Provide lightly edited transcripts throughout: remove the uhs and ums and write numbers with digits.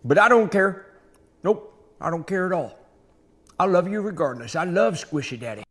But I don't care. Nope, I don't care at all. I love you regardless. I love Squishy Daddy.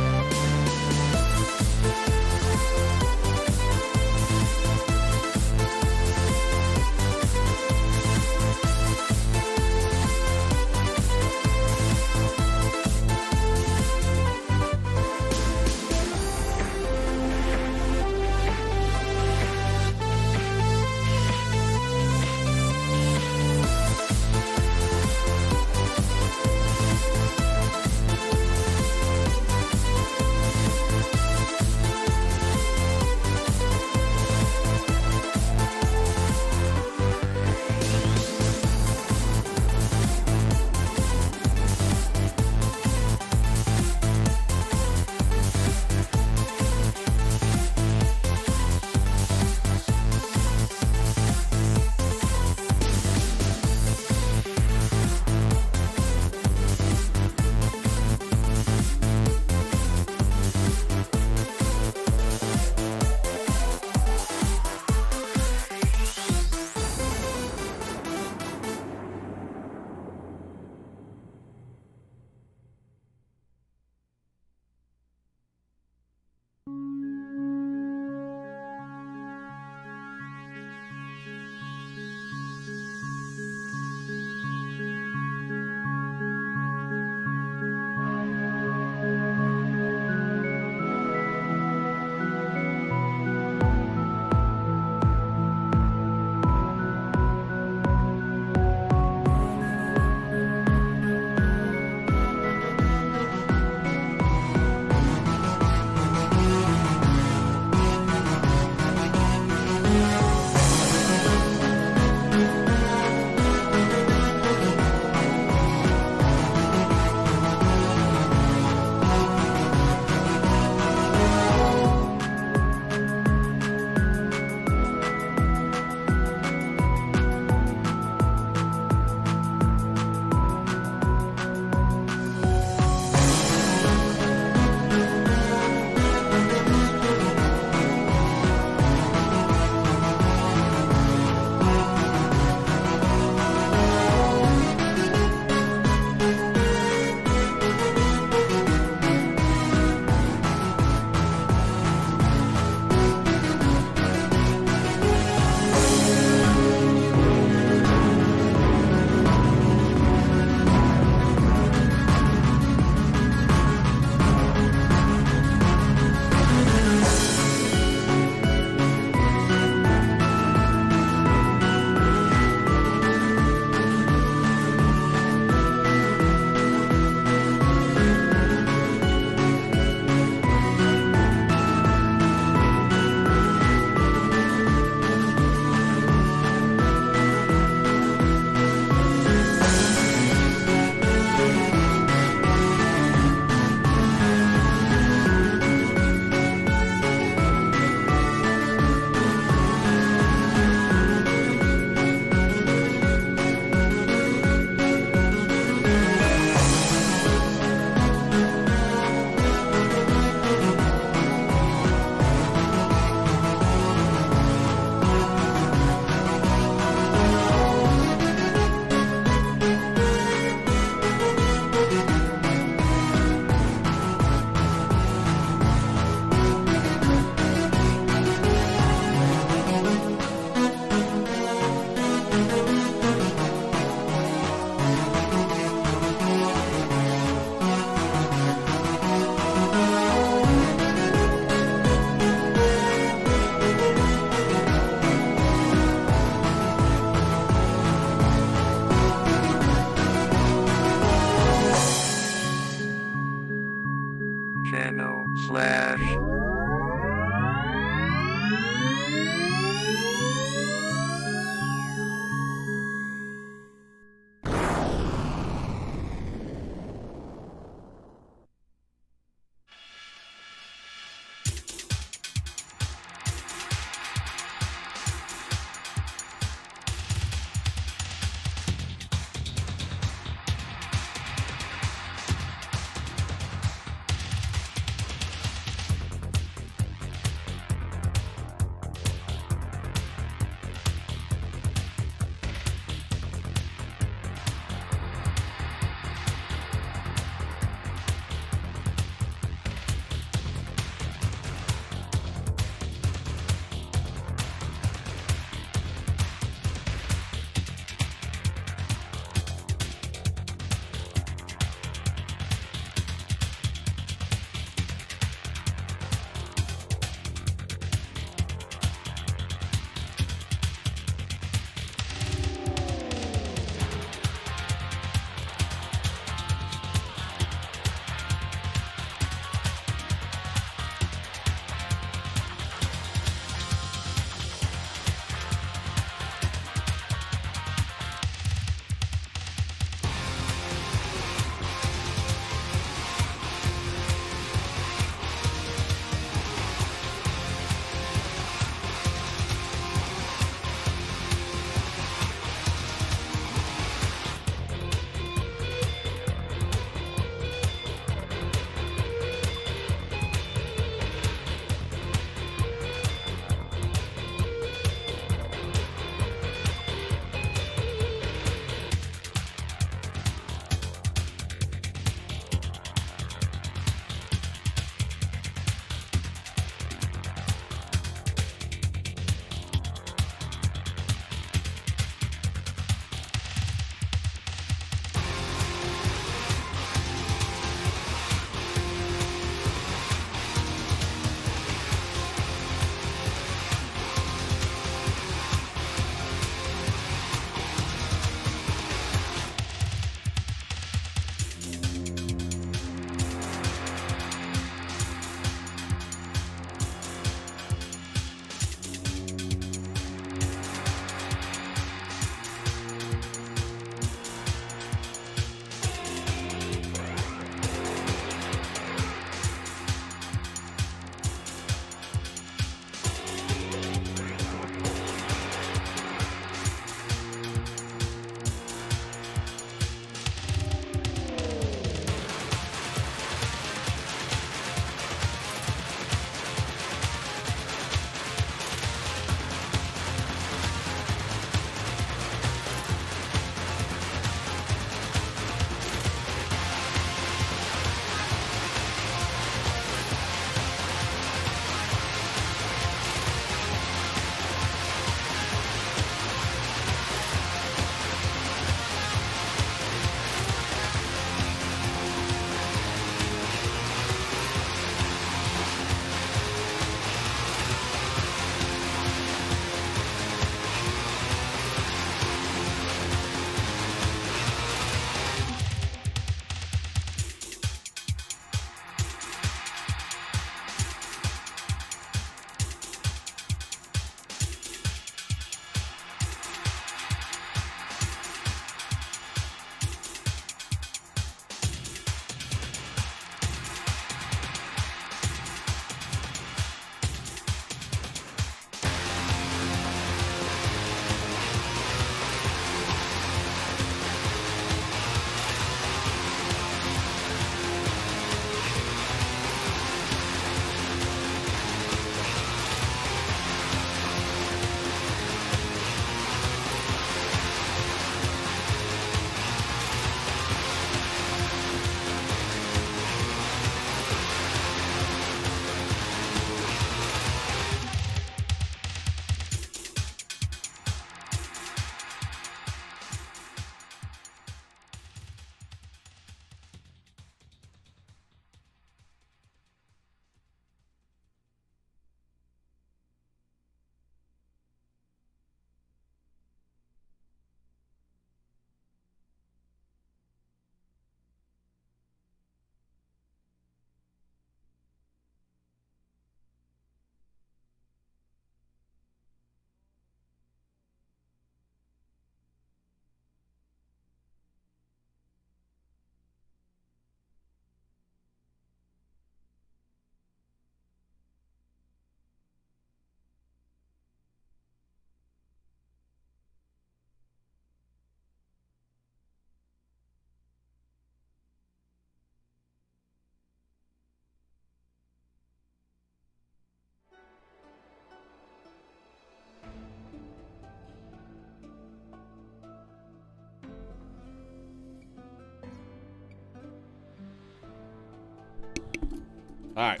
Alright.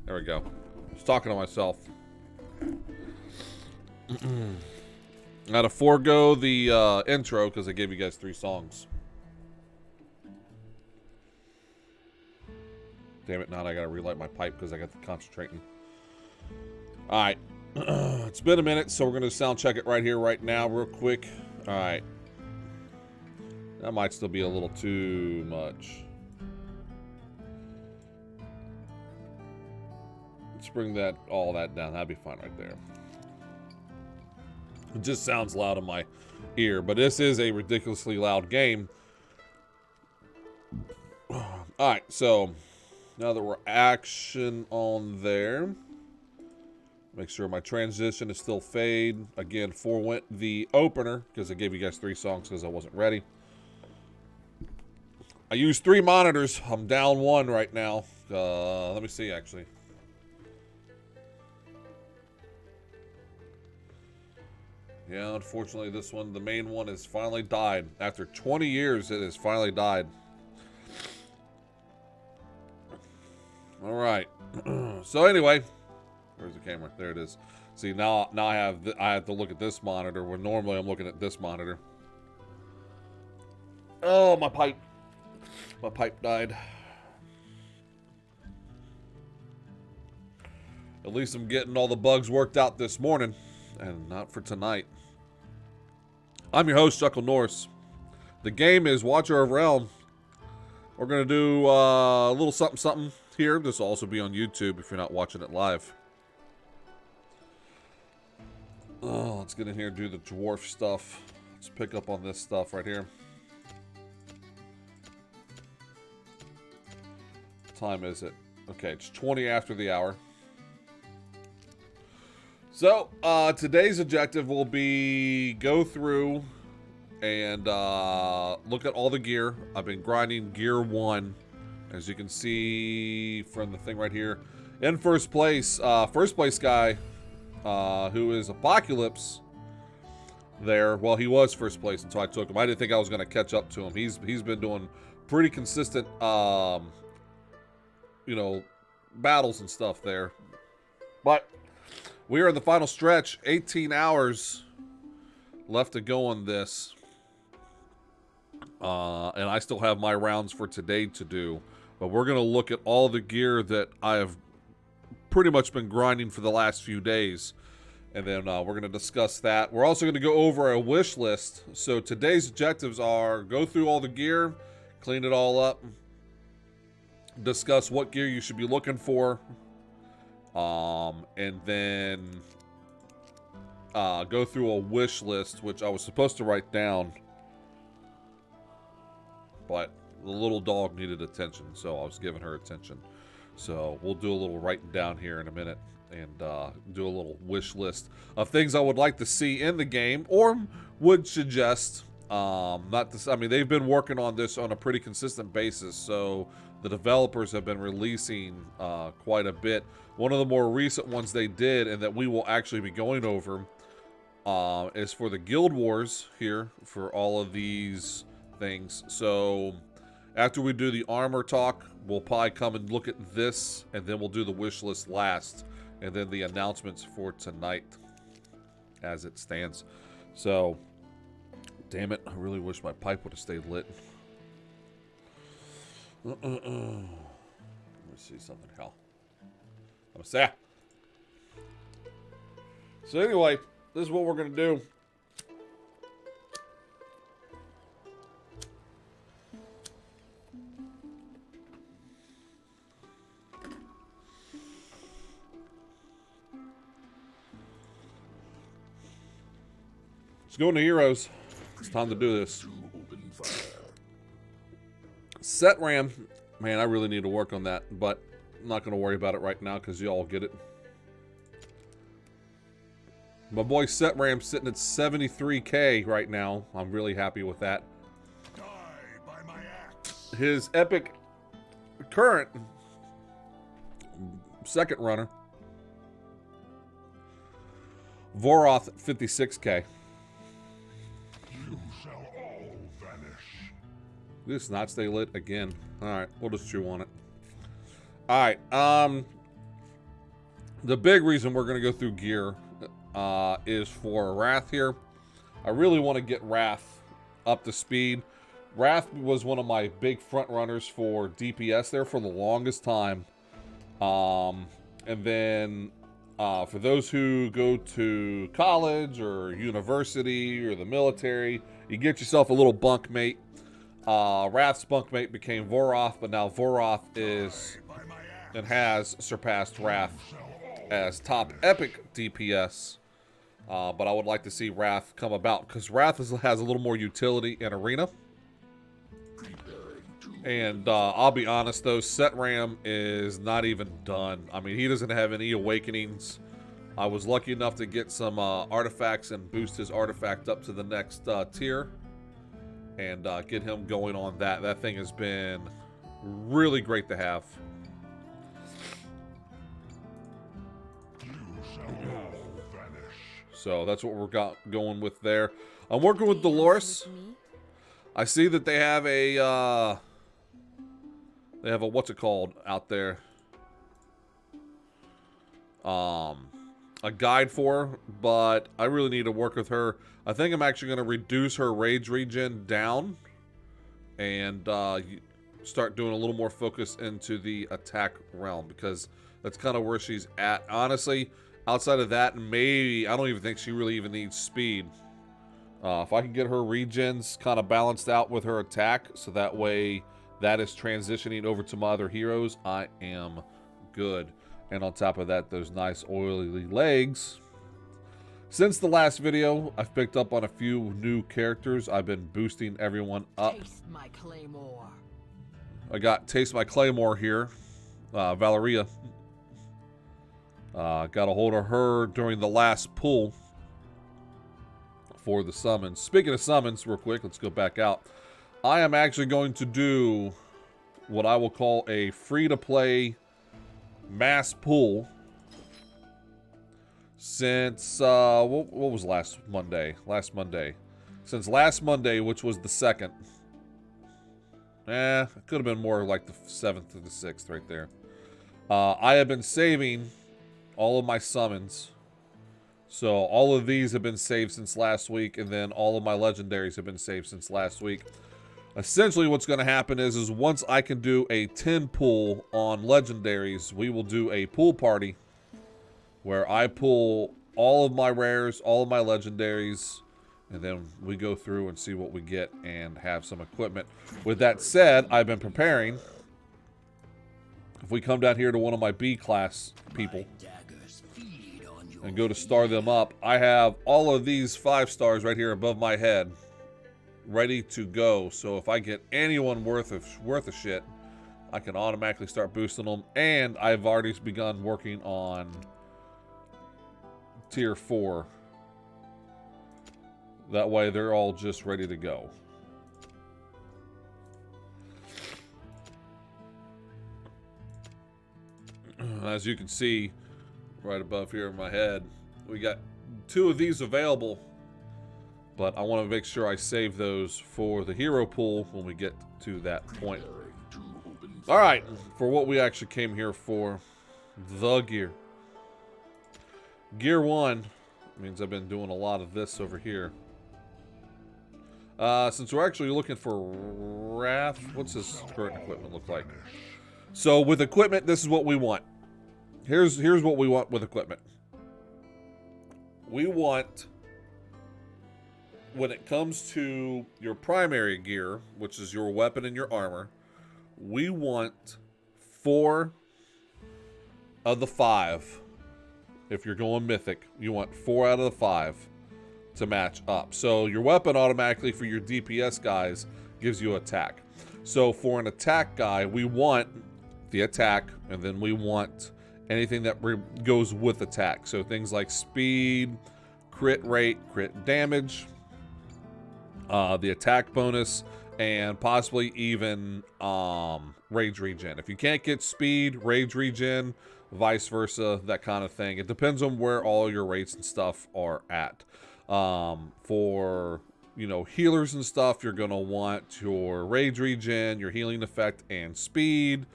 There we go. I was talking to myself. I had to forego the intro because I gave you guys 3 songs. Damn it, now I gotta relight my pipe because I got to concentrating. Alright. It's been a minute, so we're gonna sound check it right here, right now, real quick. Alright. That might still be a little too much. Let's bring that all that down. That'd be fine right there. It just sounds loud in my ear, but this is a ridiculously loud game. Alright, so now that we're action on there, make sure my transition is still fade. Again, forwent the opener because I gave you guys 3 songs because I wasn't ready. I used 3 monitors. I'm down 1 right now. Let me see, actually. Yeah, unfortunately, this one, the main one, has finally died. After 20 years, it has finally died. All right. So anyway, where's the camera? There it is. See, now I have to look at this monitor where normally I'm looking at this monitor. Oh, my pipe. My pipe died. At least I'm getting all the bugs worked out this morning, and not for tonight. I'm your host, chucklenoris. The game is Watcher of Realm. We're going to do a little something here. This will also be on YouTube if you're not watching it live. Oh, let's get in here and do the dwarf stuff. Let's pick up on this stuff right here. What time is it? Okay, it's 20 after the hour. So, today's objective will be go through and look at all the gear. I've been grinding gear 1, as you can see from the thing right here. In first place guy, who is Apocalypse there. Well, he was first place until I took him. I didn't think I was going to catch up to him. He's been doing pretty consistent, you know, battles and stuff there. But we are in the final stretch. 18 hours left to go on this. And I still have my rounds for today to do. But we're going to look at all the gear that I have pretty much been grinding for the last few days. And then we're going to discuss that. We're also going to go over a wish list. So today's objectives are go through all the gear, clean it all up, discuss what gear you should be looking for. And then go through a wish list, which I was supposed to write down, but the little dog needed attention, so I was giving her attention. So we'll do a little writing down here in a minute and do a little wish list of things I would like to see in the game or would suggest. Not this, I mean, they've been working on this on a pretty consistent basis, so the developers have been releasing quite a bit. One of the more recent ones they did, and that we will actually be going over, is for the Guild Wars here, for all of these things. So after we do the armor talk, we'll probably come and look at this, and then we'll do the wish list last, and then the announcements for tonight as it stands. So, damn it, I really wish my pipe would have stayed lit. Let me see something. Hell. I'm sad. So anyway, this is what we're going to do. Let's go into Heroes. It's time to do this. Set RAM. Man, I really need to work on that, but I'm not going to worry about it right now because you all get it. My boy Set Ram's sitting at 73K right now. I'm really happy with that. Die by my axe. His epic current second runner, Voroth, 56K. You shall all vanish. This not stay lit again. Alright, we'll just chew on it. All right. The big reason we're going to go through gear is for Wrath here. I really want to get Wrath up to speed. Wrath was one of my big front runners for DPS there for the longest time. And then for those who go to college or university or the military, you get yourself a little bunkmate. Wrath's bunkmate became Voroth, but now Voroth is and has surpassed Wrath as top epic DPS. But I would like to see Wrath come about because Wrath has a little more utility in Arena. And I'll be honest though, Setram is not even done. I mean, he doesn't have any awakenings. I was lucky enough to get some artifacts and boost his artifact up to the next tier. And get him going on that. That thing has been really great to have. So that's what we're going with there. I'm working with Dolores. I see that they have a what's it called out there? A guide for her, but I really need to work with her. I think I'm actually going to reduce her rage regen down and start doing a little more focus into the attack realm because that's kind of where she's at. Honestly, outside of that, maybe I don't even think she really even needs speed. If I can get her regens kind of balanced out with her attack, so that way that is transitioning over to my other heroes, I am good. And on top of that, those nice oily legs. Since the last video, I've picked up on a few new characters. I've been boosting everyone up. Taste my claymore. I got Taste My Claymore here. Valeria. Got a hold of her during the last pull for the summons. Speaking of summons, real quick, let's go back out. I am actually going to do what I will call a free-to-play mass pull since what was last Monday? Since last Monday, which was the 2nd. It could have been more like the 7th or the 6th right there. I have been saving all of my summons. So all of these have been saved since last week, and then all of my legendaries have been saved since last week. Essentially what's going to happen is once I can do a 10 pull on legendaries, we will do a pool party where I pull all of my rares, all of my legendaries, and then we go through and see what we get and have some equipment. With that said, I've been preparing. If we come down here to one of my B class people and go to star them up, I have all of these 5 stars right here above my head ready to go. So if I get anyone worth of shit, I can automatically start boosting them. And I've already begun working on tier 4. That way they're all just ready to go. As you can see right above here in my head, we got 2 of these available, but I want to make sure I save those for the hero pool when we get to that point. All right, for what we actually came here for, the gear. Gear 1 means I've been doing a lot of this over here. Since we're actually looking for Wrath, what's his current equipment look like? So with equipment, this is what we want. Here's what we want with equipment. We want, when it comes to your primary gear, which is your weapon and your armor, we want 4 of the 5. If you're going mythic, you want 4 out of the 5 to match up. So your weapon automatically for your DPS guys gives you attack. So for an attack guy, we want the attack, and then we want anything that goes with attack. So things like speed, crit rate, crit damage, the attack bonus, and possibly even rage regen. If you can't get speed, rage regen, vice versa, that kind of thing. It depends on where all your rates and stuff are at. For, you know, healers and stuff, you're going to want your rage regen, your healing effect, and speed.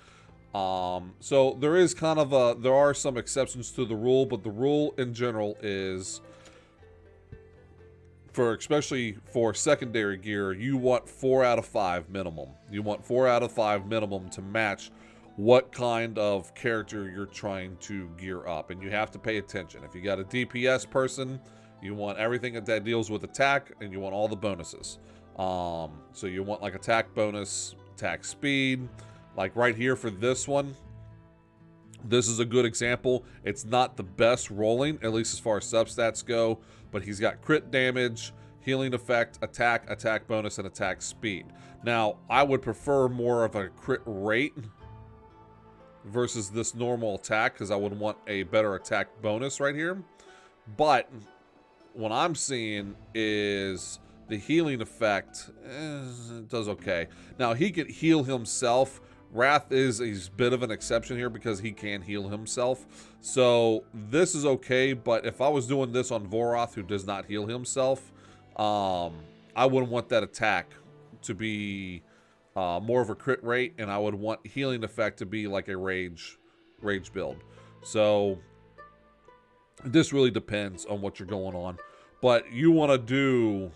So there is kind of there are some exceptions to the rule, but the rule in general is especially for secondary gear, you want 4 out of 5 minimum. You want 4 out of 5 minimum to match what kind of character you're trying to gear up. And you have to pay attention. If you got a DPS person, you want everything that deals with attack, and you want all the bonuses. So you want like attack bonus, attack speed. Like right here for this one, this is a good example. It's not the best rolling, at least as far as substats go, but he's got crit damage, healing effect, attack bonus, and attack speed. Now, I would prefer more of a crit rate versus this normal attack, because I would want a better attack bonus right here. But what I'm seeing is the healing effect it does okay. Now, he could heal himself. Wrath is a bit of an exception here because he can heal himself. So this is okay, but if I was doing this on Voroth, who does not heal himself, I wouldn't want that attack to be more of a crit rate, and I would want healing effect to be like a rage build. So this really depends on what you're going on. But you want to do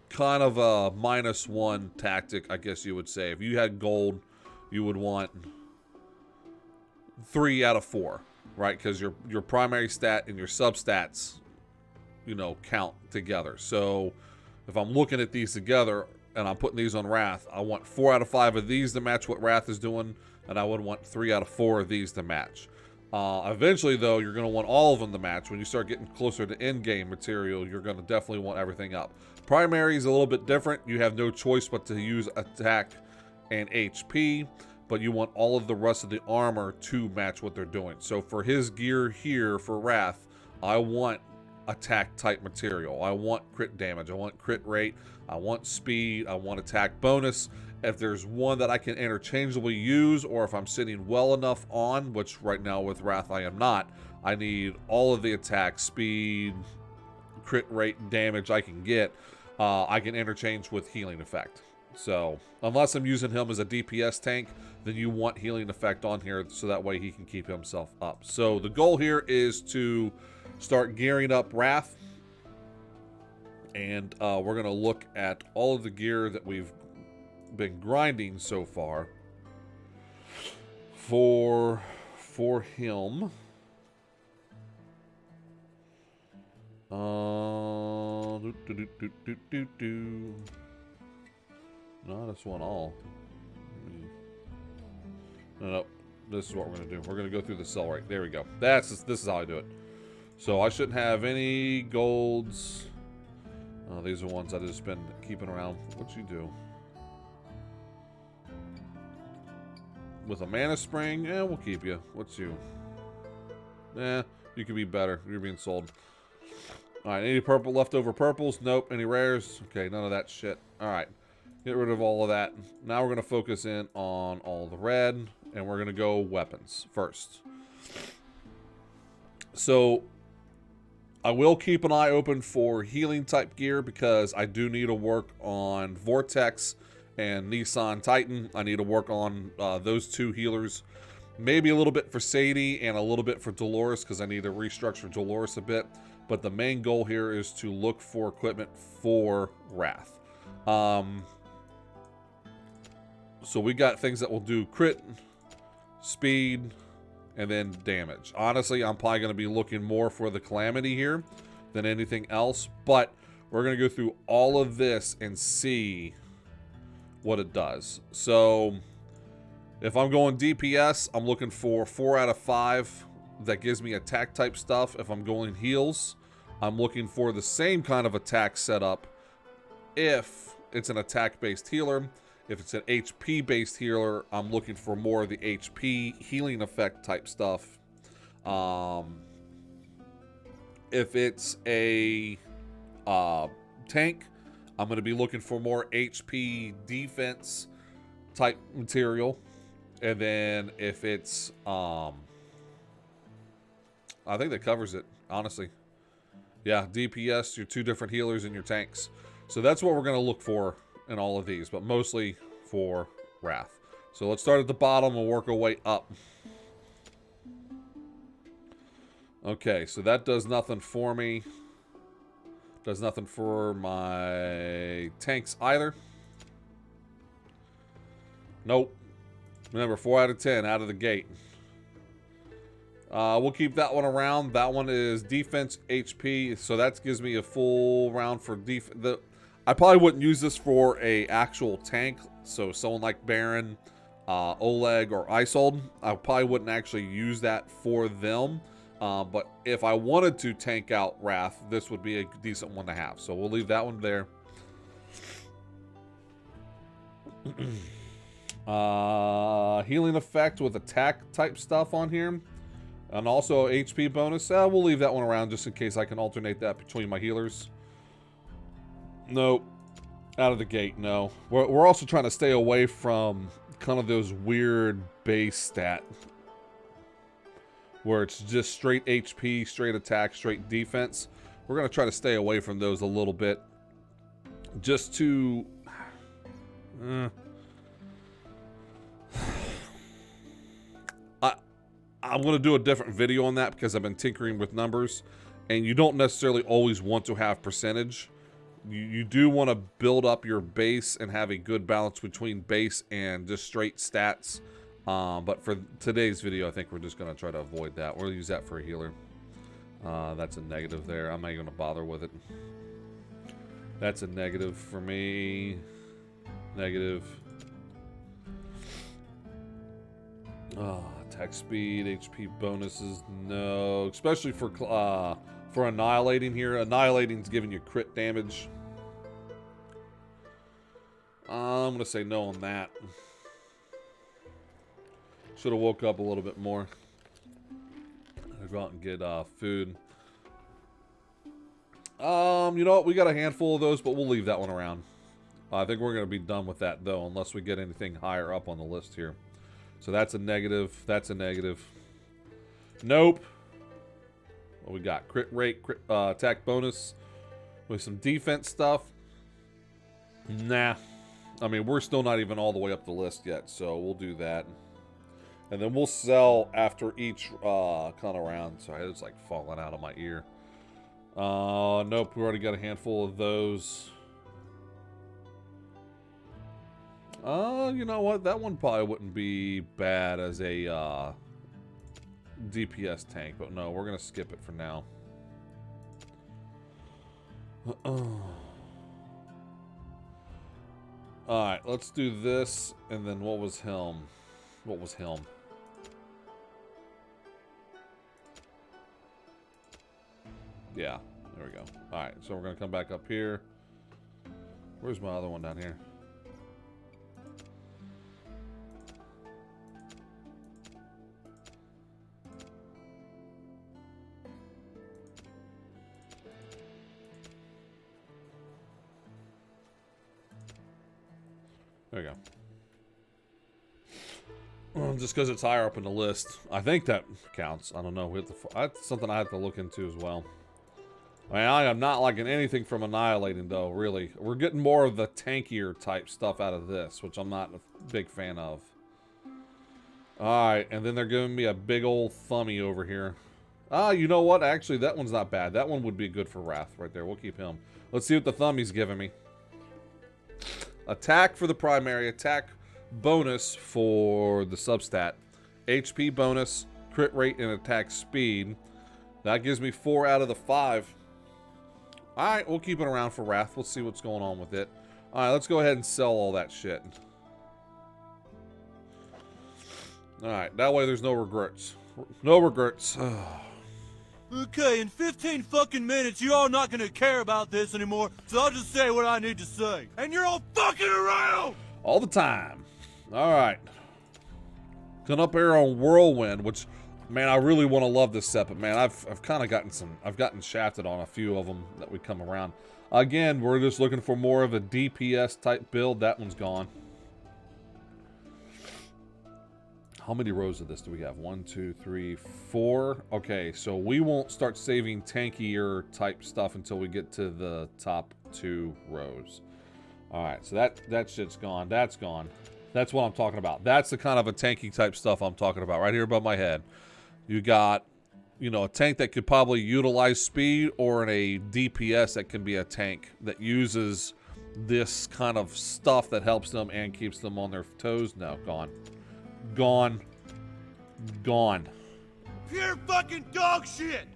kind of a -1 tactic, I guess you would say. If you had gold, you would want 3 out of 4, right? Because your primary stat and your substats, you know, count together. So if I'm looking at these together and I'm putting these on Wrath, I want 4 out of 5 of these to match what Wrath is doing, and I would want 3 out of 4 of these to match. Eventually, though, you're going to want all of them to match. When you start getting closer to end-game material, you're going to definitely want everything up. Primary is a little bit different. You have no choice but to use attack and HP, but you want all of the rest of the armor to match what they're doing. So for his gear here for Wrath, I want attack type material. I want crit damage. I want crit rate. I want speed. I want attack bonus. If there's one that I can interchangeably use, or if I'm sitting well enough on, which right now with Wrath I am not, I need all of the attack, speed, crit rate, and damage I can get. I can interchange with healing effect. So unless I'm using him as a DPS tank, then you want healing effect on here so that way he can keep himself up. So the goal here is to start gearing up Wrath, and we're going to look at all of the gear that we've been grinding so far for him. No, that's one all. No, this is what we're gonna do. We're gonna go through the cell right. There we go. This is how I do it. So I shouldn't have any golds. These are ones I've just been keeping around. What you do? With a mana spring? Yeah, we'll keep you. What's you? You could be better. You're being sold. Alright, any purple leftover purples? Nope. Any rares? Okay, none of that shit. Alright. Get rid of all of that. Now we're going to focus in on all the red, and we're going to go weapons first. So I will keep an eye open for healing type gear because I do need to work on Vortex and Nissan Titan. I need to work on those two healers. Maybe a little bit for Sadie and a little bit for Dolores because I need to restructure Dolores a bit. But the main goal here is to look for equipment for Wrath. So we got things that will do crit, speed, and then damage. Honestly, I'm probably going to be looking more for the Calamity here than anything else. But we're going to go through all of this and see what it does. So if I'm going DPS, I'm looking for 4 out of 5. That gives me attack type stuff. If I'm going heals, I'm looking for the same kind of attack setup if it's an attack based healer. If it's an HP based healer, I'm looking for more of the HP healing effect type stuff. If it's a tank, I'm going to be looking for more HP defense type material. And then if it's I think that covers it, honestly. Yeah, DPS, your 2 different healers, and your tanks. So that's what we're going to look for in all of these, but mostly for Wrath. So let's start at the bottom and work our way up. Okay, so that does nothing for me. Does nothing for my tanks either. Nope. Remember, 4 out of 10 out of the gate. We'll keep that one around. That one is defense HP, so that gives me a full round for defense. I probably wouldn't use this for a actual tank, so someone like Baron, Oleg, or Isold, I probably wouldn't actually use that for them. But if I wanted to tank out Wrath, this would be a decent one to have. So we'll leave that one there. Healing effect with attack type stuff on here. And also HP bonus. We'll leave that one around just in case I can alternate that between my healers. Nope. Out of the gate, no. We're also trying to stay away from kind of those weird base stat where it's just straight HP, straight attack, straight defense. We're going to try to stay away from those a little bit. Just to... I'm going to do a different video on that because I've been tinkering with numbers. And you don't necessarily always want to have percentage. You do want to build up your base and have a good balance between base and just straight stats. But for today's video, I think we're just going to try to avoid that. We'll use that for a healer. That's a negative there. I'm not even going to bother with it. That's a negative for me. Negative. Attack speed, HP bonuses, no. Especially for annihilating here. Annihilating's giving you crit damage. I'm going to say no on that. Should have woke up a little bit more. I'll go out and get food. You know what? We got a handful of those, but we'll leave that one around. I think we're going to be done with that, though, unless we get anything higher up on the list here. So that's a negative. That's a negative. Nope. What we got? Crit rate, crit, attack bonus with some defense stuff. Nah. I mean, we're still not even all the way up the list yet, so we'll do that. And then we'll sell after each kind of round. Sorry, it's like falling out of my ear. Nope, we already got a handful of those. You know what? That one probably wouldn't be bad as a DPS tank, but no, we're gonna skip it for now. Alright, let's do this, and then what was Helm? What was Helm? Yeah, there we go. Alright, so we're gonna come back up here. Where's my other one down here? There we go. Just because it's higher up in the list. I think that counts. I don't know. That's something I have to look into as well. I mean, I am not liking anything from Annihilating, though, really. We're getting more of the tankier type stuff out of this, which I'm not a big fan of. Alright, and then they're giving me a big old thummy over here. You know what? Actually, that one's not bad. That one would be good for Wrath right there. We'll keep him. Let's see what the thummy's giving me. Attack for the primary, attack bonus for the substat, HP bonus, crit rate, and attack speed. That gives me 4 out of the 5. Alright, we'll keep it around for Wrath. We'll see what's going on with it. Alright, let's go ahead and sell all that shit. Alright, that way there's no regrets. No regrets. Okay, in 15 fucking minutes, you're all not gonna care about this anymore, so I'll just say what I need to say. And you're all fucking around! All the time. Alright. Coming up here on Whirlwind, which, man, I really want to love this set, but man, I've kind of gotten shafted on a few of them that we come around. Again, we're just looking for more of a DPS type build. That one's gone. How many rows of this do we have? 1, 2, 3, 4. Okay, so we won't start saving tankier type stuff until we get to the top 2 rows. Alright, so that shit's gone. That's gone. That's what I'm talking about. That's the kind of a tanky type stuff I'm talking about right here above my head. You got, you know, a tank that could probably utilize speed, or in a DPS that can be a tank that uses this kind of stuff that helps them and keeps them on their toes. No, gone. Gone. Gone. Pure fucking dog shit!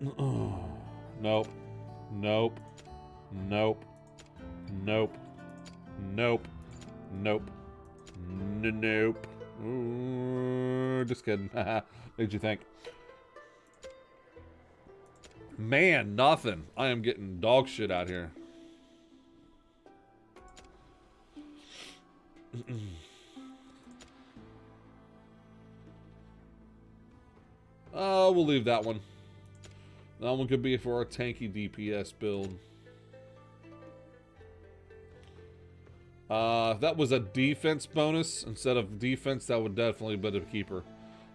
Nope. Nope. Nope. Nope. Nope. Nope. Nope. Just kidding. What'd you think? Man, nothing. I am getting dog shit out here. We'll leave that one. That one could be for our tanky DPS build. If that was a defense bonus instead of defense, that would definitely be a keeper.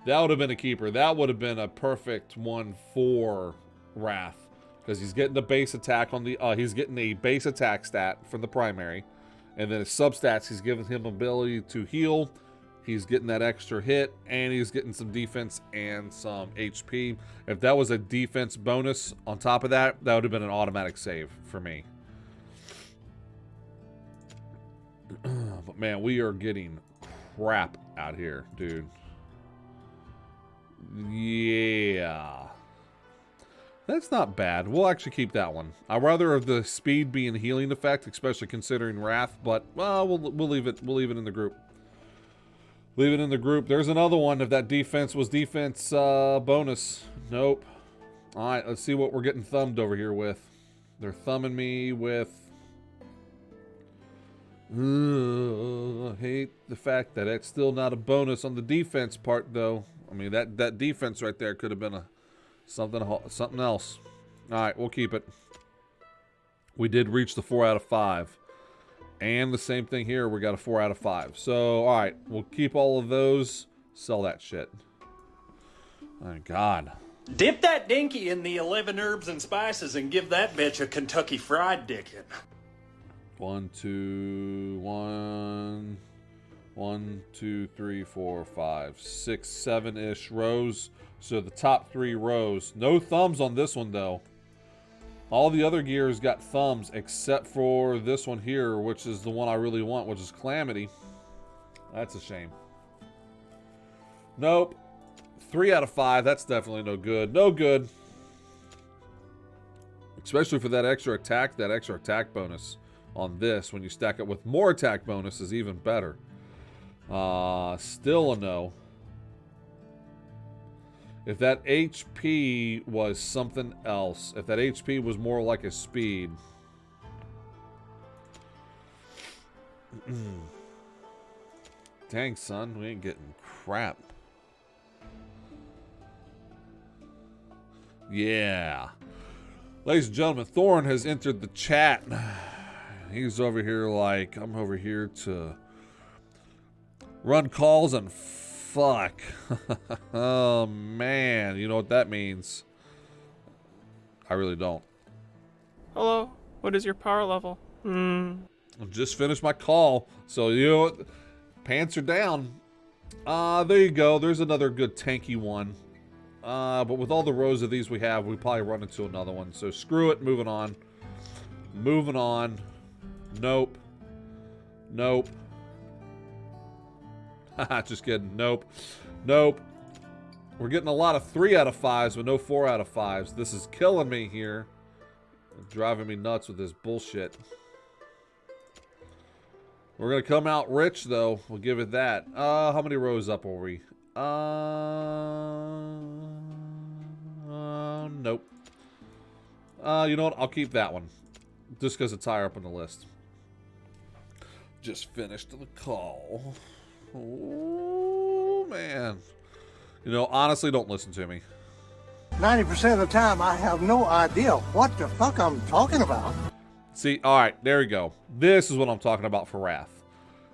That would have been a keeper. That would have been a perfect one for Wrath, because he's getting the base attack on the. He's getting a base attack stat from the primary, and then his substats. He's giving him ability to heal. He's getting that extra hit, and he's getting some defense and some HP. If that was a defense bonus on top of that, that would have been an automatic save for me. But man, we are getting crap out here, dude. Yeah. That's not bad. We'll actually keep that one. I'd rather have the speed being healing effect, especially considering Wrath, but well, we'll leave it. We'll leave it in the group. Leave it in the group. There's another one. If that defense was defense bonus. Nope. All right, let's see what we're getting thumbed over here with. They're thumbing me with. I hate the fact that it's still not a bonus on the defense part, though. I mean, that defense right there could have been something else. All right, we'll keep it. We did reach the 4 out of 5. And the same thing here, we got a 4 out of 5. So, all right, we'll keep all of those. Sell that shit. Oh, God. Dip that dinky in the 11 herbs and spices and give that bitch a Kentucky Fried Dickin'. 1, 2, 3, 4, 5, 6, 7-ish rows. So the top 3 rows. No thumbs on this one, though. All the other gears got thumbs except for this one here, which is the one I really want, which is Calamity. That's a shame. Nope. 3 out of 5. That's definitely no good. No good. Especially for that extra attack bonus on this. When you stack it with more attack bonus is even better. Still a no. If that HP was something else, if that HP was more like a speed. Dang, son, we ain't getting crap. Yeah. Ladies and gentlemen, Thorn has entered the chat. He's over here like, I'm over here to run calls and fuck. Oh, man. You know what that means? I really don't. Hello, what is your power level? I just finished my call. So, you know what? Pants are down. There you go. There's another good tanky one. But with all the rows of these we have, we probably run into another one. So, screw it. Moving on. Moving on. Nope. Nope. Just kidding. Nope. Nope. We're getting a lot of 3 out of 5s, but no 4 out of 5s. This is killing me here. Driving me nuts with this bullshit. We're going to come out rich, though. We'll give it that. How many rows up are we? Nope. You know what? I'll keep that one. Just because it's higher up on the list. Just finished the call. Oh, man. You know, honestly, don't listen to me. 90% of the time, I have no idea what the fuck I'm talking about. See, all right, there we go. This is what I'm talking about for Wrath.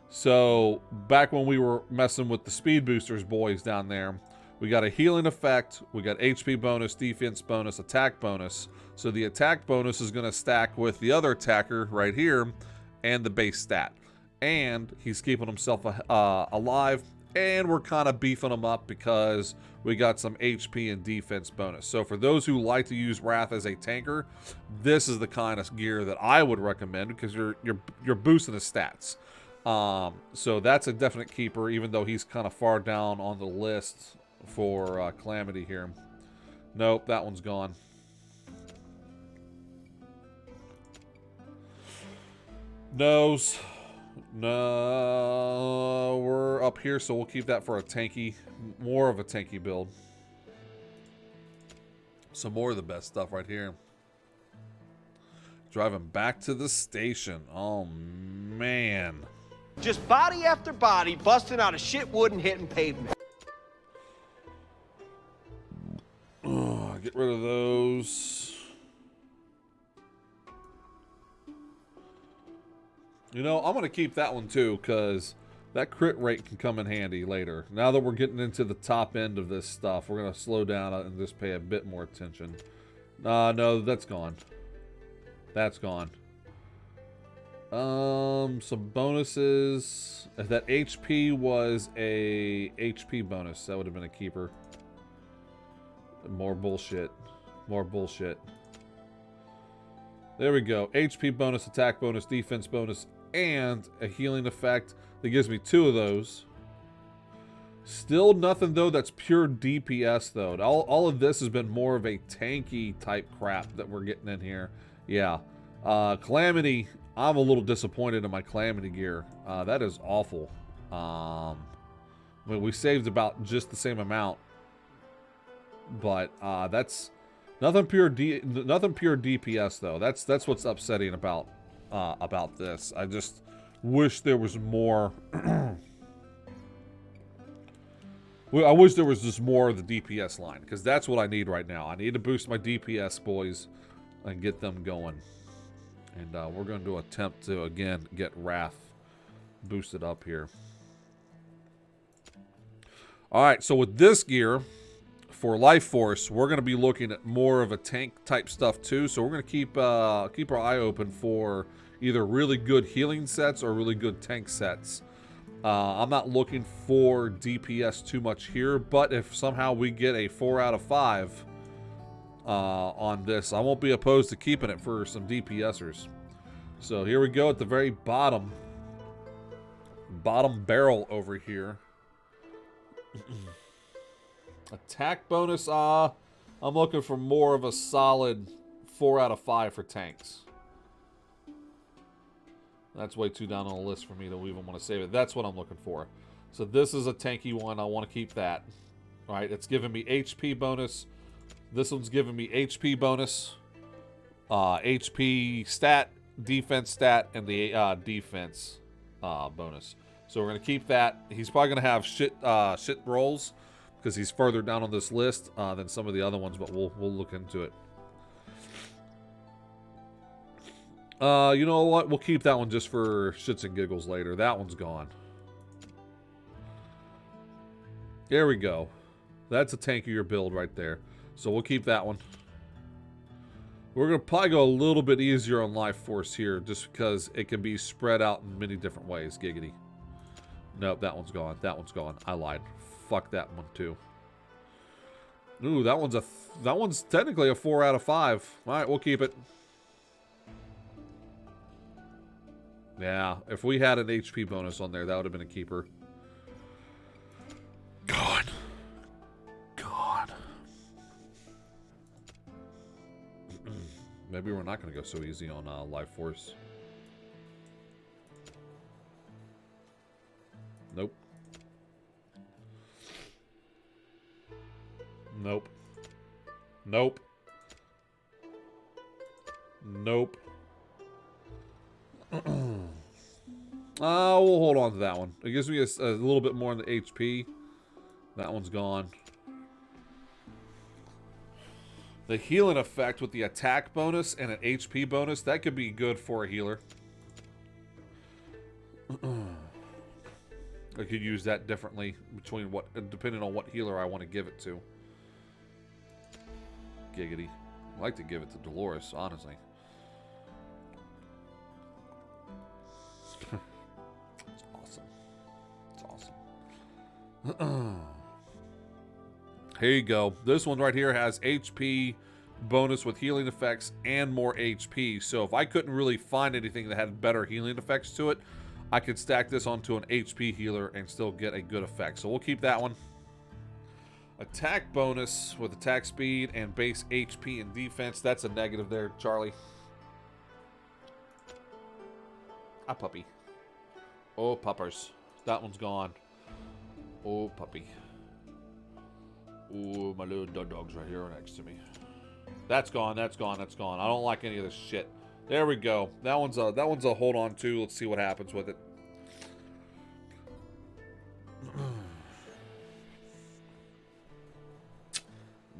So, back when we were messing with the speed boosters boys down there, we got a healing effect, we got HP bonus, defense bonus, attack bonus. So the attack bonus is going to stack with the other attacker right here and the base stat. and he's keeping himself alive, and we're kind of beefing him up because we got some HP and defense bonus. So for those who like to use Wrath as a tanker, this is the kind of gear that I would recommend because you're boosting his stats. So that's a definite keeper, even though he's kind of far down on the list for Calamity here. Nope, that one's gone. Nose. No, we're up here, so we'll keep that for a tanky, more of a tanky build. Some more of the best stuff right here. Driving back to the station. Oh, man. Just body after body busting out of shit wood and hitting pavement. Get rid of those. You know, I'm going to keep that one too, because that crit rate can come in handy later. Now that we're getting into the top end of this stuff, we're going to slow down and just pay a bit more attention. No, that's gone. That's gone. Some bonuses. If that HP was a HP bonus, that would have been a keeper. More bullshit. More bullshit. There we go. HP bonus, attack bonus, defense bonus, and a healing effect that gives me 2 of those. Still nothing, though, that's pure DPS, though. All of this has been more of a tanky type crap that we're getting in here. Yeah. Calamity, I'm a little disappointed in my Calamity gear. That is awful. I mean, we saved about just the same amount. But that's nothing pure DPS, though. That's what's upsetting about this. I just wish there was more. I wish there was just more of the DPS line, because that's what I need right now. I need to boost my DPS boys and get them going. And we're going to attempt to again get Wrath boosted up here. All right, so with this gear for Life Force, we're going to be looking at more of a tank type stuff too. So we're going to keep our eye open for either really good healing sets or really good tank sets. I'm not looking for DPS too much here, but if somehow we get a 4 out of 5 on this, I won't be opposed to keeping it for some DPSers. So here we go at the very bottom barrel over here. Attack bonus, I'm looking for more of a solid 4 out of 5 for tanks. That's way too down on the list for me to even want to save it. That's what I'm looking for. So this is a tanky one. I want to keep that. All right, it's giving me HP bonus. This one's giving me HP bonus, HP stat, defense stat, and the defense bonus. So we're going to keep that. He's probably going to have shit rolls because he's further down on this list than some of the other ones, but we'll look into it. You know what? We'll keep that one just for shits and giggles later. That one's gone. There we go. That's a tankier build right there. So we'll keep that one. We're going to probably go a little bit easier on Life Force here just because it can be spread out in many different ways. Giggity. Nope, that one's gone. That one's gone. I lied. Fuck that one too. Ooh, that one's technically a 4 out of 5. All right, we'll keep it. Yeah, if we had an HP bonus on there, that would have been a keeper. God. God. Maybe we're not going to go so easy on Life Force. Nope. Nope. Nope. Nope. We'll hold on to that one. It gives me a little bit more in the HP. That one's gone. The healing effect with the attack bonus and an HP bonus, that could be good for a healer. I could use that differently between depending on what healer I want to give it to. Giggity. I like to give it to Dolores, honestly. Here you go. This one right here has HP bonus with healing effects and more HP. So if I couldn't really find anything that had better healing effects to it, I could stack this onto an HP healer and still get a good effect. So we'll keep that one. Attack bonus with attack speed and base HP and defense. That's a negative there, Charlie. Ah, puppy. Oh, puppers. That one's gone. Oh, puppy. Oh, my little dog's right here next to me. That's gone. That's gone. That's gone. I don't like any of this shit. There we go. That one's a hold on to. Let's see what happens with it.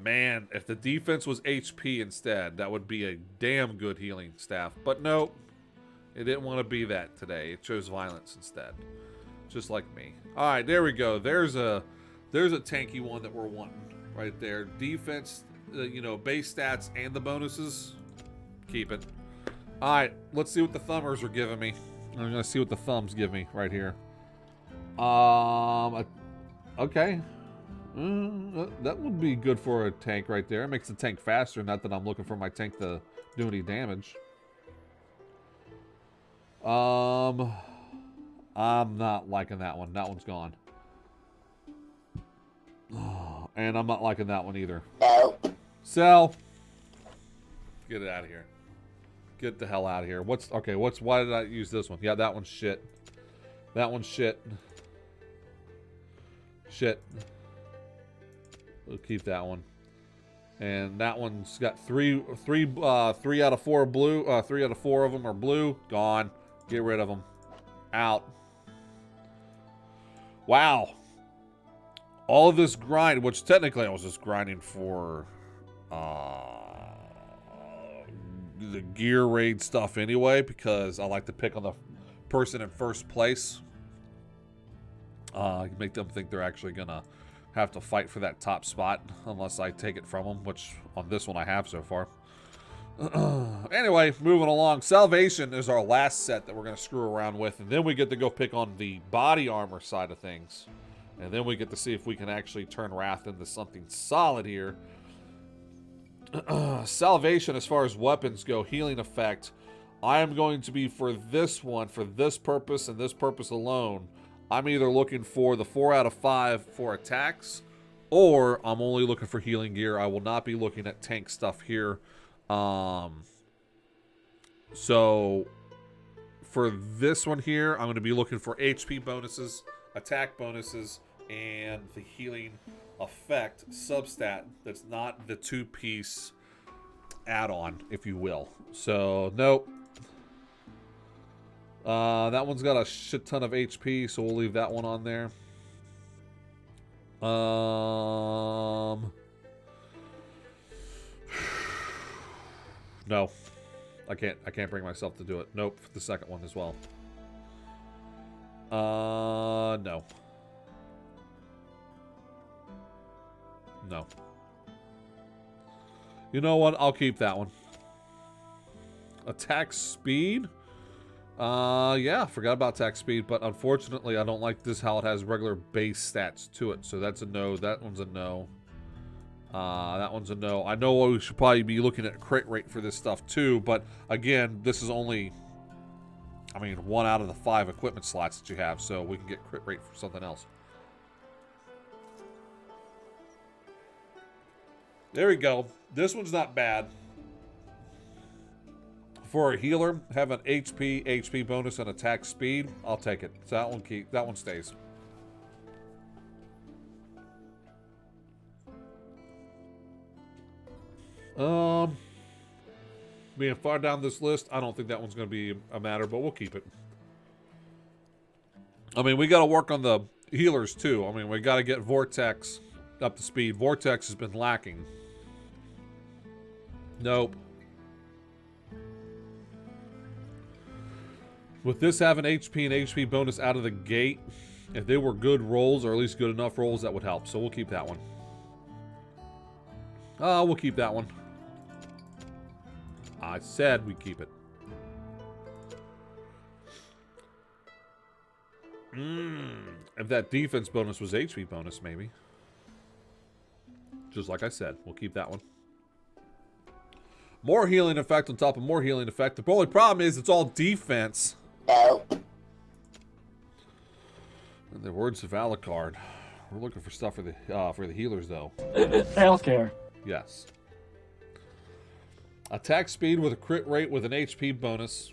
Man, if the defense was HP instead, that would be a damn good healing staff. But no, it didn't want to be that today. It chose violence instead. Just like me. All right, there we go. There's a tanky one that we're wanting right there. Defense, you know, base stats and the bonuses. Keep it. All right, let's see what the thumbers are giving me. I'm gonna see what the thumbs give me right here. Okay. That would be good for a tank right there. It makes the tank faster. Not that I'm looking for my tank to do any damage. I'm not liking that one. That one's gone. And I'm not liking that one either. Nope. Sell. Get it out of here. Get the hell out of here. Why did I use this one? Yeah, that one's shit. That one's shit. Shit. We'll keep that one. And that one's got three out of 4 blue. 3 out of 4 of them are blue. Gone. Get rid of them. Out. Wow. All of this grind, which technically I was just grinding for the gear raid stuff anyway, because I like to pick on the person in first place. Make them think they're actually gonna have to fight for that top spot unless I take it from them, which on this one I have so far. Anyway, moving along. Salvation is our last set that we're going to screw around with, and then we get to go pick on the body armor side of things. And then we get to see if we can actually turn Wrath into something solid here. Salvation, as far as weapons go, healing effect, I am going to be, for this one, for this purpose and this purpose alone, I'm either looking for the 4 out of 5 for attacks, or I'm only looking for healing gear. I will not be looking at tank stuff here. So for this one here, I'm going to be looking for HP bonuses, attack bonuses, and the healing effect substat that's not the 2-piece add-on, if you will. So nope. That one's got a shit ton of HP, so we'll leave that one on there. No. I can't bring myself to do it. Nope, the second one as well. No. No. You know what? I'll keep that one. Attack speed? Yeah, forgot about attack speed, but unfortunately I don't like this how it has regular base stats to it. So that's a no. That one's a no. That one's a no. I know we should probably be looking at crit rate for this stuff too, but again, this is only, I mean, 1 out of the 5 equipment slots that you have, so we can get crit rate for something else. There we go. This one's not bad. For a healer, have an HP bonus and attack speed. I'll take it. So that one stays. Being far down this list, I don't think that one's going to be a matter, but we'll keep it. I mean, we got to work on the healers too. I mean, we got to get Vortex up to speed. Vortex has been lacking. Nope. With this having HP and HP bonus out of the gate, if they were good rolls, or at least good enough rolls, that would help. So we'll keep that one. We'll keep that one. I said we keep it. If that defense bonus was HP bonus, maybe. Just like I said, we'll keep that one. More healing effect on top of more healing effect. The only problem is it's all defense. Nope. And the words of Alucard. We're looking for stuff for the healers, though. Healthcare. Yes. Attack speed with a crit rate with an HP bonus.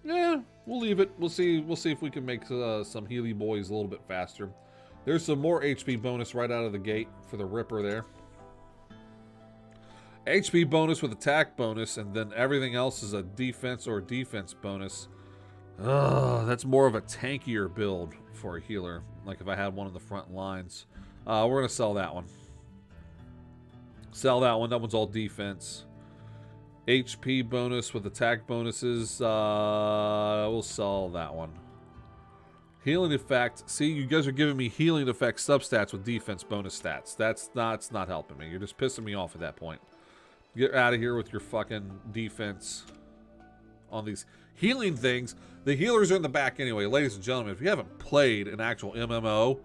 Yeah, we'll leave it. We'll see if we can make some Healy boys a little bit faster. There's some more HP bonus right out of the gate for the Ripper there. HP bonus with attack bonus, and then everything else is a defense or defense bonus. That's more of a tankier build for a healer. Like if I had one of the front lines. We're going to sell that one. Sell that one. That one's all defense. HP bonus with attack bonuses. We'll sell that one. Healing effect. See, you guys are giving me healing effect substats with defense bonus stats. That's not helping me. You're just pissing me off at that point. Get out of here with your fucking defense on these healing things. The healers are in the back anyway. Ladies and gentlemen, if you haven't played an actual MMO,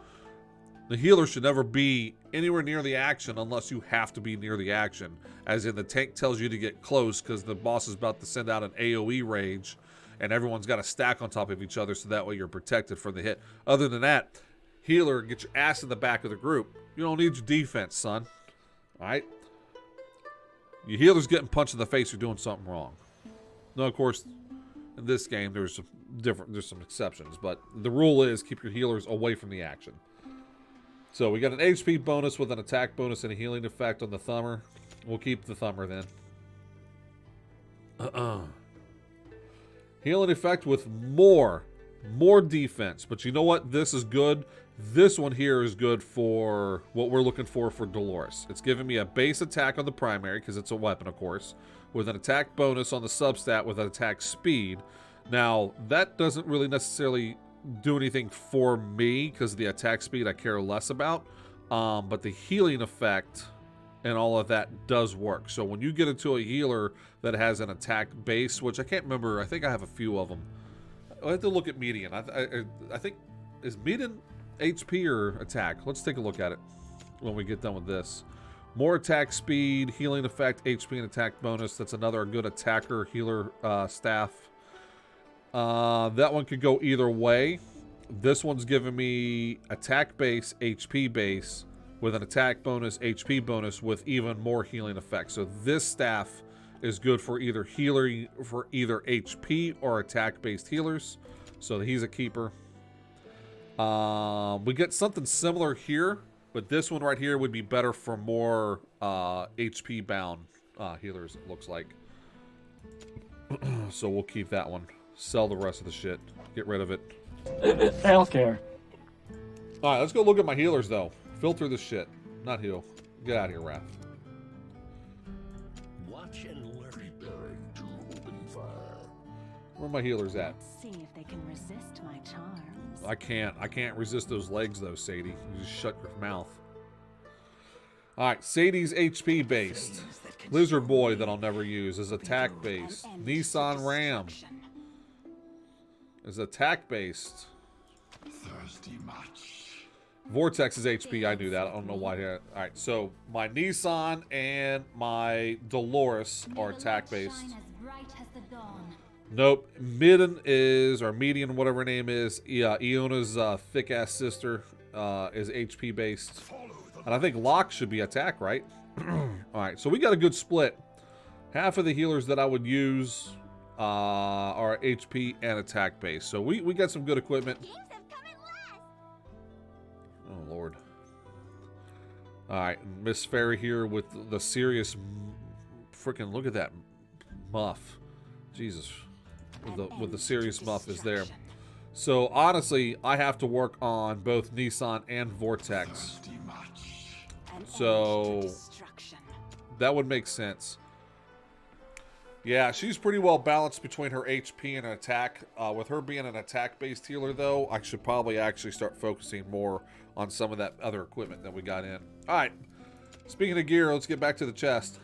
the healer should never be anywhere near the action unless you have to be near the action. As in, the tank tells you to get close because the boss is about to send out an AoE rage and everyone's got to stack on top of each other so that way you're protected from the hit. Other than that, healer, get your ass in the back of the group. You don't need your defense, son. Alright? Your healer's getting punched in the face, you're doing something wrong. Now, of course, in this game, there's some exceptions, but the rule is keep your healers away from the action. So we got an HP bonus with an attack bonus and a healing effect on the Thumber. We'll keep the Thumber then. Healing effect with more defense. But you know what? This is good. This one here is good for what we're looking for Dolores. It's giving me a base attack on the primary, because it's a weapon, of course, with an attack bonus on the substat with an attack speed. Now, that doesn't really necessarily do anything for me, because the attack speed I care less about. But the healing effect and all of that does work. So when you get into a healer that has an attack base, which I can't remember, I think I have a few of them. I have to look at median. I think, is median HP or attack? Let's take a look at it when we get done with this. More attack speed, healing effect, HP and attack bonus. That's another good attacker healer staff. That one could go either way. This one's giving me attack base, HP base, with an attack bonus, HP bonus, with even more healing effects. So this staff is good for either HP or attack-based healers. So he's a keeper. We get something similar here, but this one right here would be better for more HP-bound healers, it looks like. So we'll keep that one. Sell the rest of the shit. Get rid of it. Healthcare. Alright, let's go look at my healers, though. Filter this shit. Not heal. Get out of here, Wrath. Watch and learn. Preparing to open fire. Where are my healers at? Let's see if they can resist my charms. I can't. I can't resist those legs, though, Sadie. You just shut your mouth. Alright, Sadie's HP based. Lizard Boy that I'll never use is attack based. Nissan Ram is attack based. Thirsty much. Vortex is HP. I knew that. I don't know why. Alright, so my Nissan and my Dolores are attack based. Nope. Median is, or Median, whatever her name is, Iona's thick ass sister is HP based. And I think Locke should be attack, right? Alright, so we got a good split. Half of the healers that I would use are HP and attack based. So we got some good equipment. Oh, Lord. Alright, Miss Fairy here with the serious freaking, look at that muff. Jesus. With the serious muff is there. So, honestly, I have to work on both Nissan and Vortex. So, that would make sense. Yeah, she's pretty well balanced between her HP and her attack. With her being an attack-based healer, though, I should probably actually start focusing more on some of that other equipment that we got in. Alright, speaking of gear, let's get back to the chest.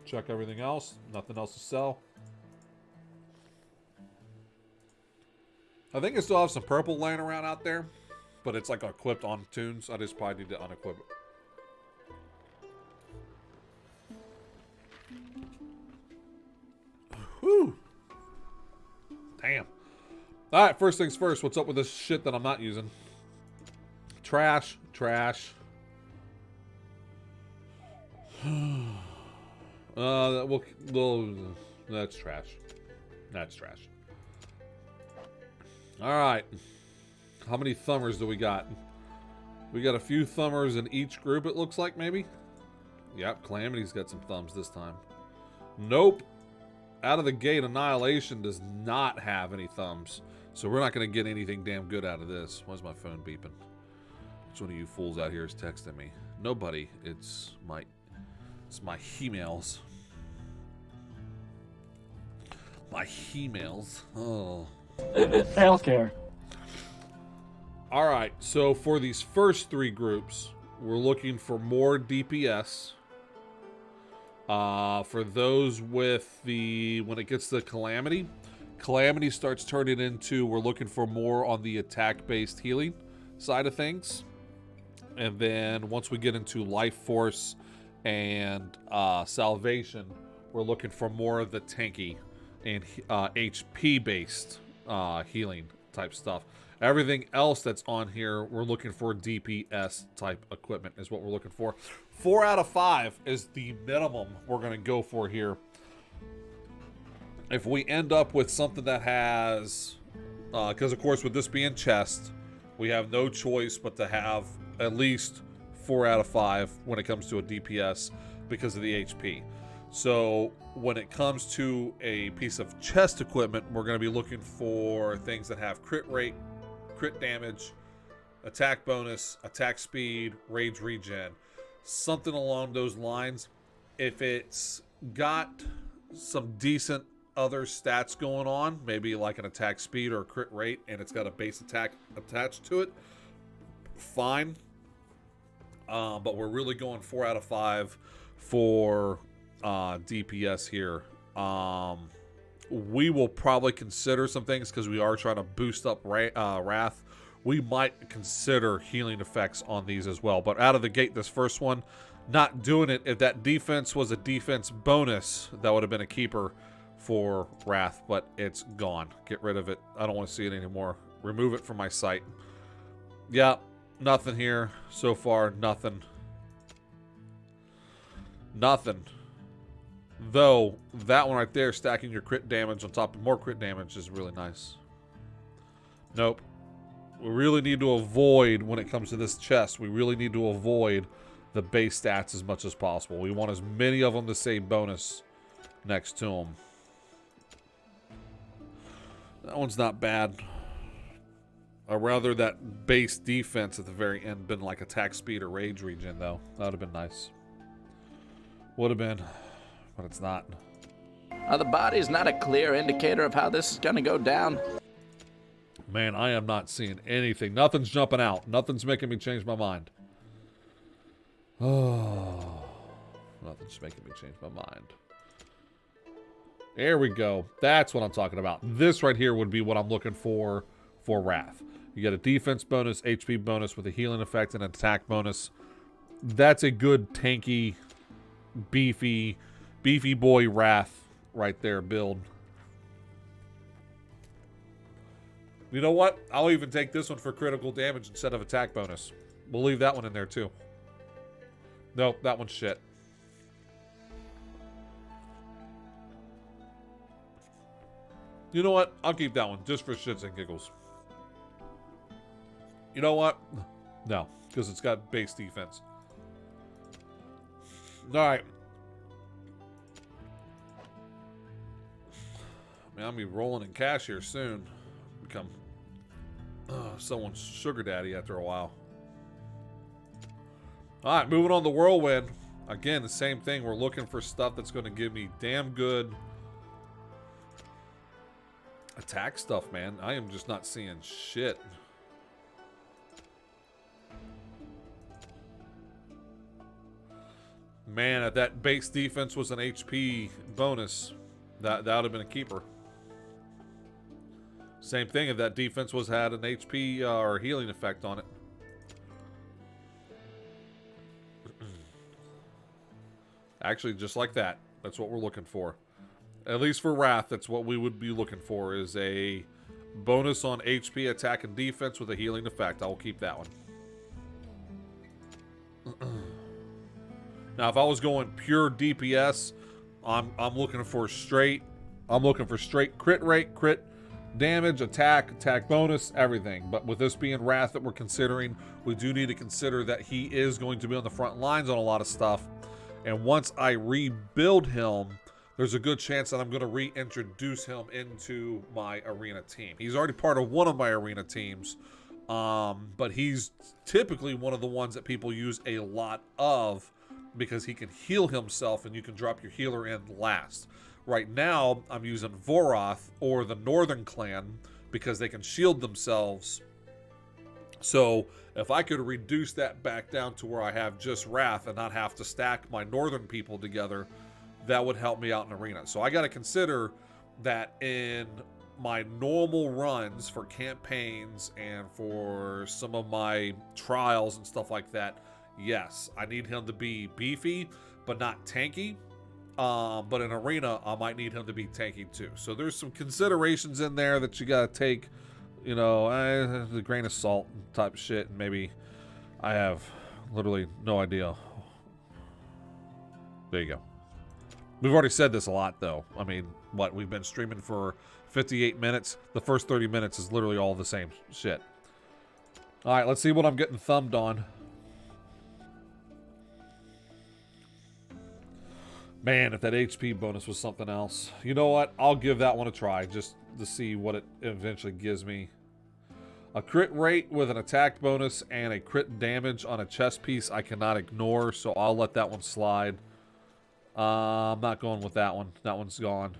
Check everything else. Nothing else to sell. I think I still have some purple laying around out there, but it's like equipped on tunes. I just probably need to unequip it. Whew. Damn. All right, first things first. What's up with this shit that I'm not using? Trash. Trash. That's trash. That's trash. All right. How many thumbers do we got? We got a few thumbers in each group, it looks like, maybe? Yep, Calamity's got some thumbs this time. Nope. Out of the gate, Annihilation does not have any thumbs. So we're not going to get anything damn good out of this. Why's my phone beeping? Which one of you fools out here is texting me? Nobody. It's my emails. My emails. Oh. Healthcare. All right. So for these first three groups, we're looking for more DPS. For those with when it gets to Calamity, Calamity starts turning into, we're looking for more on the attack-based healing side of things. And then once we get into Life Force and Salvation, we're looking for more of the tanky and HP-based healing type stuff. Everything else that's on here, we're looking for DPS type equipment is what we're looking for. 4 out of 5 is the minimum we're going to go for here. If we end up with something that has, because of course with this being chest, we have no choice but to have at least 4 out of 5 when it comes to a DPS because of the HP. So when it comes to a piece of chest equipment, we're going to be looking for things that have crit rate, crit damage, attack bonus, attack speed, rage regen, something along those lines. If it's got some decent other stats going on, maybe like an attack speed or a crit rate, and it's got a base attack attached to it, fine. But we're really going 4 out of 5 for DPS here. We will probably consider some things because we are trying to boost up Wrath. We might consider healing effects on these as well. But out of the gate, this first one, not doing it. If that defense was a defense bonus, that would have been a keeper for Wrath, but it's gone. Get rid of it. I don't want to see it anymore. Remove it from my sight. Yeah, nothing here so far. Nothing. Nothing. Though, that one right there, stacking your crit damage on top of more crit damage is really nice. Nope. We really need to avoid, when it comes to this chest, we really need to avoid the base stats as much as possible. We want as many of them to say bonus next to them. That one's not bad. I'd rather that base defense at the very end been like attack speed or rage regen, though. That would have been nice. Would have been, but it's not. The body's not a clear indicator of how this is going to go down. Man, I am not seeing anything. Nothing's jumping out. Nothing's making me change my mind. Oh, nothing's making me change my mind. There we go. That's what I'm talking about. This right here would be what I'm looking for Wrath. You get a defense bonus, HP bonus with a healing effect and an attack bonus. That's a good tanky, beefy boy Wrath right there build. You know what? I'll even take this one for critical damage instead of attack bonus. We'll leave that one in there too. Nope, that one's shit. You know what? I'll keep that one just for shits and giggles. You know what? No, because it's got base defense. Alright. Man, I'll be rolling in cash here soon. Become someone's sugar daddy after a while. Alright, moving on to Whirlwind. Again, the same thing. We're looking for stuff that's going to give me damn good attack stuff, man. I am just not seeing shit. Man, if that base defense was an HP bonus, that would have been a keeper. Same thing if that defense had an HP or healing effect on it. Actually, just like that. That's what we're looking for. At least for Wrath, that's what we would be looking for, is a bonus on HP, attack, and defense with a healing effect. I will keep that one. Now, if I was going pure DPS, I'm looking for straight crit rate, crit damage, attack bonus, everything. But with this being Wrath that we're considering, we do need to consider that he is going to be on the front lines on a lot of stuff. And once I rebuild him, there's a good chance that I'm going to reintroduce him into my arena team. He's already part of one of my arena teams, but he's typically one of the ones that people use a lot of because he can heal himself and you can drop your healer in last. Right now, I'm using Voroth or the Northern Clan because they can shield themselves. So if I could reduce that back down to where I have just Wrath and not have to stack my Northern people together, that would help me out in arena. So I got to consider that in my normal runs for campaigns and for some of my trials and stuff like that, yes, I need him to be beefy, but not tanky. But in arena, I might need him to be tanky too. So there's some considerations in there that you got to take, you know, a grain of salt type shit. And maybe I have literally no idea. There you go. We've already said this a lot, though. I mean, what? We've been streaming for 58 minutes. The first 30 minutes is literally all the same shit. All right, let's see what I'm getting thumbed on. Man, if that HP bonus was something else. You know what? I'll give that one a try just to see what it eventually gives me. A crit rate with an attack bonus and a crit damage on a chest piece I cannot ignore, so I'll let that one slide. I'm not going with that one. That one's gone.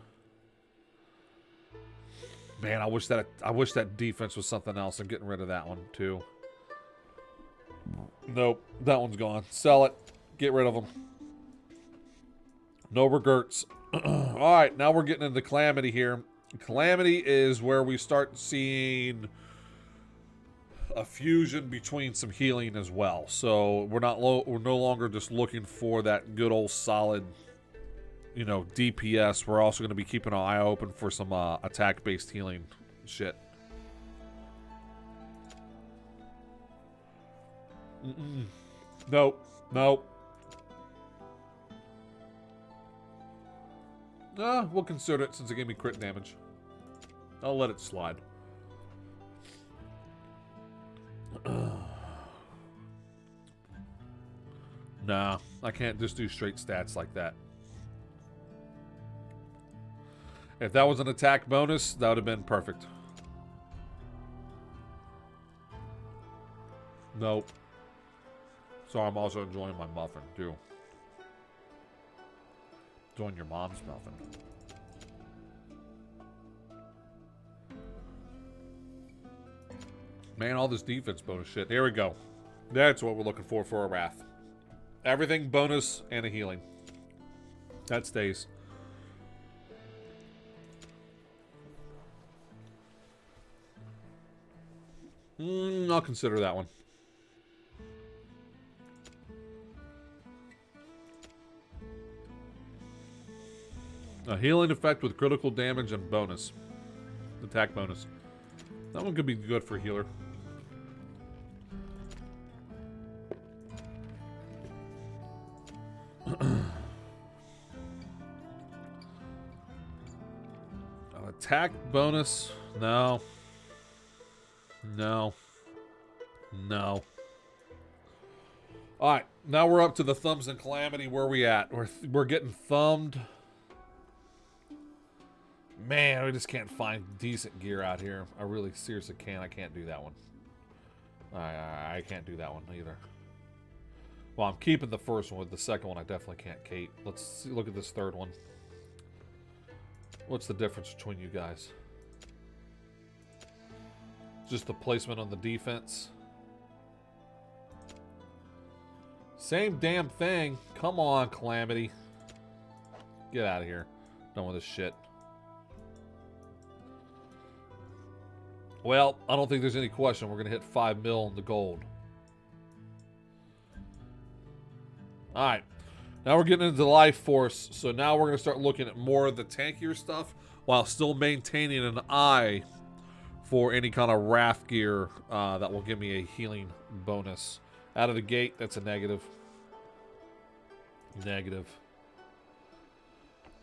Man, I wish that defense was something else. I'm getting rid of that one too. Nope, that one's gone. Sell it. Get rid of them. No regrets. All right, now we're getting into Calamity here. Calamity is where we start seeing a fusion between some healing as well. So we're no longer just looking for that good old solid, you know, DPS. We're also going to be keeping our eye open for some attack-based healing shit. Nope. We'll consider it since it gave me crit damage. I'll let it slide. Nah, I can't just do straight stats like that. If that was an attack bonus, that would have been perfect. Nope. So I'm also enjoying my muffin, too. Enjoying your mom's muffin. Man, all this defense bonus shit. Here we go. That's what we're looking for a Wrath. Everything bonus and a healing. That stays. I'll consider that one. A healing effect with critical damage and bonus. Attack bonus. That one could be good for healer. An attack bonus? No. Alright, now we're up to the thumbs and Calamity. Where are we at? We're getting thumbed. Man, we just can't find decent gear out here. I really seriously can't. I can't do that one. I can't do that one either. Well, I'm keeping the first one. With the second one, I definitely can't keep. Let's see, look at this third one. What's the difference between you guys? Just the placement on the defense. Same damn thing. Come on, Calamity. Get out of here. Done with this shit. Well, I don't think there's any question. We're going to hit 5 mil in the gold. Alright. Now we're getting into the life force. So now we're going to start looking at more of the tankier stuff while still maintaining an eye for any kind of wrath gear that will give me a healing bonus. Out of the gate, that's a negative. Negative.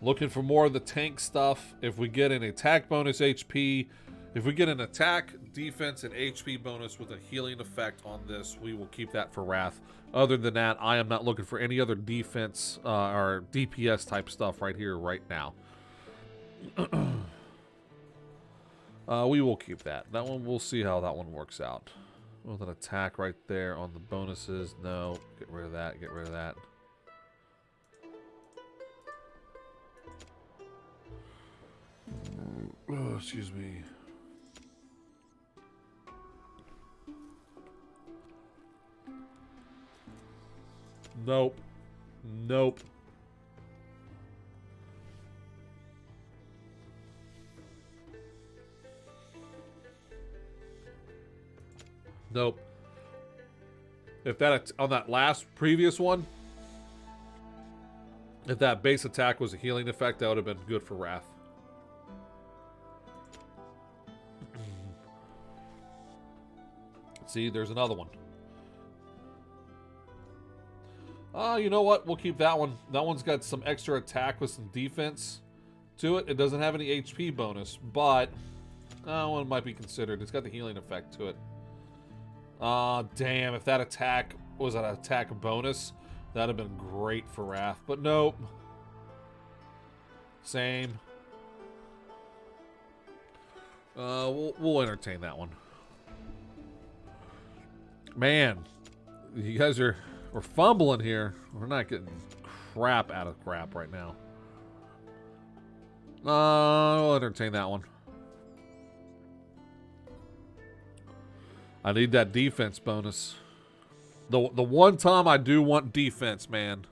Looking for more of the tank stuff. If we get an attack bonus HP, if we get an attack, defense, and HP bonus with a healing effect on this, we will keep that for Wrath. Other than that, I am not looking for any other defense or DPS type stuff right here, right now. We will keep that. That one, we'll see how that one works out. With an attack right there on the bonuses. No, get rid of that, get rid of that. Oh, excuse me. Nope. Nope. Nope. If that, on that last previous one, if that base attack was a healing effect, that would have been good for Wrath. See, there's another one. You know what? We'll keep that one. That one's got some extra attack with some defense to it. It doesn't have any HP bonus, but one might be considered. It's got the healing effect to it. Damn, if that attack was an attack bonus, that'd have been great for Wrath. But nope. Same. We'll entertain that one. Man, you guys we're fumbling here. We're not getting crap out of crap right now. We'll entertain that one. I need that defense bonus. The one time I do want defense, man.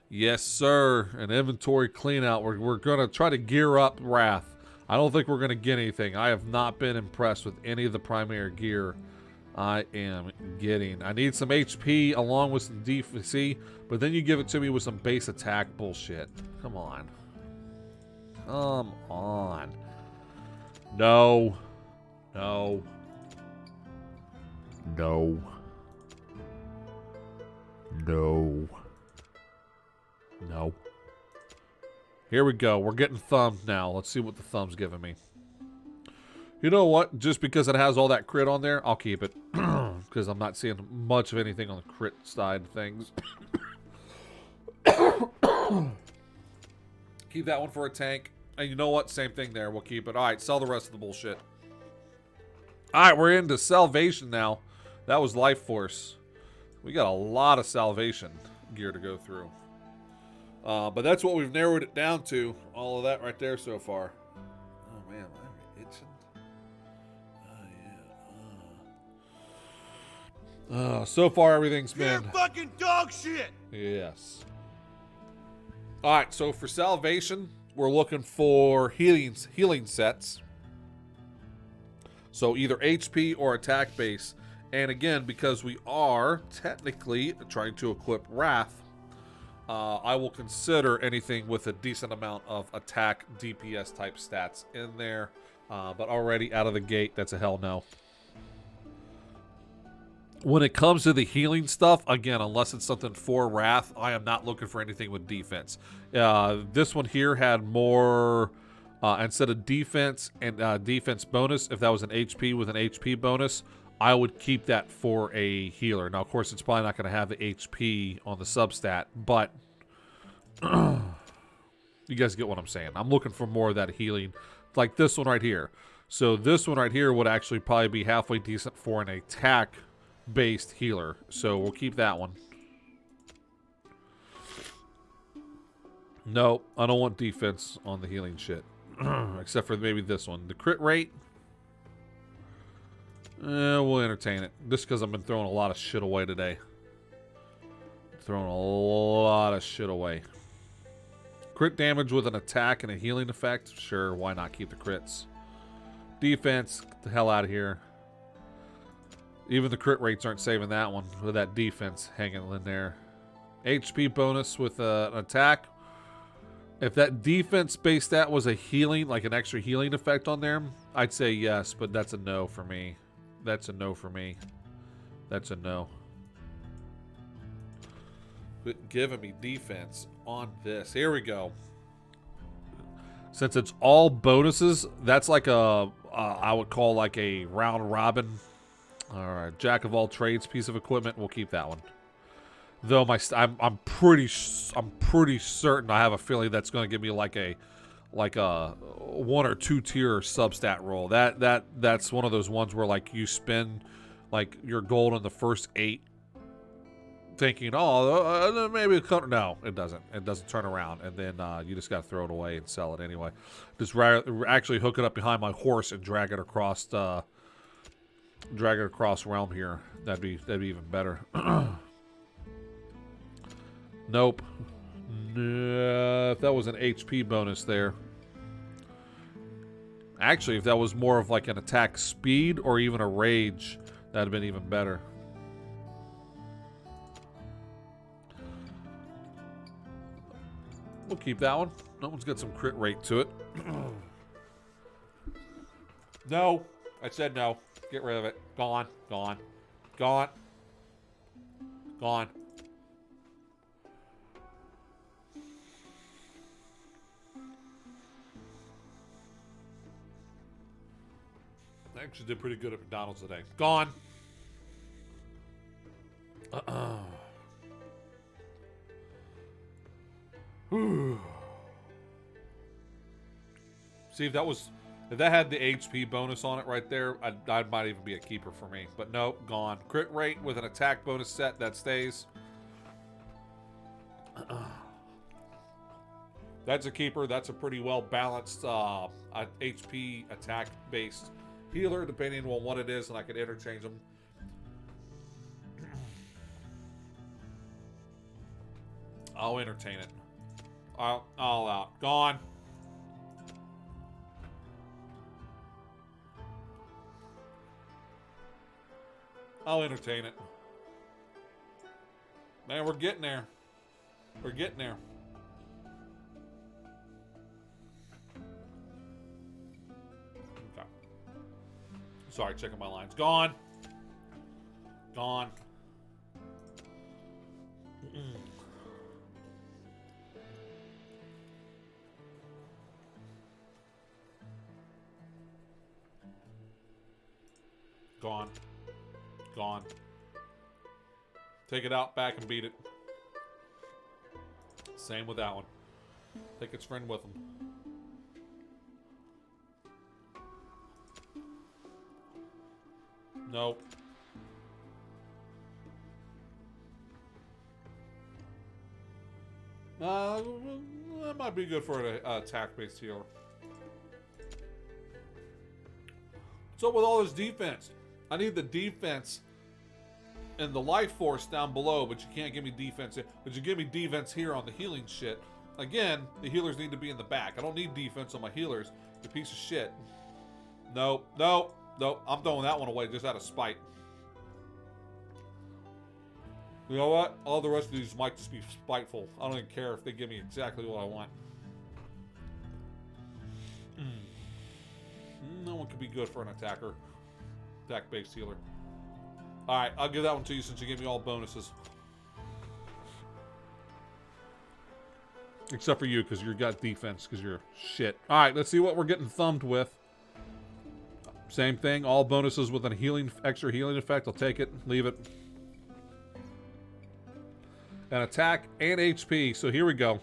Yes, sir. An inventory clean out. We're going to try to gear up Wrath. I don't think we're going to get anything. I have not been impressed with any of the primary gear I am getting. I need some HP along with some defense, but then you give it to me with some base attack bullshit. Come on. Come on. No. No. No. No. No. Here we go. We're getting thumbs now. Let's see what the thumb's giving me. You know what? Just because it has all that crit on there, I'll keep it. Because I'm not seeing much of anything on the crit side of things. Keep that one for a tank. And you know what? Same thing there. We'll keep it. Alright, sell the rest of the bullshit. Alright, we're into salvation now. That was life force. We got a lot of salvation gear to go through. But that's what we've narrowed it down to. All of that right there so far. Oh man, I'm itching. Oh yeah. So far everything's been... You're fucking dog shit! Yes. Alright, so for salvation, we're looking for healing sets. So either HP or attack base. And again, because we are technically trying to equip Wrath, I will consider anything with a decent amount of attack DPS type stats in there. But already out of the gate, that's a hell no. When it comes to the healing stuff, again, unless it's something for Wrath, I am not looking for anything with defense. This one here had more, instead of defense and defense bonus, if that was an HP with an HP bonus, I would keep that for a healer. Now, of course, it's probably not going to have the HP on the substat, but you guys get what I'm saying. I'm looking for more of that healing, like this one right here. So this one right here would actually probably be halfway decent for an attack-based healer. So we'll keep that one. No, I don't want defense on the healing shit. Except for maybe this one. The crit rate... we'll entertain it. Just because I've been throwing a lot of shit away today. throwing a lot of shit away. Crit damage with an attack and a healing effect. Sure, why not keep the crits? Defense, get the hell out of here. Even the crit rates aren't saving that one with that defense hanging in there. HP bonus with an attack. If that defense-based stat was a healing, like an extra healing effect on there, I'd say yes, but that's a no for me. That's a no for me. That's a no. But giving me defense on this. Here we go. Since it's all bonuses, that's like a, I would call like a round robin. All right, jack of all trades piece of equipment. We'll keep that one. Though I'm pretty certain I have a feeling that's going to give me like a 1 or 2 tier substat roll. That's one of those ones where like you spend like your gold on the first 8, thinking, oh, maybe no, it doesn't. It doesn't turn around, and then you just got to throw it away and sell it anyway. Just actually hook it up behind my horse and drag it across realm here. That'd be even better. Nope. If that was an HP bonus there. Actually, if that was more of like an attack speed or even a rage, that'd have been even better. We'll keep that one. That one's got some crit rate to it. No. I said no. Get rid of it. Gone. Gone. Gone. Gone. I actually did pretty good at McDonald's today. Gone. See, if that had the HP bonus on it right there, that might even be a keeper for me. But nope, gone. Crit rate with an attack bonus set, that stays. That's a keeper. That's a pretty well balanced HP attack based healer, depending on what it is, and I could interchange them. I'll entertain it. All out. Gone. I'll entertain it. Man, we're getting there. We're getting there. Okay. Sorry, checking my lines. Gone. Gone. Gone. Gone. Take it out, back, and beat it. Same with that one. Take its friend with him. Nope. That might be good for an attack-based healer. What's up with all this defense? I need the defense and the life force down below, but you can't give me defense. But you give me defense here on the healing shit. Again, the healers need to be in the back. I don't need defense on my healers. You're a piece of shit. Nope. Nope. Nope. I'm throwing that one away just out of spite. You know what? All the rest of these might just be spiteful. I don't even care if they give me exactly what I want. No one could be good for an attacker. Attack-based healer. Alright, I'll give that one to you since you gave me all bonuses. Except for you, because you got defense, because you're shit. Alright, let's see what we're getting thumbed with. Same thing, all bonuses with an extra healing effect. I'll take it, leave it. An attack and HP. So here we go.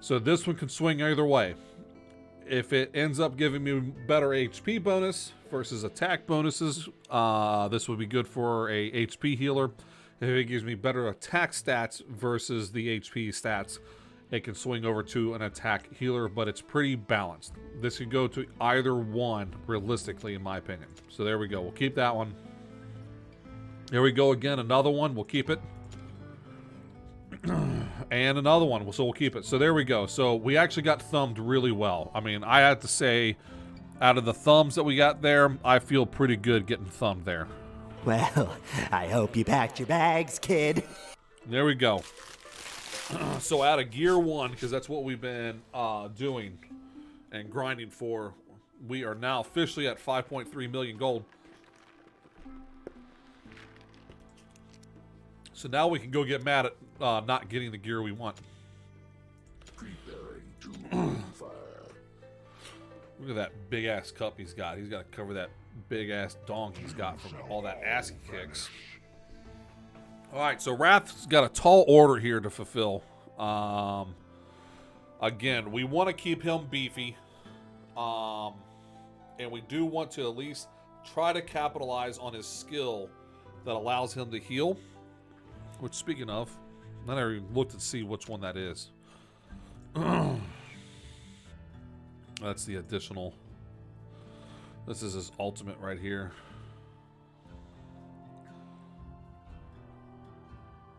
So this one can swing either way. If it ends up giving me better HP bonus versus attack bonuses, this would be good for a HP healer. If it gives me better attack stats versus the HP stats, it can swing over to an attack healer, but it's pretty balanced. This could go to either one, realistically, in my opinion. So there we go. We'll keep that one. Here we go again. Another one. We'll keep it. And another one, so we'll keep it. So there we go. So we actually got thumbed really well. I mean, I have to say, out of the thumbs that we got there, I feel pretty good getting thumbed there. Well, I hope you packed your bags, kid. There we go. So out of gear 1, because that's what we've been doing and grinding for, we are now officially at 5.3 million gold. So now we can go get mad at not getting the gear we want. Preparing to open fire. Look at that big ass cup he's got. He's got to cover that big ass dong he's got from all that ass he kicks. All right, so Wrath's got a tall order here to fulfill. Again, we want to keep him beefy. And we do want to at least try to capitalize on his skill that allows him to heal. Which, speaking of, I never even looked to see which one that is. That's the additional. This is his ultimate right here.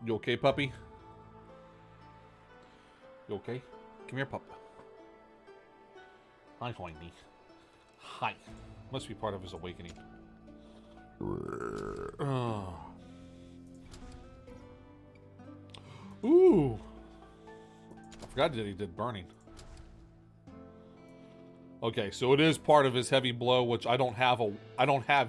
You okay, puppy? You okay? Come here, pup. Hi, Hoindy. Hi. Must be part of his awakening. Oh. Ooh. I forgot that he did burning. Okay, so it is part of his heavy blow, which I don't have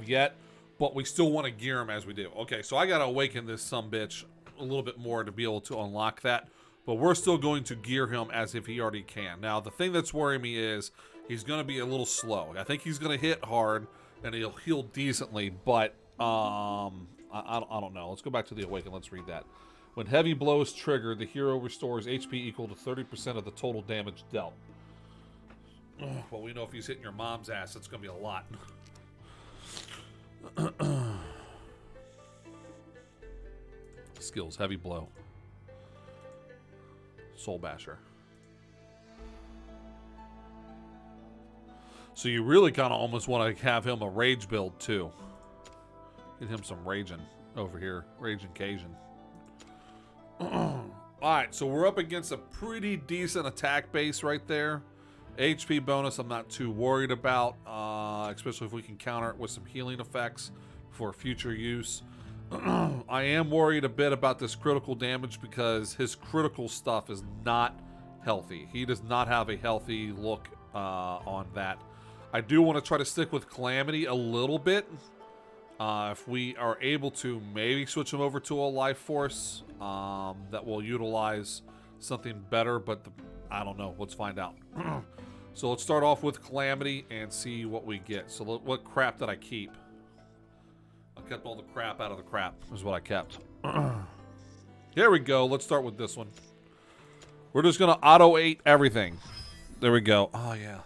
yet, but we still want to gear him as we do. Okay, so I gotta awaken this sumbitch a little bit more to be able to unlock that, but we're still going to gear him as if he already can. Now, the thing that's worrying me is he's gonna be a little slow. I think he's gonna hit hard and he'll heal decently, but I don't know. Let's go back to the awaken. Let's read that. When heavy blows trigger, the hero restores HP equal to 30% of the total damage dealt. Well, we know if he's hitting your mom's ass, it's going to be a lot. Skills, heavy blow. Soul Basher. So you really kind of almost want to have him a rage build, too. Get him some raging over here. Raging Cajun. Alright, so we're up against a pretty decent attack base right there. HP bonus I'm not too worried about, especially if we can counter it with some healing effects for future use. I am worried a bit about this critical damage because his critical stuff is not healthy. He does not have a healthy look on that. I do want to try to stick with Calamity a little bit. If we are able to maybe switch him over to a life force that will utilize something better, but I don't know. Let's find out. So let's start off with Calamity and see what we get. So what crap did I keep? I kept all the crap out of the crap is what I kept. Here we go. Let's start with this one. We're just going to auto-8 everything. There we go. Oh, yeah.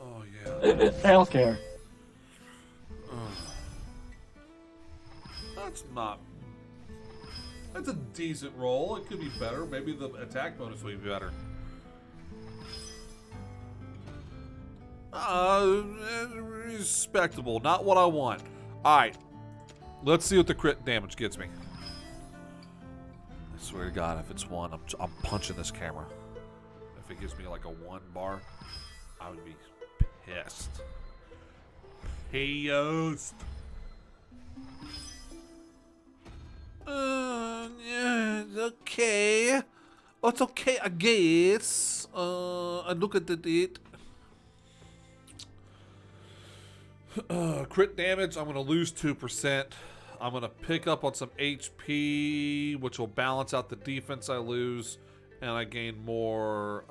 Oh, yeah. Healthcare. That's not... That's a decent roll. It could be better. Maybe the attack bonus will be better. Respectable. Not what I want. Alright. Let's see what the crit damage gets me. I swear to God, if it's 1, I'm punching this camera. If it gives me like a 1 bar, I would be pissed. Pissed. Yeah, it's okay. Oh, it's okay, I guess. I look at it. Crit damage, I'm going to lose 2%. I'm going to pick up on some HP, which will balance out the defense I lose. And I gain more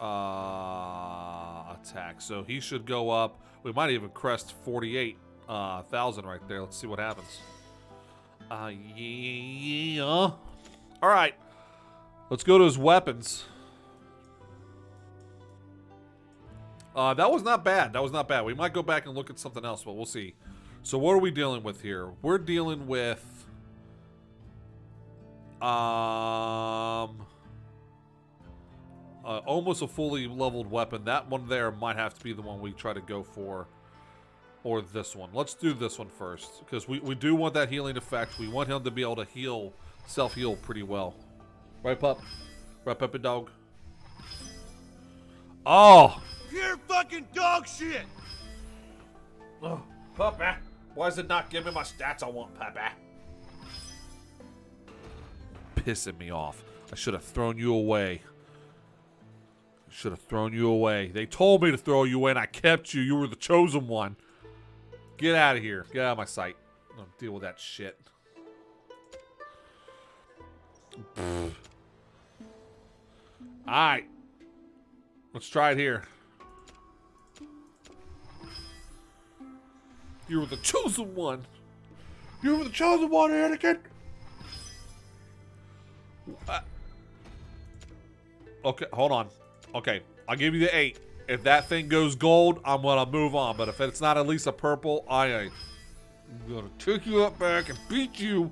attack. So he should go up. We might even crest 48,000 right there. Let's see what happens. Yeah. All right. Let's go to his weapons. That was not bad. That was not bad. We might go back and look at something else, but we'll see. So what are we dealing with here? We're dealing with almost a fully leveled weapon. That one there might have to be the one we try to go for. Or this one. Let's do this one first. Because we do want that healing effect. We want him to be able to heal, self-heal pretty well. Right, pup? Right, puppy dog. Oh! Pure fucking dog shit! Oh, puppy. Why does it not give me my stats I want, puppy? Pissing me off. I should have thrown you away. Should have thrown you away. They told me to throw you away and I kept you. You were the chosen one. Get out of here. Get out of my sight. Don't deal with that shit. Alright. Let's try it here. You were the chosen one. You were the chosen one, Anakin. Okay, hold on. Okay, I'll give you the 8. If that thing goes gold, I'm gonna move on. But if it's not at least a purple, I'm gonna take you up back and beat you.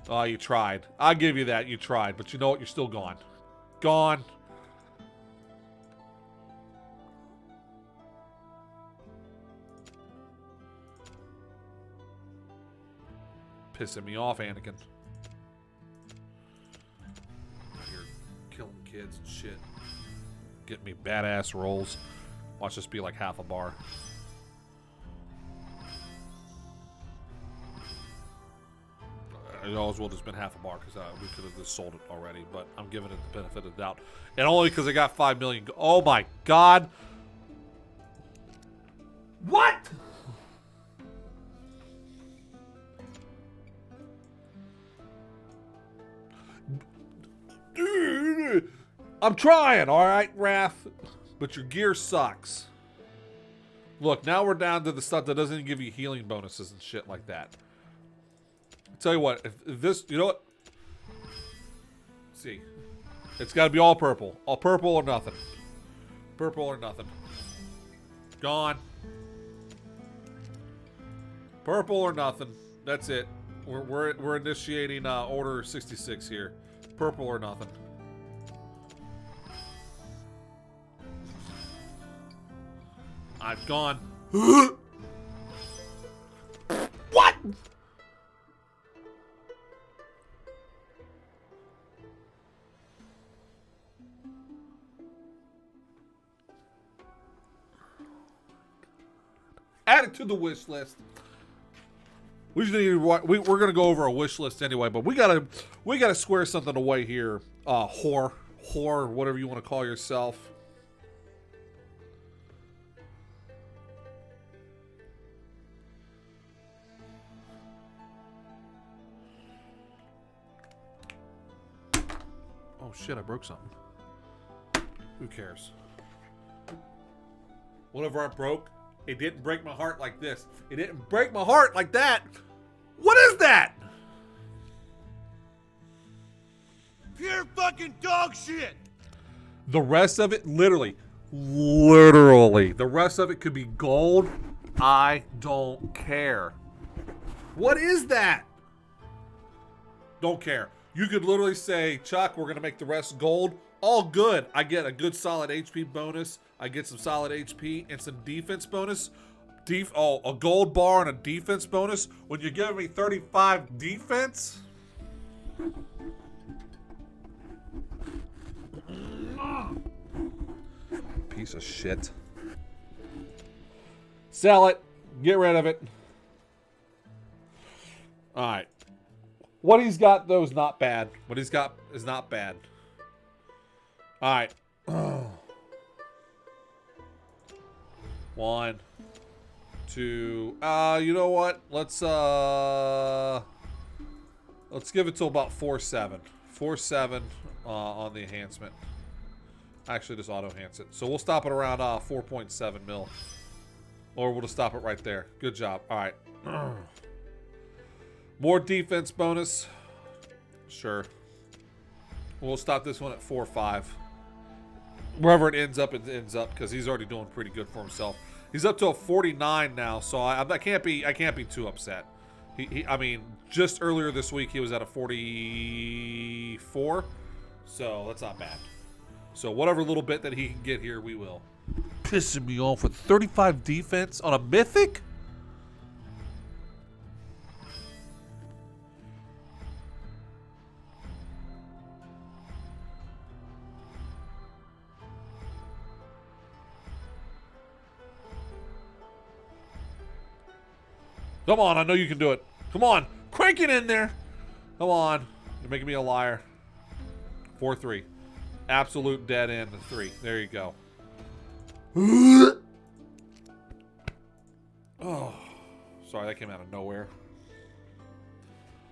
Oh, you tried. I'll give you that. You tried. But you know what? You're still gone. Gone. Pissing me off, Anakin. You're killing kids and shit. Getting me badass rolls. Watch this be like half a bar. It always will have just been half a bar because we could have just sold it already. But I'm giving it the benefit of the doubt. And only because I got 5 million. Oh my god. What? I'm trying, alright, Wrath. But your gear sucks. Look, now we're down to the stuff that doesn't even give you healing bonuses and shit like that. I'll tell you what, if this, you know what? Let's see. It's got to be all purple. All purple or nothing. Purple or nothing. Gone. Purple or nothing. That's it. We're initiating Order 66 here. Purple or nothing. I've gone. What? Add it to the wish list. We just need we're gonna go over a wish list anyway, but we gotta square something away here. Whore, whatever you want to call yourself. Oh shit, I broke something. Who cares? Whatever I broke, it didn't break my heart like this. It didn't break my heart like that. What is that? Pure fucking dog shit! The rest of it, literally, the rest of it could be gold. I don't care. What is that? Don't care. You could literally say, Chuck, we're going to make the rest gold. All good. I get a good solid HP bonus. I get some solid HP and some defense bonus. A gold bar and a defense bonus. When you're giving me 35 defense. Piece of shit. Sell it. Get rid of it. All right. What he's got, though, is not bad. What he's got is not bad. All right. 1, 2. You know what? Let's give it to about 4.7. 4.7 on the enhancement. Actually, just auto enhance it. So we'll stop it around 4.7 mil. Or we'll just stop it right there. Good job. All right. More defense bonus. Sure. We'll stop this one at 4.5. Wherever it ends up, because he's already doing pretty good for himself. He's up to a 49 now, so I can't be too upset. I mean, just earlier this week he was at a 44, so that's not bad. So whatever little bit that he can get here, we will. Pissing me off with 35 defense on a mythic. Come on, I know you can do it. Come on, crank it in there. Come on, you're making me a liar. 4-3. Absolute dead end 3. There you go. Oh, sorry, that came out of nowhere.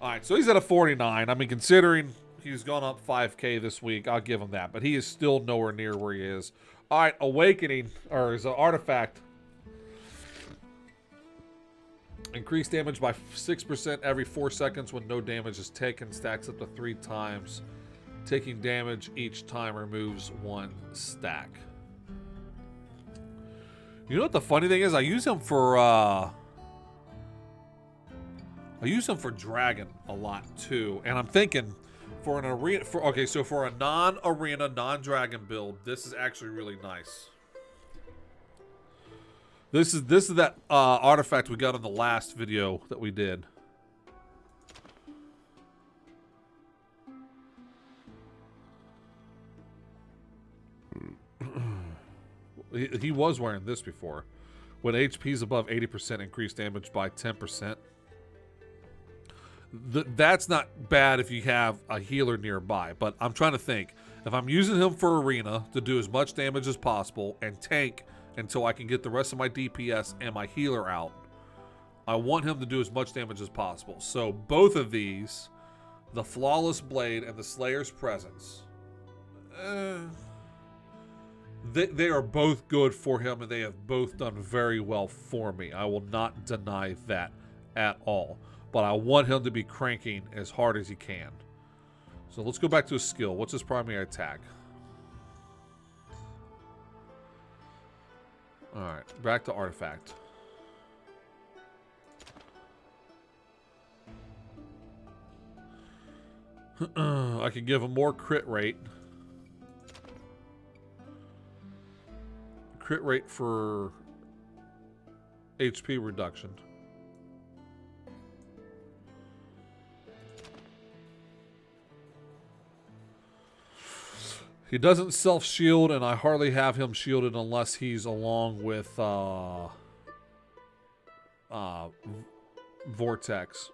All right, so he's at a 49. I mean, considering he's gone up 5K this week, I'll give him that. But he is still nowhere near where he is. All right, Awakening, or is an artifact. Increased damage by 6% every 4 seconds when no damage is taken. Stacks up to 3 times. Taking damage each time removes 1 stack. You know what the funny thing is? I use him for Dragon a lot too. And I'm thinking for an arena for a non-arena, non-dragon build, this is actually really nice. This is that artifact we got in the last video that we did. He was wearing this before. When HP is above 80%, increased damage by 10%. That's not bad if you have a healer nearby, but I'm trying to think. If I'm using him for arena to do as much damage as possible and tank until I can get the rest of my DPS and my healer out, I want him to do as much damage as possible. So both of these, the Flawless Blade and the Slayer's Presence, they are both good for him, and they have both done very well for me. I will not deny that at all. But I want him to be cranking as hard as he can. So let's go back to his skill. What's his primary attack? Alright, back to artifact. I can give him more crit rate. Crit rate for HP reduction. He doesn't self-shield, and I hardly have him shielded unless he's along with Vortex.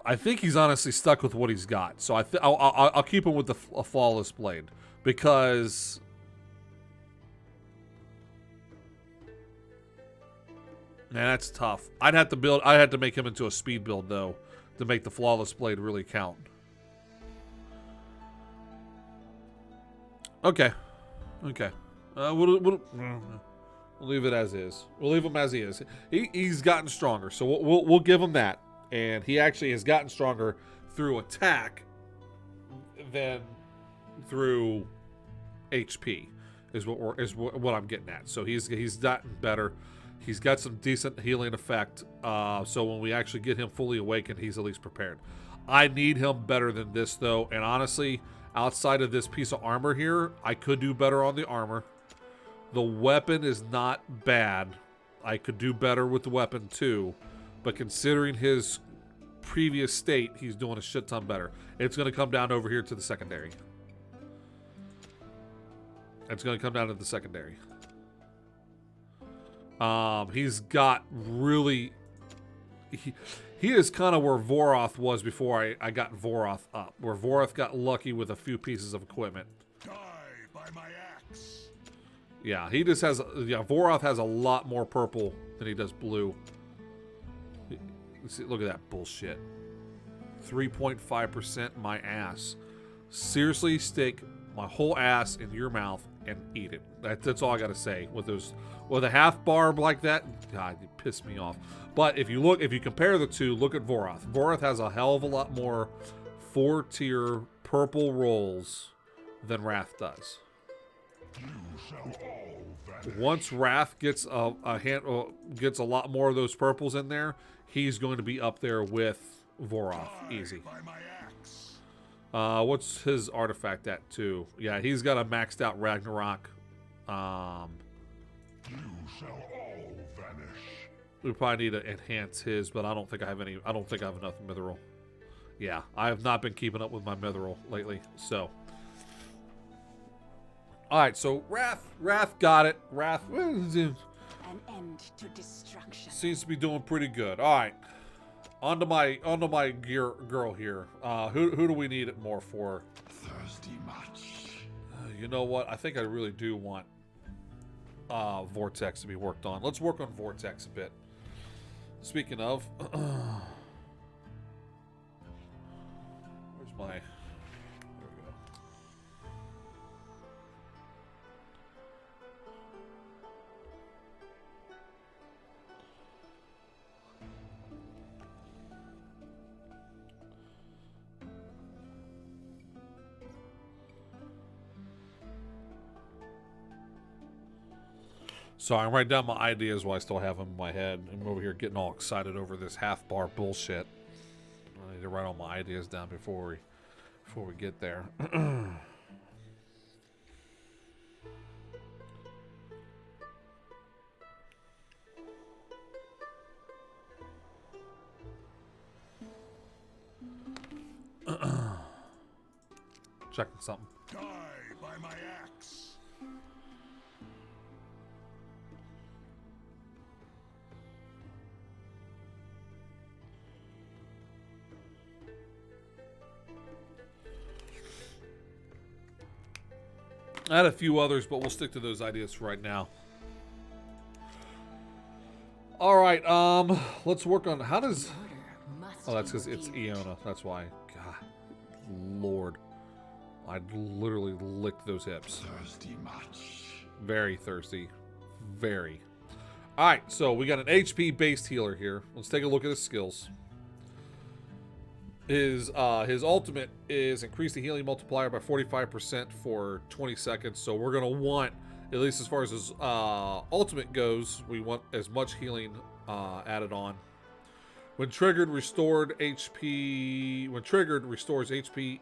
I think he's honestly stuck with what he's got, so I'll keep him with the Flawless Blade because. Man, that's tough. I'd have to make him into a speed build though, to make the Flawless Blade really count. Okay. We'll leave it as is. We'll leave him as he is. He's gotten stronger, so we'll give him that. And he actually has gotten stronger through attack than through HP. Is what I'm getting at. So he's gotten better. He's got some decent healing effect, so when we actually get him fully awakened, he's at least prepared. I need him better than this, though, and honestly, outside of this piece of armor here, I could do better on the armor. The weapon is not bad. I could do better with the weapon, too, but considering his previous state, he's doing a shit ton better. It's going to come down over here to the secondary. It's going to come down to the secondary. He's got really... He is kind of where Voroth was before I got Voroth up. Where Voroth got lucky with a few pieces of equipment. Die by my axe. Yeah, he just has... Yeah, Voroth has a lot more purple than he does blue. See, look at that bullshit. 3.5% my ass. Seriously, stick my whole ass in your mouth and eat it. That's all I gotta say. With a half barb like that, God, you piss me off. But if you compare the two, look at Voroth. Voroth has a hell of a lot more 4-tier purple rolls than Wrath does. You shall all vanish. Once Wrath gets gets a lot more of those purples in there, he's going to be up there with Voroth. Easy. By my axe. What's his artifact at too? Yeah, he's got a maxed out Ragnarok. You shall all vanish. We probably need to enhance his, but I don't think I have any. I don't think I have enough mithril. Yeah, I have not been keeping up with my mithril lately. So, All right, so Wrath got it. Wrath An end to destruction. seems to be doing pretty good. All right, onto my girl here. Who do we need it more for? Thirsty much. You know what? I think I really do want Vortex to be worked on. Let's work on Vortex a bit. Speaking of, where's my? There we go. Sorry, I'm writing down my ideas while I still have them in my head. I'm over here getting all excited over this half-bar bullshit. I need to write all my ideas down before we get there. Checking something. Die by my axe. I had a few others, but we'll stick to those ideas for right now. All right, let's work on how does. Oh, that's because it's Iona. That's why. God, Lord, I literally licked those hips. Thirsty much. Very thirsty, very. All right, so we got an HP-based healer here. Let's take a look at his skills. His ultimate is increase the healing multiplier by 45% for 20 seconds. So we're gonna want, at least as far as his ultimate goes, we want as much healing added on. When triggered, restores HP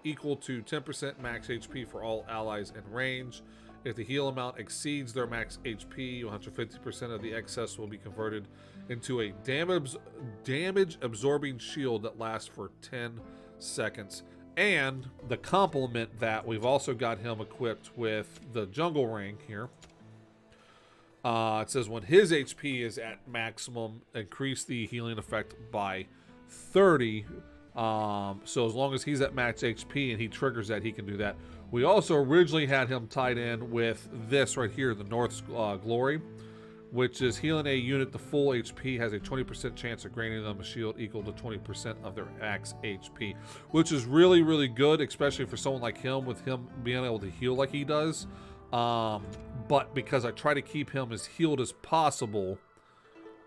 equal to 10% max HP for all allies in range. If the heal amount exceeds their max HP, 150% of the excess will be converted into a damage absorbing shield that lasts for 10 seconds. And the complement that we've also got him equipped with the jungle ring here. It says when his HP is at maximum, increase the healing effect by 30. So as long as he's at max HP and he triggers that, he can do that. We also originally had him tied in with this right here, the North's Glory, which is healing a unit to full HP has a 20% chance of granting them a shield equal to 20% of their max HP, which is really, really good, especially for someone like him, with him being able to heal like he does. But because I try to keep him as healed as possible,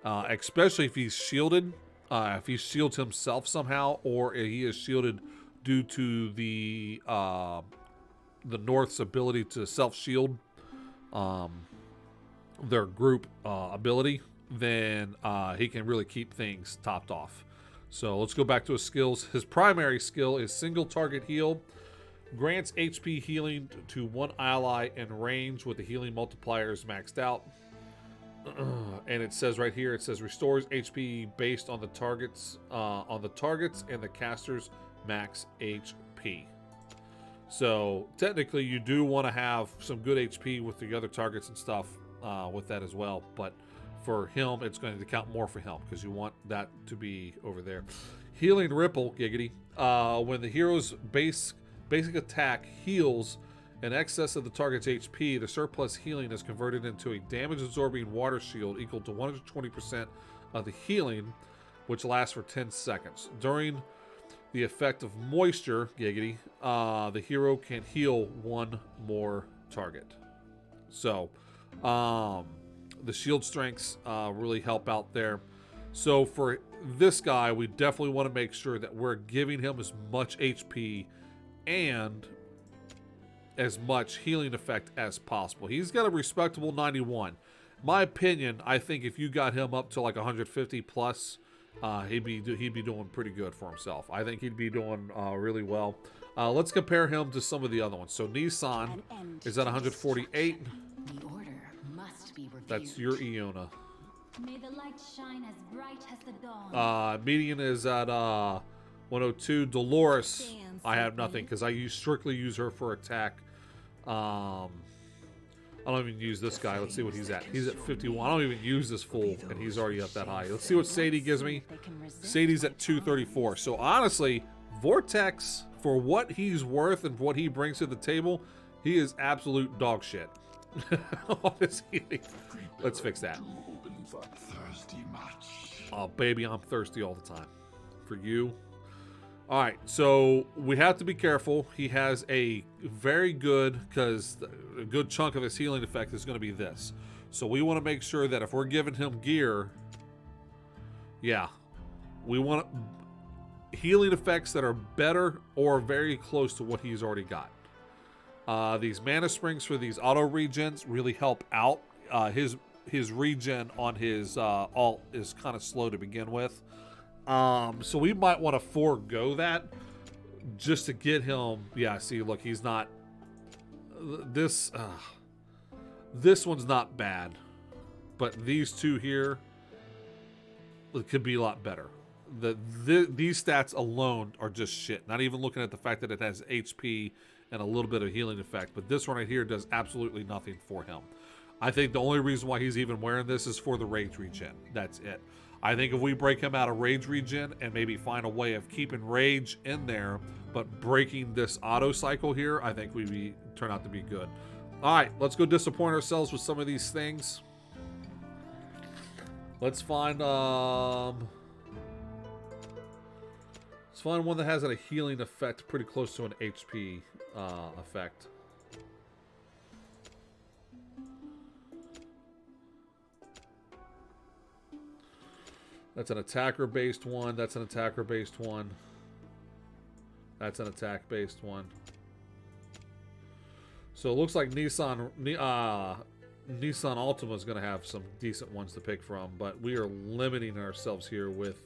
especially if he's shielded, if he shields himself somehow, or he is shielded due to the North's ability to self-shield, their group ability, then he can really keep things topped off. So let's go back to his skills. His primary skill is single target heal. Grants HP healing to one ally in range with the healing multipliers maxed out. And it says right here, it says restores HP based on the targets and the caster's max HP. So technically you do want to have some good HP with the other targets and stuff with that as well, but for him it's going to count more for him because you want that to be over there. Healing Ripple, giggity. When the hero's basic attack heals in excess of the target's HP, the surplus healing is converted into a damage-absorbing water shield equal to 120% of the healing, which lasts for 10 seconds. During the effect of moisture, giggity, the hero can heal one more target. So, the shield strengths really help out there. So for this guy, we definitely want to make sure that we're giving him as much HP and as much healing effect as possible. He's got a respectable 91. My opinion, I think if you got him up to like 150 plus, he'd be doing pretty good for himself. I think he'd be doing really well. Let's compare him to some of the other ones. So Nissan is at 148. The order must be reviewed. That's your Iona. May the light shine as bright as the dawn. Median is at 102. Dolores, I have nothing because I strictly use her for attack. I don't even use this guy. Let's see what he's at. He's at 51. I don't even use this fool, and he's already up that high. Let's see what Sadie gives me. Sadie's at 234. So honestly, Vortex, for what he's worth and what he brings to the table, he is absolute dog shit. On his healing. Let's fix that. Oh, baby, I'm thirsty all the time. For you. Alright, so we have to be careful. He has a very good, because a good chunk of his healing effect is going to be this. So we want to make sure that if we're giving him gear, yeah, we want healing effects that are better or very close to what he's already got. These mana springs for these auto regens really help out. His regen on his alt is kind of slow to begin with. So we might want to forego that just to get him. Yeah, see, look, he's not. This one's not bad, but these two here, it could be a lot better. These stats alone are just shit. Not even looking at the fact that it has HP and a little bit of healing effect, but this one right here does absolutely nothing for him. I think the only reason why he's even wearing this is for the rage regen. That's it. I think if we break him out of rage regen and maybe find a way of keeping rage in there, but breaking this auto cycle here, I think we turn out to be good. All right, let's go disappoint ourselves with some of these things. Let's find one that has a healing effect pretty close to an HP effect. That's an attacker-based one. That's an attacker-based one. That's an attack-based one. So it looks like Nissan Altima is going to have some decent ones to pick from, but we are limiting ourselves here with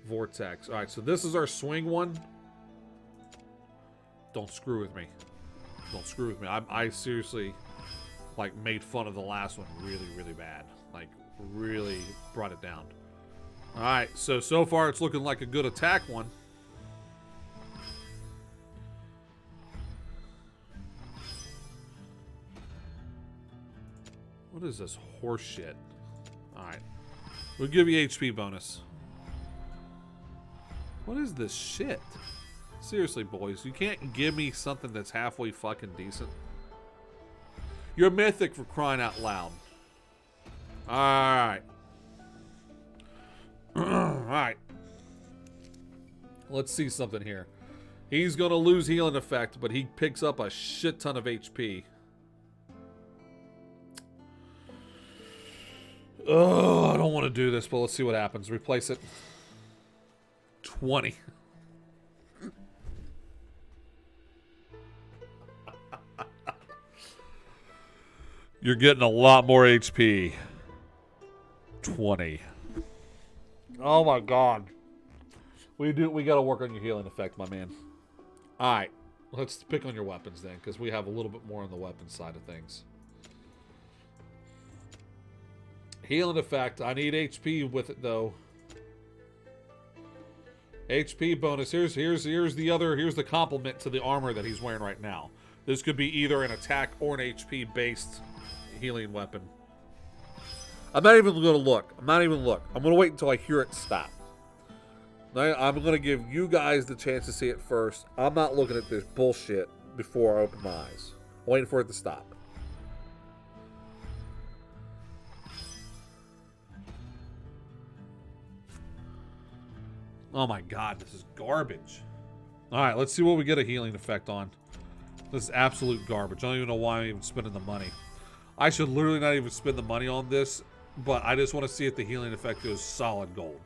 Vortex. All right, so this is our swing one. Don't screw with me. Don't screw with me. I seriously like made fun of the last one really, really bad. Like really brought it down. All right, so far it's looking like a good attack one. What is this horse shit? All right, we'll give you HP bonus. What is this shit? Seriously, boys, you can't give me something that's halfway fucking decent. You're mythic, for crying out loud. Alright. Alright. Let's see something here. He's going to lose healing effect, but he picks up a shit ton of HP. Oh, I don't want to do this, but let's see what happens. Replace it. 20. You're getting a lot more HP. 20. Oh my god. We gotta work on your healing effect, my man. Alright. Let's pick on your weapons then, because we have a little bit more on the weapon side of things. Healing effect. I need HP with it though. HP bonus. Here's the complement to the armor that he's wearing right now. This could be either an attack or an HP based healing weapon. I'm not even gonna look. I'm gonna wait until I hear it stop. I'm gonna give you guys the chance to see it first. I'm not looking at this bullshit before I open my eyes. I'm waiting for it to stop. Oh my god, this is garbage. Alright, let's see what we get a healing effect on. This is absolute garbage. I don't even know why I'm even spending the money. I should literally not even spend the money on this, but I just want to see if the healing effect goes solid gold.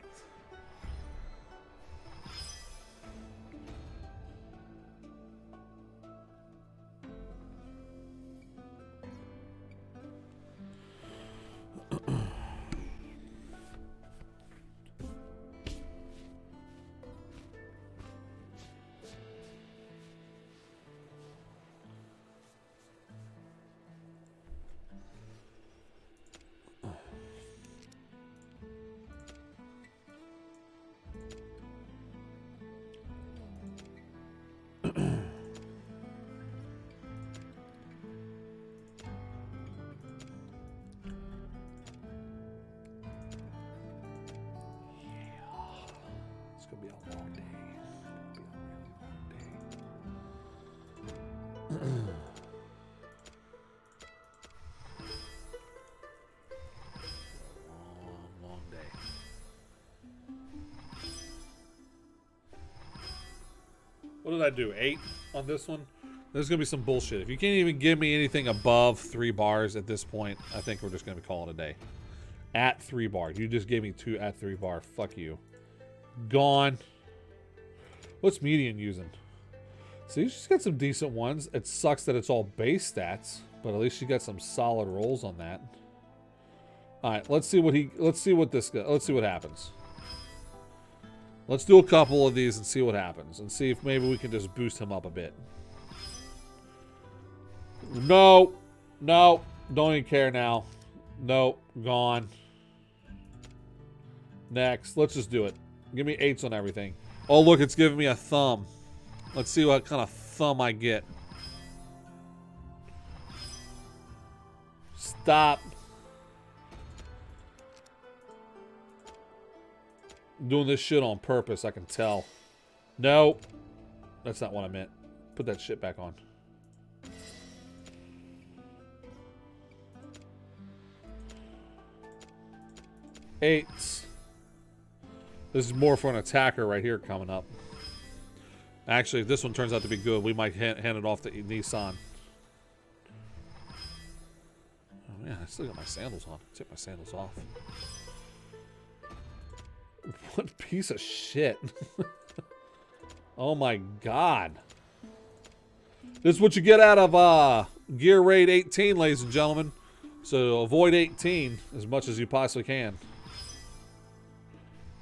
long day. It's gonna be a really long day. Long day. What did I do? 8 on this one? There's going to be some bullshit. If you can't even give me anything above 3 bars at this point, I think we're just going to be calling it a day. At 3 bar. You just gave me 2 at 3 bar. Fuck you. Gone. What's median using? See, she's got some decent ones. It sucks that it's all base stats, but at least she got some solid rolls on that. All right, let's see what happens. Let's do a couple of these and see what happens, and see if maybe we can just boost him up a bit. No, don't even care now. Nope, gone. Next, let's just do it. Give me 8s on everything. Oh, look, it's giving me a thumb. Let's see what kind of thumb I get. Stop. I'm doing this shit on purpose, I can tell. No. That's not what I meant. Put that shit back on. Eights. This is more for an attacker right here coming up. Actually, if this one turns out to be good, we might hand it off to Nissan. Oh man, I still got my sandals on. Take my sandals off. What piece of shit. Oh my god. This is what you get out of gear raid 18, ladies and gentlemen. So avoid 18 as much as you possibly can.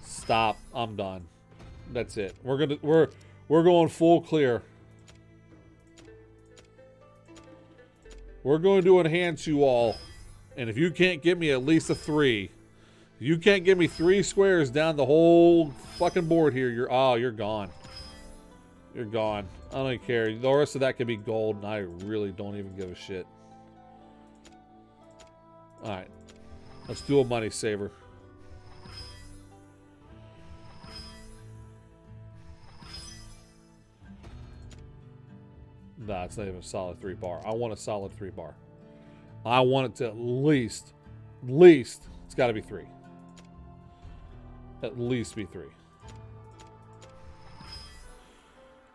Stop. I'm done. That's it. We're going full clear. We're going to enhance you all. And if you can't get me at least a 3, you can't give me 3 squares down the whole fucking board here, you're gone. You're gone. I don't even care. The rest of that could be gold, and I really don't even give a shit. Alright. Let's do a money saver. Nah, it's not even a solid 3 bar. I want a solid 3 bar. I want it to at least, it's got to be 3. At least be 3.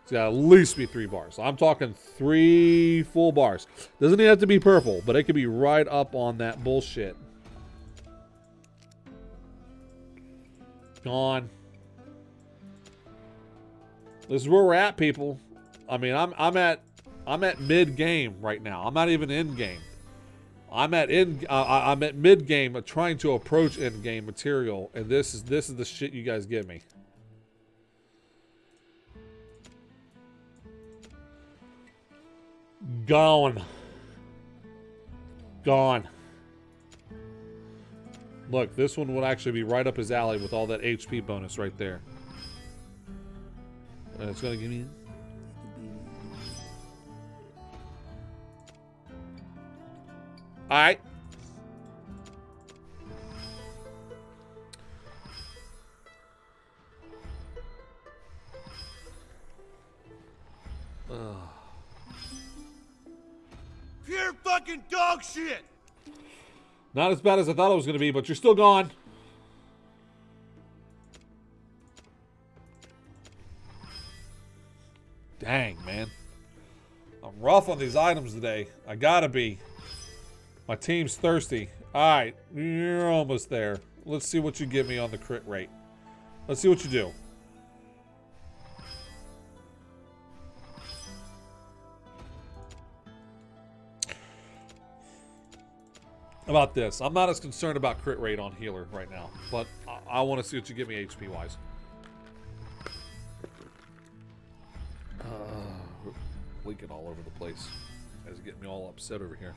It's got to at least be 3 bars. I'm talking 3 full bars. Doesn't even have to be purple, but it could be right up on that bullshit. Gone. This is where we're at, people. I mean, I'm at mid game right now. I'm not even in game. I'm at mid game, trying to approach end game material, and this is the shit you guys give me. Gone. Look, this one would actually be right up his alley with all that HP bonus right there. And it's gonna give me. Alright. Pure fucking dog shit! Not as bad as I thought it was going to be, but you're still gone. Dang, man. I'm rough on these items today. I gotta be. My team's thirsty. Alright, you're almost there. Let's see what you give me on the crit rate. Let's see what you do. How about this? I'm not as concerned about crit rate on healer right now, but I want to see what you give me HP wise. Leaking all over the place. Guys are getting me all upset over here.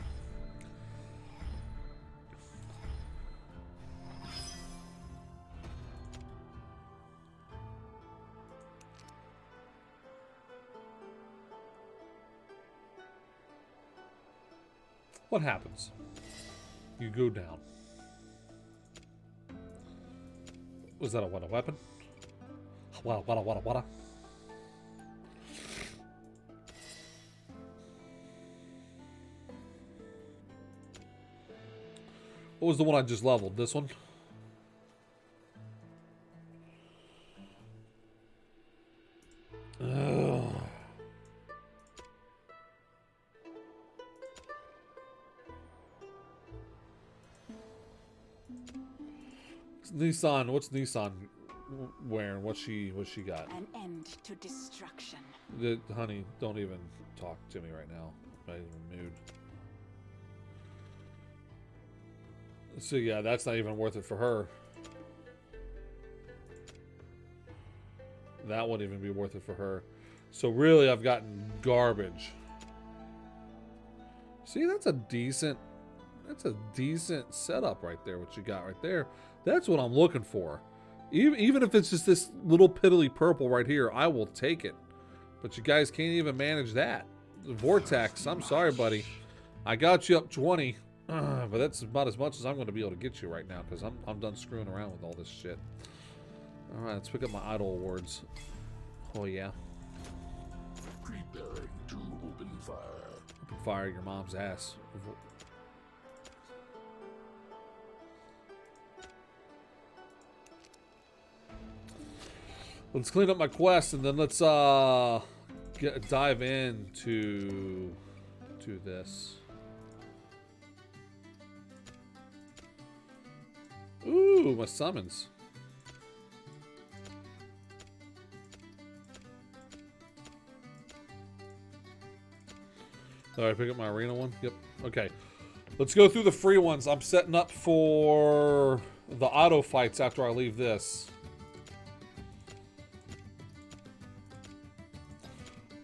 What happens? You go down. Was that a weapon? What? What was the one I just leveled? This one? Ugh. Nissan, what's Nissan wearing? What's she got? An end to destruction. Honey, don't even talk to me right now. I'm not even in the mood. So yeah, that's not even worth it for her. That wouldn't even be worth it for her. So really, I've gotten garbage. See, that's a decent setup right there. What you got right there. That's what I'm looking for. Even if it's just this little piddly purple right here, I will take it. But you guys can't even manage that. Vortex, I'm sorry, buddy. I got you up 20. But that's about as much as I'm going to be able to get you right now, because I'm done screwing around with all this shit. Alright, let's pick up my idol awards. Oh yeah. Preparing to open fire. Open fire your mom's ass. Let's clean up my quest, and then let's dive into this. Ooh, my summons. Alright, pick up my arena one. Yep. Okay. Let's go through the free ones. I'm setting up for the auto fights after I leave this.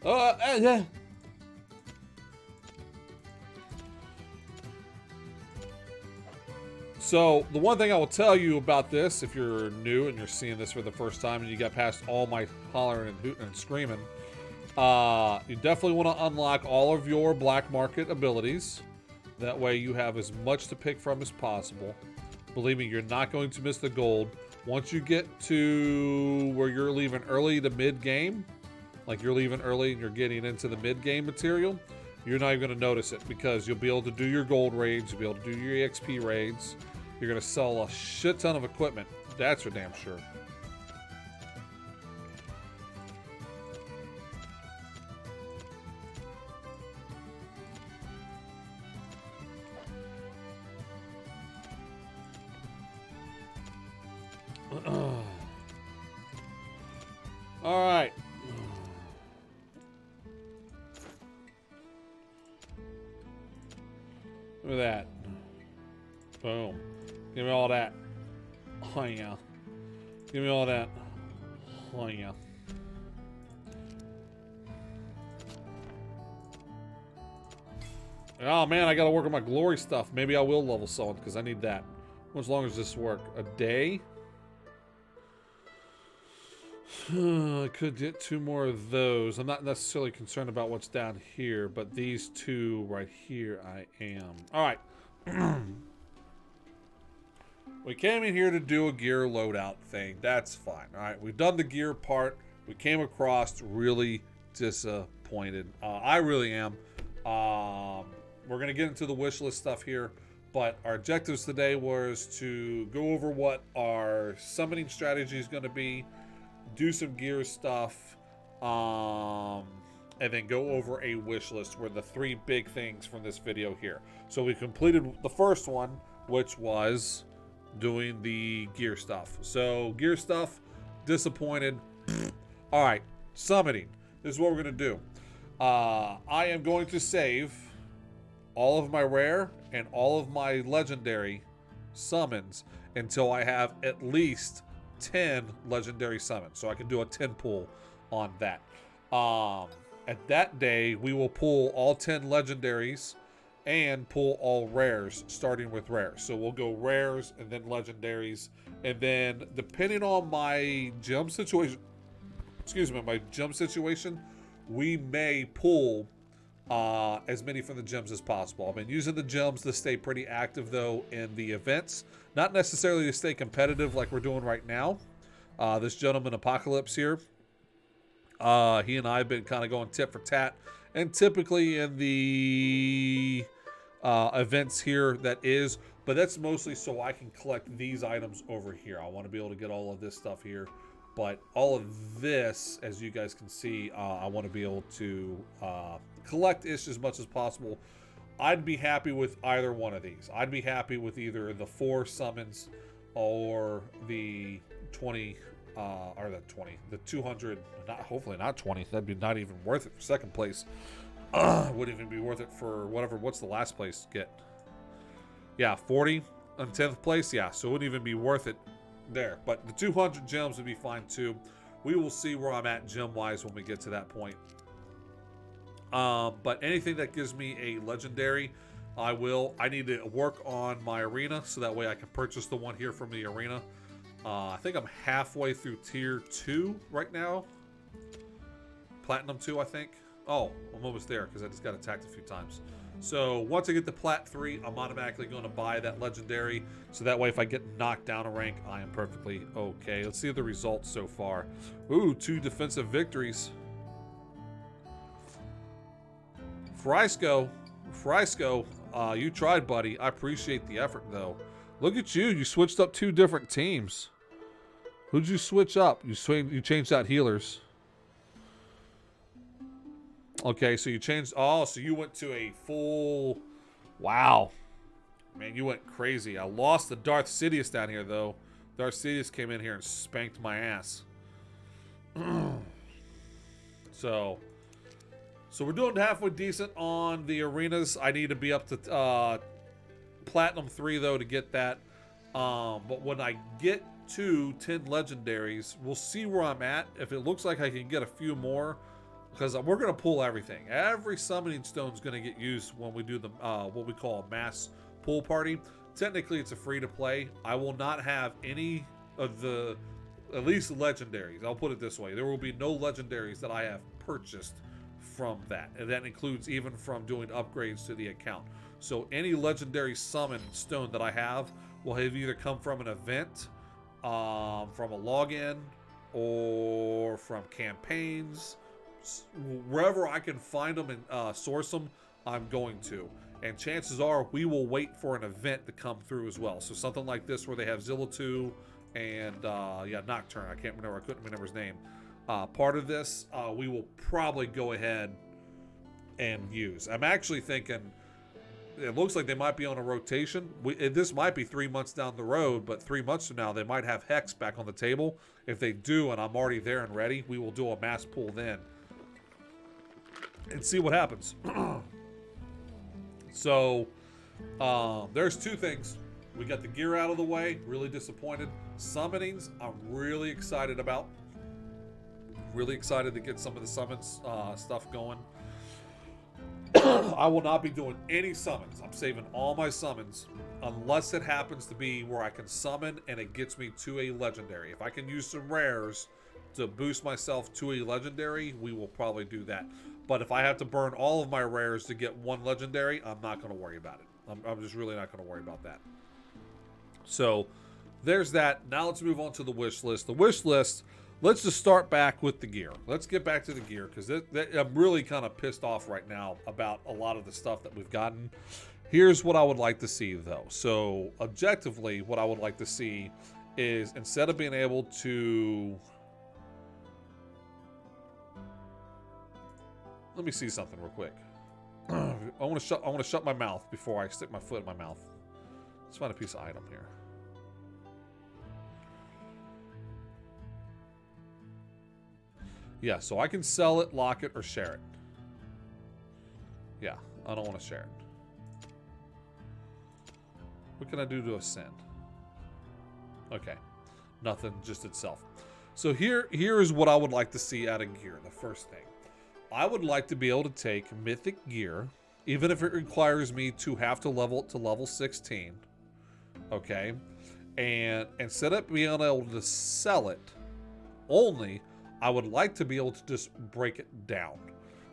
Yeah. So, the one thing I will tell you about this, if you're new and you're seeing this for the first time and you got past all my hollering and hooting and screaming, you definitely want to unlock all of your black market abilities. That way you have as much to pick from as possible. Believe me, you're not going to miss the gold. Once you get to where you're leaving early to mid-game, like you're leaving early and you're getting into the mid-game material, you're not even going to notice it, because you'll be able to do your gold raids, you'll be able to do your EXP raids. You're going to sell a shit ton of equipment. That's for damn sure. All right. Look at that. Boom. Give me all that. Oh yeah. Give me all that. Oh yeah. Oh man, I gotta work on my glory stuff. Maybe I will level someone because I need that. How much longer does this work? A day? I could get 2 more of those. I'm not necessarily concerned about what's down here, but these 2 right here I am. Alright. We came in here to do a gear loadout thing. That's fine. Alright, we've done the gear part. We came across really disappointed. I really am. We're going to get into the wish list stuff here, but our objectives today was to go over what our summoning strategy is going to be, do some gear stuff, and then go over a wish list were the 3 big things from this video here. So we completed the first one, which was doing the gear stuff. So gear stuff, disappointed. All right, summoning. This is what we're going to do. I am going to save all of my rare and all of my legendary summons until I have at least 10 legendary summons, so I can do a 10 pull on that. At that day, we will pull all 10 legendaries and pull all rares, starting with rares. So we'll go rares and then legendaries, and then depending on my gem situation, we may pull as many from the gems as possible. I've been using the gems to stay pretty active though in the events, not necessarily to stay competitive like we're doing right now, This gentleman, Apocalypse here, he and I have been kind of going tit for tat. And typically in the events here, that is. But that's mostly so I can collect these items over here. I want to be able to get all of this stuff here. But all of this, as you guys can see, I want to be able to collect ish as much as possible. I'd be happy with either one of these. I'd be happy with either the 4 summons or the 20, or the 200, hopefully not 20. That'd be not even worth it for second place. Wouldn't even be worth it for whatever, what's the last place get? Yeah, 40 on 10th place. Yeah, so it wouldn't even be worth it there. But the 200 gems would be fine too. We will see where I'm at gem-wise when we get to that point. But anything that gives me a legendary, I will. I need to work on my arena so that way I can purchase the one here from the arena. I think I'm halfway through tier 2 right now. Platinum 2, I think. Oh, I'm almost there because I just got attacked a few times. So once I get to Plat 3, I'm automatically going to buy that legendary. So that way if I get knocked down a rank, I am perfectly okay. Let's see the results so far. Ooh, 2 defensive victories. Frisco, you tried, buddy. I appreciate the effort, though. Look at you. You switched up 2 different teams. Who'd you switch up? You changed out healers. Okay, so you changed... Oh, so you went to a full... Wow. Man, you went crazy. I lost the Darth Sidious down here, though. Darth Sidious came in here and spanked my ass. So we're doing halfway decent on the arenas. I need to be up to Platinum 3, though, to get that. But when I get to 10 legendaries, we'll see where I'm at. If it looks like I can get a few more... Because we're going to pull everything. Every summoning stone is going to get used when we do the what we call a mass pool party. Technically, it's a free-to-play. I will not have any of the, at least legendaries. I'll put it this way. There will be no legendaries that I have purchased from that. And that includes even from doing upgrades to the account. So any legendary summon stone that I have will have either come from an event, from a login, or from campaigns. Wherever I can find them and source them, I'm going to. And chances are we will wait for an event to come through as well. So something like this where they have Zilla 2 and yeah, Nocturne. I couldn't remember his name. Part of this, we will probably go ahead and use. I'm actually thinking it looks like they might be on a rotation. This might be 3 months down the road, but 3 months from now they might have Hex back on the table. If they do, and I'm already there and ready, we will do a mass pull then. And see what happens. So, there's 2 things. We got the gear out of the way. Really disappointed. Summonings, I'm really excited about. Really excited to get some of the summons stuff going. I will not be doing any summons. I'm saving all my summons unless it happens to be where I can summon and it gets me to a legendary. If I can use some rares to boost myself to a legendary, we will probably do that. But if I have to burn all of my rares to get 1 legendary, I'm not going to worry about it. I'm just really not going to worry about that. So there's that. Now let's move on to the wish list. The wish list, let's just start back with the gear. Let's get back to the gear because I'm really kind of pissed off right now about a lot of the stuff that we've gotten. Here's what I would like to see, though. So objectively, what I would like to see is instead of being able to... Let me see something real quick. I want to shut my mouth before I stick my foot in my mouth. Let's find a piece of item here. Yeah, so I can sell it, lock it, or share it. Yeah, I don't want to share it. What can I do to ascend? Okay, nothing, just itself. So here is what I would like to see out of gear. The first thing. I would like to be able to take mythic gear, even if it requires me to have to level it to level 16. Okay? And instead of being able to sell it only, I would like to be able to just break it down.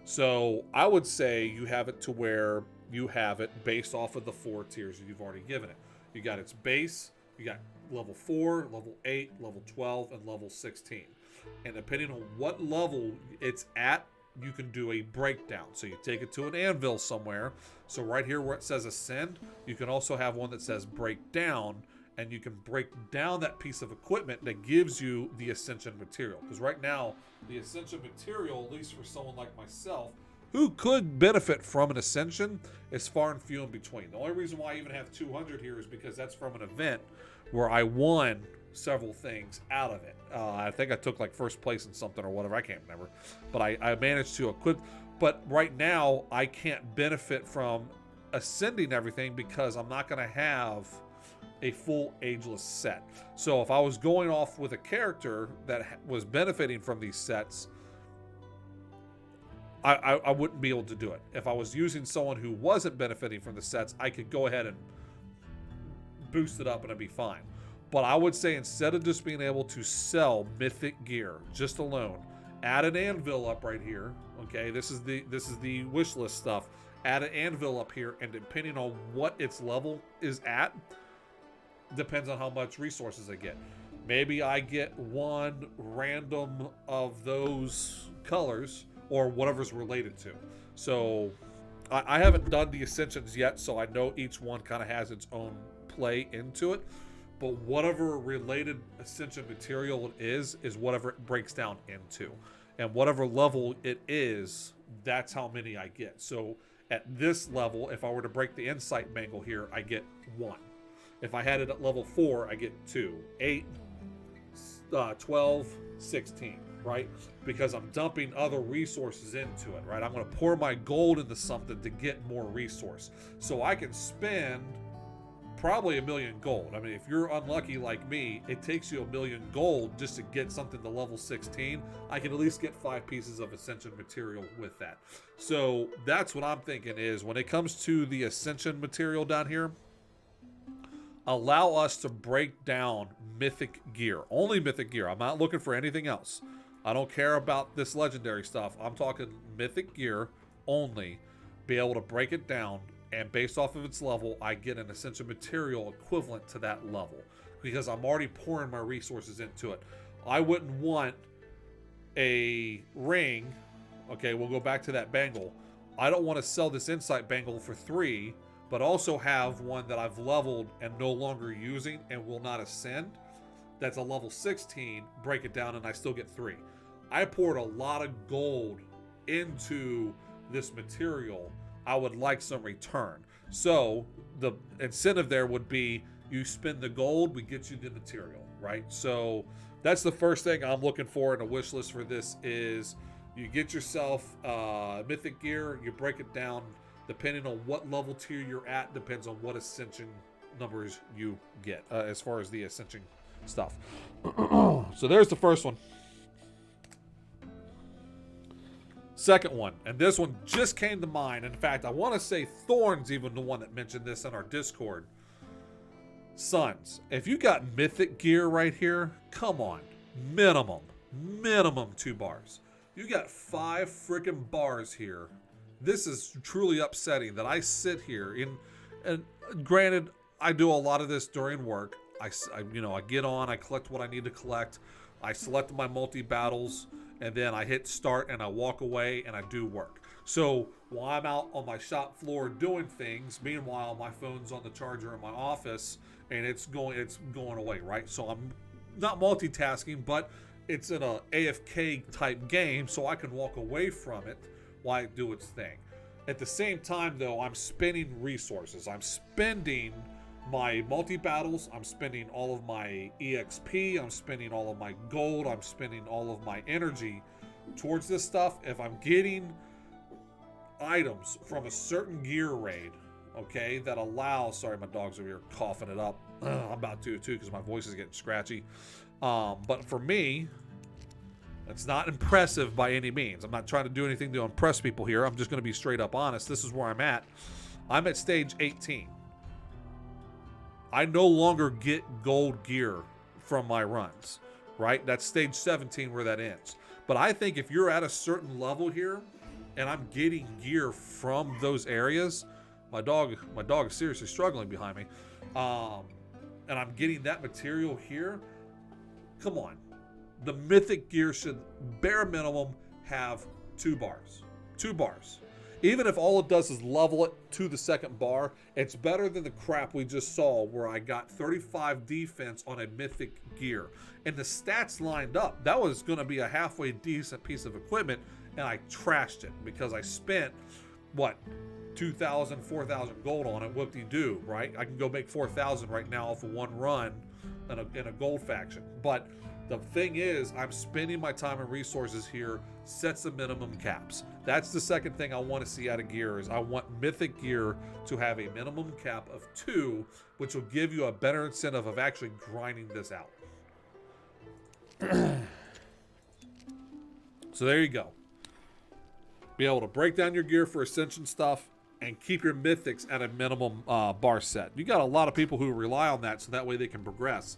So I would say you have it to where you have it based off of the 4 tiers that you've already given it. You got its base, You got level 4, level 8, level 12, and level 16. And depending on what level it's at, you can do a breakdown. So you take it to an anvil somewhere. So right here where it says ascend, you can also have one that says breakdown, and you can break down that piece of equipment that gives you the ascension material. Because right now, the ascension material, at least for someone like myself, who could benefit from an ascension, is far and few in between. The only reason why I even have 200 here is because that's from an event where I won several things out of it. I think I took like first place in something or whatever, I can't remember. But I managed to equip. But right now, I can't benefit from ascending everything because I'm not going to have a full ageless set. So if I was going off with a character that was benefiting from these sets, I wouldn't be able to do it. If I was using someone who wasn't benefiting from the sets, I could go ahead and boost it up and it'd be fine. But I would say instead of just being able to sell mythic gear just alone, add an anvil up right here. Okay, this is the wish list stuff. Add an anvil up here, and depending on what its level is at, depends on how much resources I get. Maybe I get one random of those colors or whatever's related to. So I haven't done the ascensions yet, so I know each one kind of has its own play into it. But whatever related ascension material it is whatever it breaks down into. And whatever level it is, that's how many I get. So at this level, if I were to break the insight bangle here, I get 1. If I had it at level 4, I get 2. 8, 12, 16, right? Because I'm dumping other resources into it, right? I'm going to pour my gold into something to get more resource. So I can spend probably 1 million gold. I mean, if you're unlucky like me, it takes you 1 million gold just to get something to level 16. I can at least get 5 pieces of ascension material with that. So that's what I'm thinking is when it comes to the ascension material down here, allow us to break down mythic gear. Only mythic gear. I'm not looking for anything else. I don't care about this legendary stuff. I'm talking mythic gear only. Be able to break it down, and based off of its level, I get an ascension material equivalent to that level because I'm already pouring my resources into it. I wouldn't want a ring. Okay, we'll go back to that bangle. I don't want to sell this insight bangle for 3, but also have one that I've leveled and no longer using and will not ascend. That's a level 16, break it down, and I still get 3. I poured a lot of gold into this material. I would like some return. So the incentive there would be you spend the gold, we get you the material, right? So that's the first thing I'm looking for in a wish list for this is you get yourself mythic gear, you break it down. Depending on what level tier you're at, depends on what ascension numbers you get as far as the ascension stuff. So there's the first one. Second one, and this one just came to mind. In fact, I want to say Thorn's even the one that mentioned this in our Discord. Sons, if you got mythic gear right here, come on. Minimum 2 bars. You got 5 freaking bars here. This is truly upsetting that I sit here and granted, I do a lot of this during work. I get on, I collect what I need to collect. I select my multi-battles, and then I hit start and I walk away and I do work. So while I'm out on my shop floor doing things, meanwhile my phone's on the charger in my office and it's going away, right? So I'm not multitasking, but it's in a AFK type game, so I can walk away from it while I do its thing. At the same time though, I'm spending resources. I'm spending my multi-battles, I'm spending all of my EXP, I'm spending all of my gold, I'm spending all of my energy towards this stuff. If I'm getting items from a certain gear raid, okay, that allows, sorry, my dog's over here coughing it up. I'm about to too because my voice is getting scratchy. But for me, it's not impressive by any means. I'm not trying to do anything to impress people here. I'm just going to be straight up honest. This is where I'm at. I'm at stage 18. I no longer get gold gear from my runs, right? That's stage 17 where that ends. But I think if you're at a certain level here and I'm getting gear from those areas, my dog is seriously struggling behind me. and I'm getting that material here, come on. The mythic gear should, bare minimum, have 2 bars. 2 bars. Even if all it does is level it to the second bar, it's better than the crap we just saw where I got 35 defense on a mythic gear. And the stats lined up. That was going to be a halfway decent piece of equipment, and I trashed it because I spent, what, 2,000, 4,000 gold on it. Whoop-de-doo, right? I can go make 4,000 right now off of one run in a gold faction. But the thing is, I'm spending my time and resources here, sets the minimum caps. That's the second thing I want to see out of gear is I want mythic gear to have a minimum cap of 2, which will give you a better incentive of actually grinding this out. So there you go. Be able to break down your gear for Ascension stuff and keep your mythics at a minimum bar set. You got a lot of people who rely on that so that way they can progress.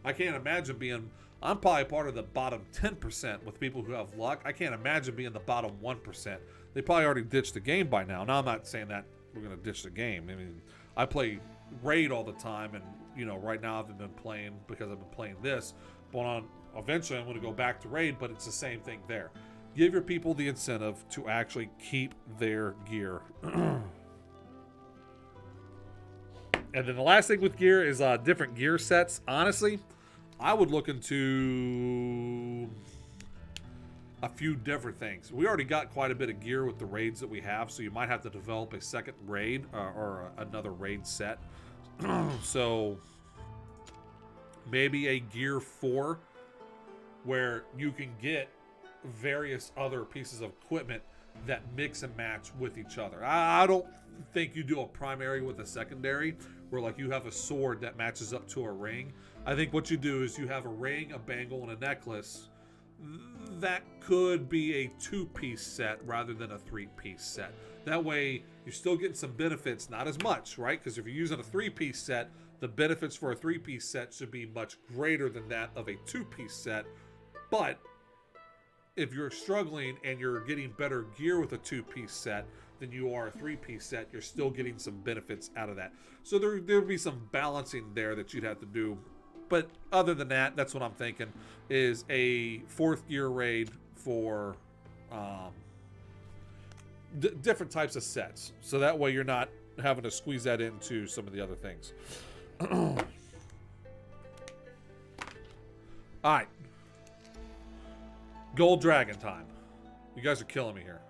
I can't imagine being... I'm probably part of the bottom 10% with people who have luck. I can't imagine being the bottom 1%. They probably already ditched the game by now. Now, I'm not saying that we're going to ditch the game. I mean, I play Raid all the time, and, you know, right now I've been playing because I've been playing this. But eventually I'm going to go back to Raid, but it's the same thing there. Give your people the incentive to actually keep their gear. And then the last thing with gear is different gear sets. Honestly, I would look into a few different things. We already got quite a bit of gear with the raids that we have, so you might have to develop a second raid or another raid set. So maybe a gear 4 where you can get various other pieces of equipment that mix and match with each other. I don't think you do a primary with a secondary where like you have a sword that matches up to a ring. I think what you do is you have a ring, a bangle, and a necklace. That could be a 2-piece set rather than a 3-piece set. That way you're still getting some benefits, not as much, right? Because if you're using a 3-piece set, the benefits for a 3-piece set should be much greater than that of a 2-piece set. But if you're struggling and you're getting better gear with a 2-piece set than you are a 3-piece set, you're still getting some benefits out of that. So there'll be some balancing there that you'd have to do. But other than that, that's what I'm thinking, is a 4th gear raid for different types of sets. So that way you're not having to squeeze that into some of the other things. All right. Gold Dragon time. You guys are killing me here.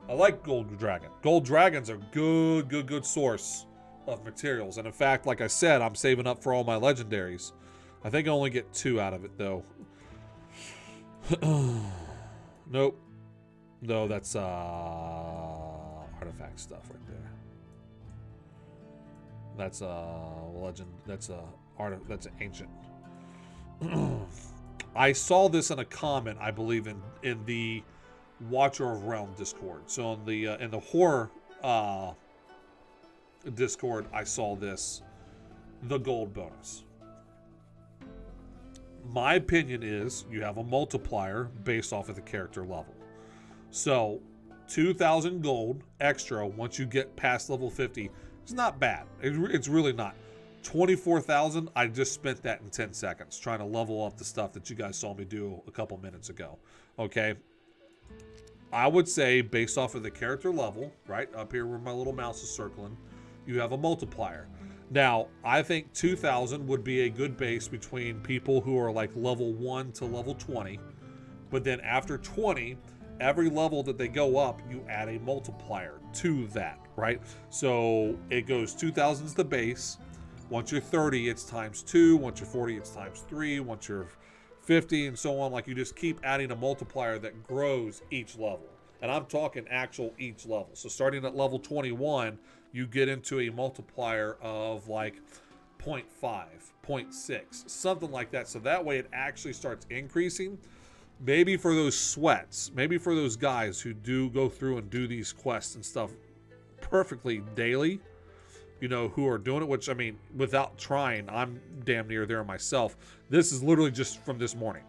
I like Gold Dragon. Gold Dragons are good source of materials. And in fact, like I said, I'm saving up for all my legendaries. I think I only get 2 out of it, though. Nope. No, that's artifact stuff right there. That's legend. That's that's ancient. I saw this in a comment, I believe, in the Watcher of Realm Discord. So in the horror Discord, I saw this, the gold bonus. My opinion is you have a multiplier based off of the character level. So 2,000 gold extra once you get past level 50 is not bad. It's really not. 24,000, I just spent that in 10 seconds trying to level up the stuff that you guys saw me do a couple minutes ago. Okay. I would say based off of the character level, right up here where my little mouse is circling, you have a multiplier. Now, I think 2,000 would be a good base between people who are like level 1 to level 20. But then after 20, every level that they go up, you add a multiplier to that, right? So it goes 2,000 is the base. Once you're 30, it's times 2. Once you're 40, it's times 3. Once you're 50 and so on, like you just keep adding a multiplier that grows each level. And I'm talking actual each level. So starting at level 21, you get into a multiplier of like 0.5, 0.6, something like that. So that way it actually starts increasing. Maybe for those sweats, maybe for those guys who do go through and do these quests and stuff perfectly daily, you know, who are doing it, which, I mean, without trying, I'm damn near there myself. This is literally just from this morning.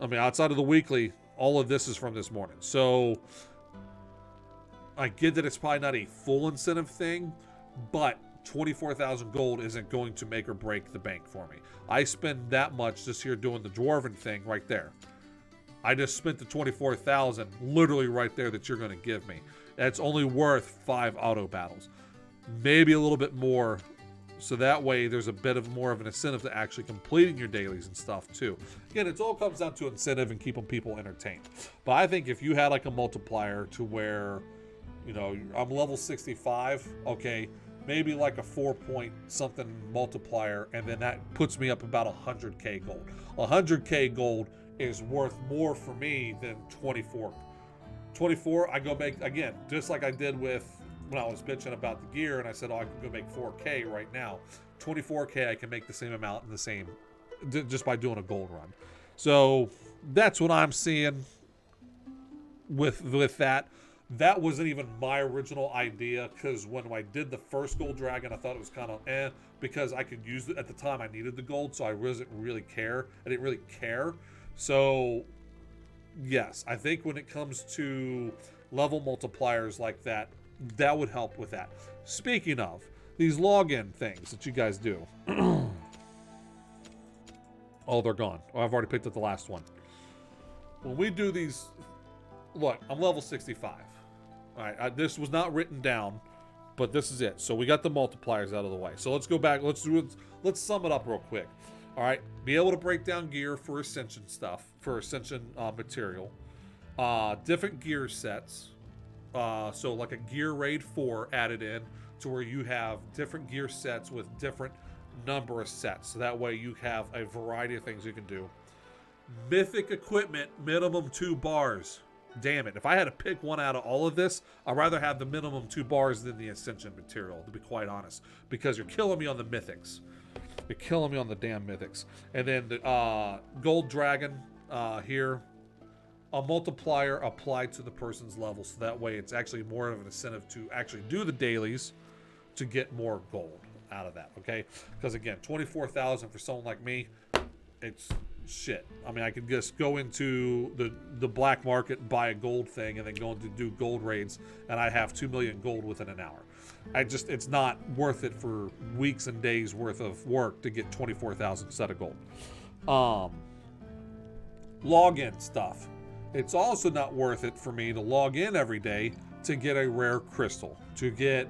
I mean, outside of the weekly, all of this is from this morning. So I get that it's probably not a full incentive thing, but 24,000 gold isn't going to make or break the bank for me. I spend that much just here doing the dwarven thing right there. I just spent the 24,000 literally right there that you're going to give me. That's only worth 5 auto battles. Maybe a little bit more, so that way there's a bit of more of an incentive to actually completing your dailies and stuff too. Again, it all comes down to incentive and keeping people entertained. But I think if you had like a multiplier to where, you know, I'm level 65, okay, maybe like a 4-point something multiplier, and then that puts me up about 100k gold. 100k gold is worth more for me than 24. 24, I go make, again, just like I did with when I was bitching about the gear, and I said, oh, I can go make 4k right now. 24k, I can make the same amount in the same, just by doing a gold run. So that's what I'm seeing with that. That wasn't even my original idea, because when I did the first gold dragon, I thought it was kind of because I could use it at the time. I needed the gold, so I didn't really care. So yes, I think when it comes to level multipliers like that, that would help with that. Speaking of these login things that you guys do, oh, they're gone. Oh, I've already picked up the last one. When we do these, look, I'm level 65. All right, this was not written down, but this is it. So we got the multipliers out of the way. So let's go back. Let's sum it up real quick. All right, be able to break down gear for Ascension stuff, for Ascension material, different gear sets. So like a gear raid 4 added in to where you have different gear sets with different number of sets. So that way you have a variety of things you can do. Mythic equipment, minimum 2 bars. Damn it. If I had to pick one out of all of this, I'd rather have the minimum 2 bars than the Ascension material, to be quite honest. Because you're killing me on the mythics. You're killing me on the damn mythics. And then the Gold Dragon here. A multiplier applied to the person's level, so that way it's actually more of an incentive to actually do the dailies to get more gold out of that, okay? Because again, 24,000 for someone like me, it's shit. I mean, I could just go into the black market and buy a gold thing and then go into do gold raids, and I have 2 million gold within an hour. It's not worth it for weeks and days worth of work to get 24,000 set of gold. Login stuff. It's also not worth it for me to log in every day to get a rare crystal, to get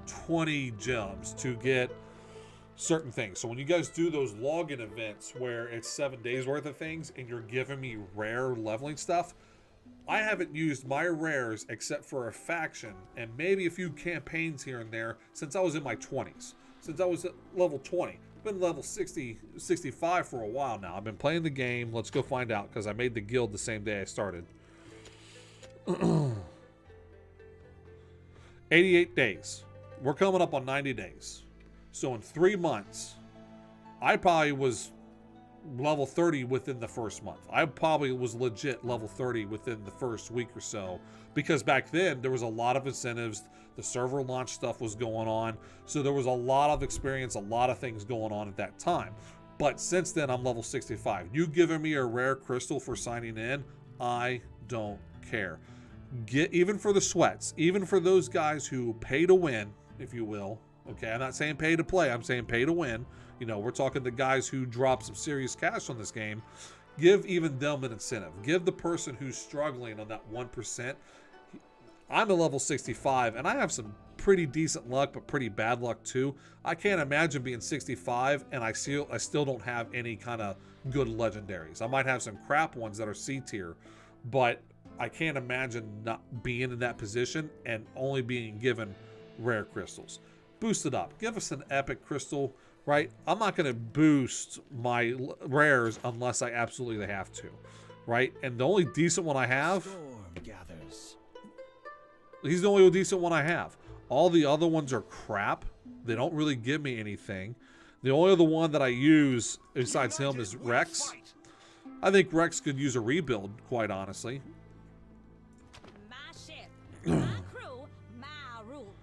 20 gems, to get certain things. So when you guys do those login events where it's 7 days worth of things and you're giving me rare leveling stuff, I haven't used my rares except for a faction and maybe a few campaigns here and there since I was in my 20s. Since I was at level 20. Been level 60, 65 for a while now. I've been playing the game. Let's go find out, because I made the guild the same day I started. 88 days. We're coming up on 90 days. So in 3 months, I probably was level 30 within the first month. I probably was legit level 30 within the first week or so, because back then there was a lot of incentives. The server launch stuff was going on, so there was a lot of experience, a lot of things going on at that time. But since then, I'm level 65. You giving me a rare crystal for signing in, I don't care. Even for the sweats, even for those guys who pay to win, if you will. Okay, I'm not saying pay to play, I'm saying pay to win. You know, we're talking the guys who drop some serious cash on this game. Give even them an incentive. Give the person who's struggling on that 1%. I'm a level 65, and I have some pretty decent luck, but pretty bad luck too. I can't imagine being 65, and I still don't have any kind of good legendaries. I might have some crap ones that are C tier, but I can't imagine not being in that position and only being given rare crystals. Boost it up. Give us an epic crystal, right? I'm not going to boost my rares unless I absolutely have to, right? And the only decent one I have... He's the only decent one I have. All the other ones are crap. They don't really give me anything. The only other one that I use besides him is Rex. I think Rex could use a rebuild, quite honestly. My ship, my crew, my rules.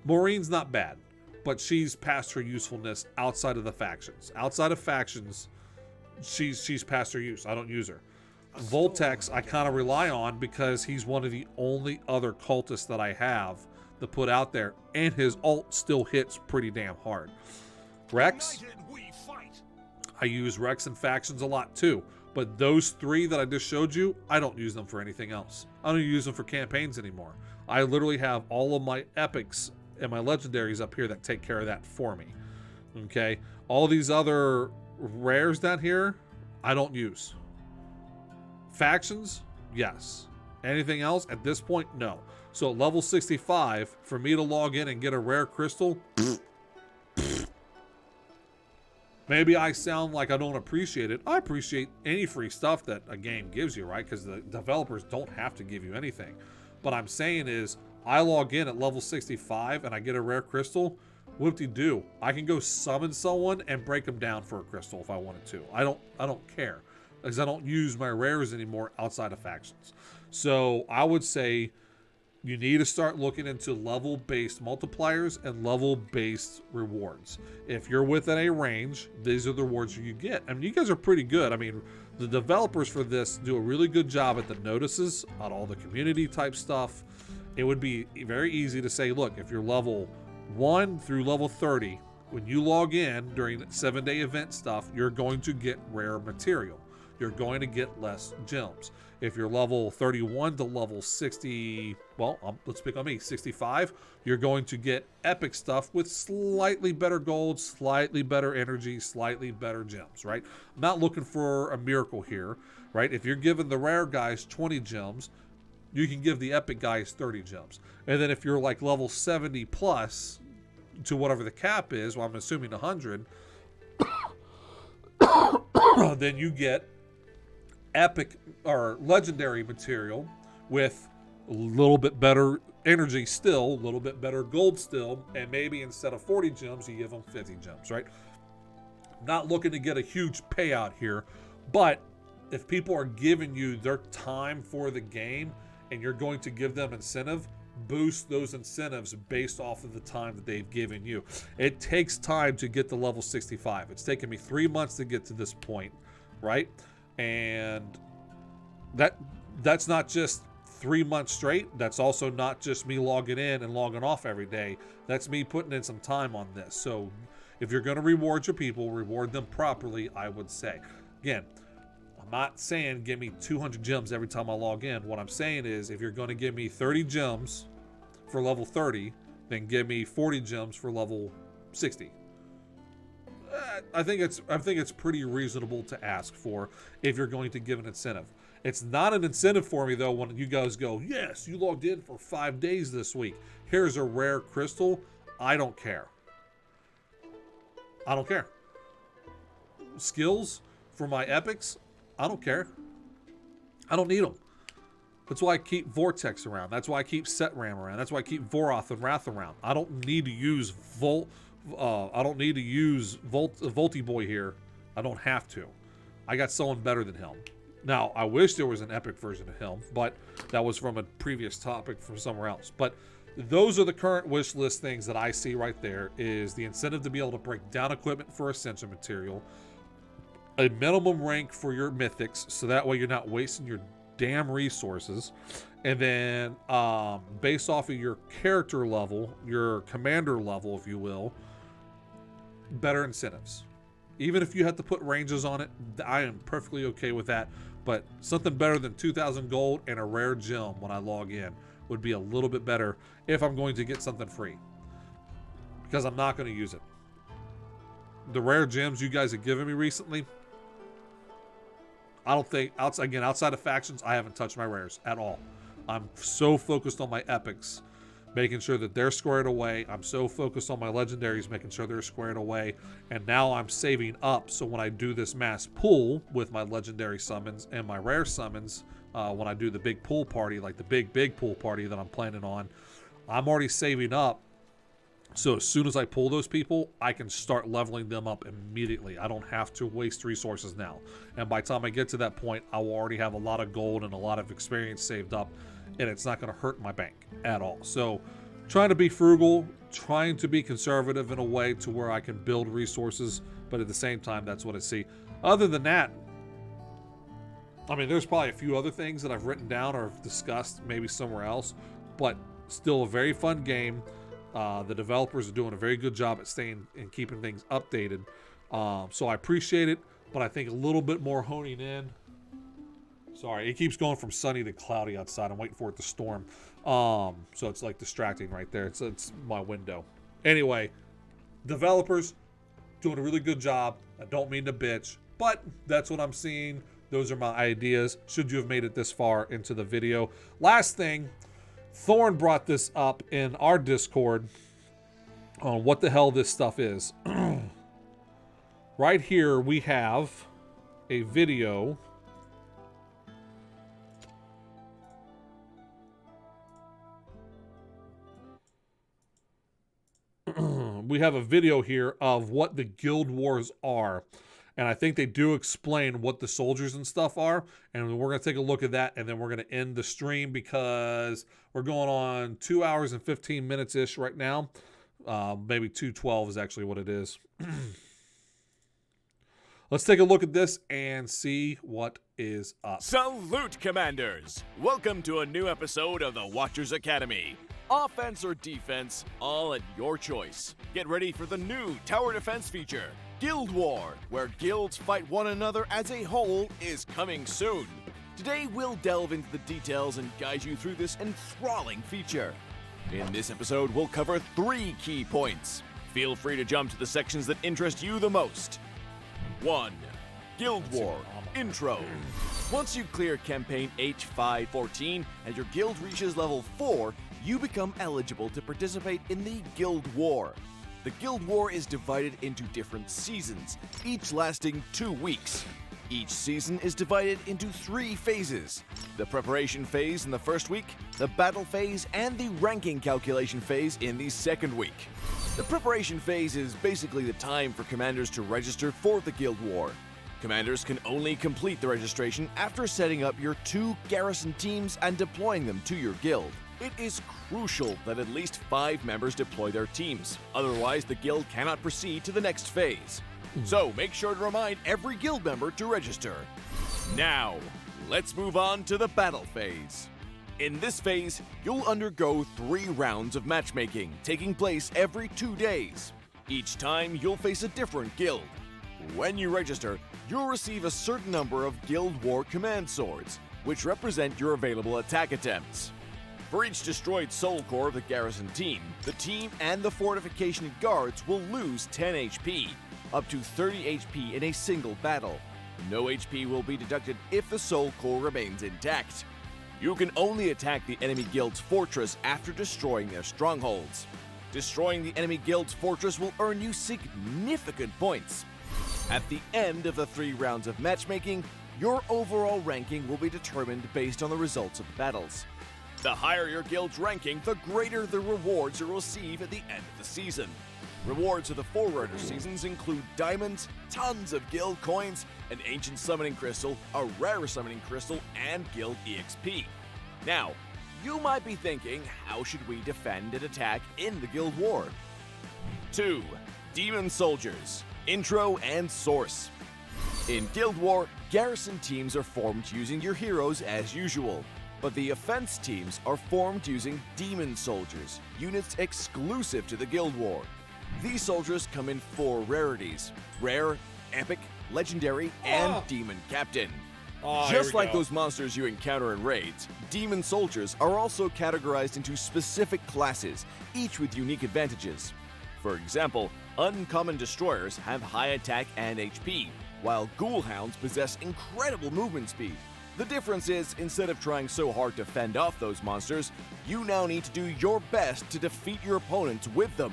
Maureen's not bad, but she's past her usefulness outside of the factions. Outside of factions, she's past her use. I don't use her. Voltex I kind of rely on because he's one of the only other cultists that I have to put out there, and his ult still hits pretty damn hard. Rex, I use Rex in factions a lot too, but those 3 that I just showed you, I don't use them for anything else. I don't use them for campaigns anymore. I literally have all of my epics and my legendaries up here that take care of that for me. Okay, all these other rares down here, I don't use. Factions, yes. Anything else at this point, no. So at level 65, for me to log in and get a rare crystal, maybe I sound like I don't appreciate it. I appreciate any free stuff that a game gives you, right? Because the developers don't have to give you anything. But I'm saying is, I log in at level 65 and I get a rare crystal, whoop-de-doo. I can go summon someone and break them down for a crystal if I wanted to. I don't care, because I don't use my rares anymore outside of factions. So I would say you need to start looking into level-based multipliers and level-based rewards. If you're within a range, these are the rewards you get. I mean, you guys are pretty good. I mean, the developers for this do a really good job at the notices, on all the community type stuff. It would be very easy to say, look, if you're level 1 through level 30, when you log in during 7-day event stuff, you're going to get rare material. You're going to get less gems. If you're level 31 to level 60, well, let's pick on me, 65, you're going to get epic stuff with slightly better gold, slightly better energy, slightly better gems, right? I'm not looking for a miracle here, right? If you're giving the rare guys 20 gems, you can give the epic guys 30 gems. And then if you're like level 70 plus to whatever the cap is, well, I'm assuming 100, then you get epic or legendary material with a little bit better energy still, a little bit better gold still, and maybe instead of 40 gems, you give them 50 gems, right? Not looking to get a huge payout here, but if people are giving you their time for the game and you're going to give them incentive, boost those incentives based off of the time that they've given you. It takes time to get to level 65. It's taken me 3 months to get to this point, right? And that's not just 3 months straight. That's also not just me logging in and logging off every day. That's me putting in some time on this. So if you're going to reward your people, reward them properly, I would say. Again, I'm not saying give me 200 gems every time I log in. What I'm saying is if you're going to give me 30 gems for level 30, then give me 40 gems for level 60. I think it's pretty reasonable to ask for if you're going to give an incentive. It's not an incentive for me though when you guys go, yes, you logged in for 5 days this week. Here's a rare crystal. I don't care. I don't care. Skills for my epics, I don't care. I don't need them. That's why I keep Vortex around. That's why I keep Setram around. That's why I keep Voroth and Wrath around. I don't need to use Volty Boy here. I don't have to. I got someone better than him. Now, I wish there was an epic version of him, but that was from a previous topic from somewhere else. But those are the current wish list things that I see right there, is the incentive to be able to break down equipment for Ascension material, a minimum rank for your mythics, so that way you're not wasting your damn resources, and then based off of your character level, your commander level, if you will, better incentives. Even if you have to put ranges on it, I am perfectly okay with that, but something better than 2,000 gold and a rare gem when I log in would be a little bit better if I'm going to get something free, because I'm not going to use it. The rare gems you guys have given me recently, I don't think, outside of factions, I haven't touched my rares at all. I'm so focused on my epics, making sure that they're squared away. I'm so focused on my legendaries, making sure they're squared away. And now I'm saving up, so when I do this mass pull with my legendary summons and my rare summons, when I do the big pool party, like the big pool party that I'm planning on, I'm already saving up. So as soon as I pull those people, I can start leveling them up immediately. I don't have to waste resources now. And by the time I get to that point, I will already have a lot of gold and a lot of experience saved up, and it's not going to hurt my bank at all. So trying to be frugal, trying to be conservative in a way to where I can build resources, but at the same time, that's what I see. Other than that, I mean, there's probably a few other things that I've written down or have discussed maybe somewhere else, but still a very fun game. The developers are doing a very good job at staying and keeping things updated. So I appreciate it, but I think a little bit more honing in. Sorry, it keeps going from sunny to cloudy outside. I'm waiting for it to storm. So it's like distracting right there. It's my window. Anyway, developers doing a really good job. I don't mean to bitch, but that's what I'm seeing. Those are my ideas, should you have made it this far into the video. Last thing, Thorn brought this up in our Discord on what the hell this stuff is. Right here we have a video. We have a video here of what the guild wars are. And I think they do explain what the soldiers and stuff are. And we're going to take a look at that. And then we're going to end the stream because we're going on 2 hours and 15 minutes-ish right now. Maybe 2:12 is actually what it is. Let's take a look at this and see what is up. Salute, Commanders! Welcome to a new episode of the Watchers Academy. Offense or defense, all at your choice. Get ready for the new tower defense feature, Guild War, where guilds fight one another as a whole, is coming soon. Today we'll delve into the details and guide you through this enthralling feature. In this episode, we'll cover 3 key points. Feel free to jump to the sections that interest you the most. 1. Guild War Intro. Once you clear campaign H514 and your guild reaches level 4, you become eligible to participate in the Guild War. The Guild War is divided into different seasons, each lasting 2 weeks. Each season is divided into 3 phases: the preparation phase in the first week, the battle phase, and the ranking calculation phase in the second week. The preparation phase is basically the time for commanders to register for the Guild War. Commanders can only complete the registration after setting up your 2 garrison teams and deploying them to your guild. It is crucial that at least 5 members deploy their teams, otherwise the guild cannot proceed to the next phase. So make sure to remind every guild member to register. Now, let's move on to the battle phase. In this phase, you'll undergo 3 rounds of matchmaking, taking place every 2 days. Each time, you'll face a different guild. When you register, you'll receive a certain number of Guild War command swords, which represent your available attack attempts. For each destroyed soul core of the garrison team, the team and the fortification guards will lose 10 HP, up to 30 HP in a single battle. No HP will be deducted if the soul core remains intact. You can only attack the enemy guild's fortress after destroying their strongholds. Destroying the enemy guild's fortress will earn you significant points. At the end of the 3 rounds of matchmaking, your overall ranking will be determined based on the results of the battles. The higher your guild's ranking, the greater the rewards you'll receive at the end of the season. Rewards of the Forerunner seasons include diamonds, tons of guild coins, an ancient summoning crystal, a rare summoning crystal, and guild EXP. Now, you might be thinking, how should we defend and attack in the Guild War? 2. Demon Soldiers. Intro and Source. In Guild War, garrison teams are formed using your heroes as usual, but the offense teams are formed using Demon Soldiers, units exclusive to the Guild War. These soldiers come in 4 rarities: Rare, Epic, Legendary, and Demon Captain. Just like those monsters you encounter in raids, Demon Soldiers are also categorized into specific classes, each with unique advantages. For example, Uncommon Destroyers have high attack and HP, while Ghoul Hounds possess incredible movement speed. The difference is, instead of trying so hard to fend off those monsters, you now need to do your best to defeat your opponents with them.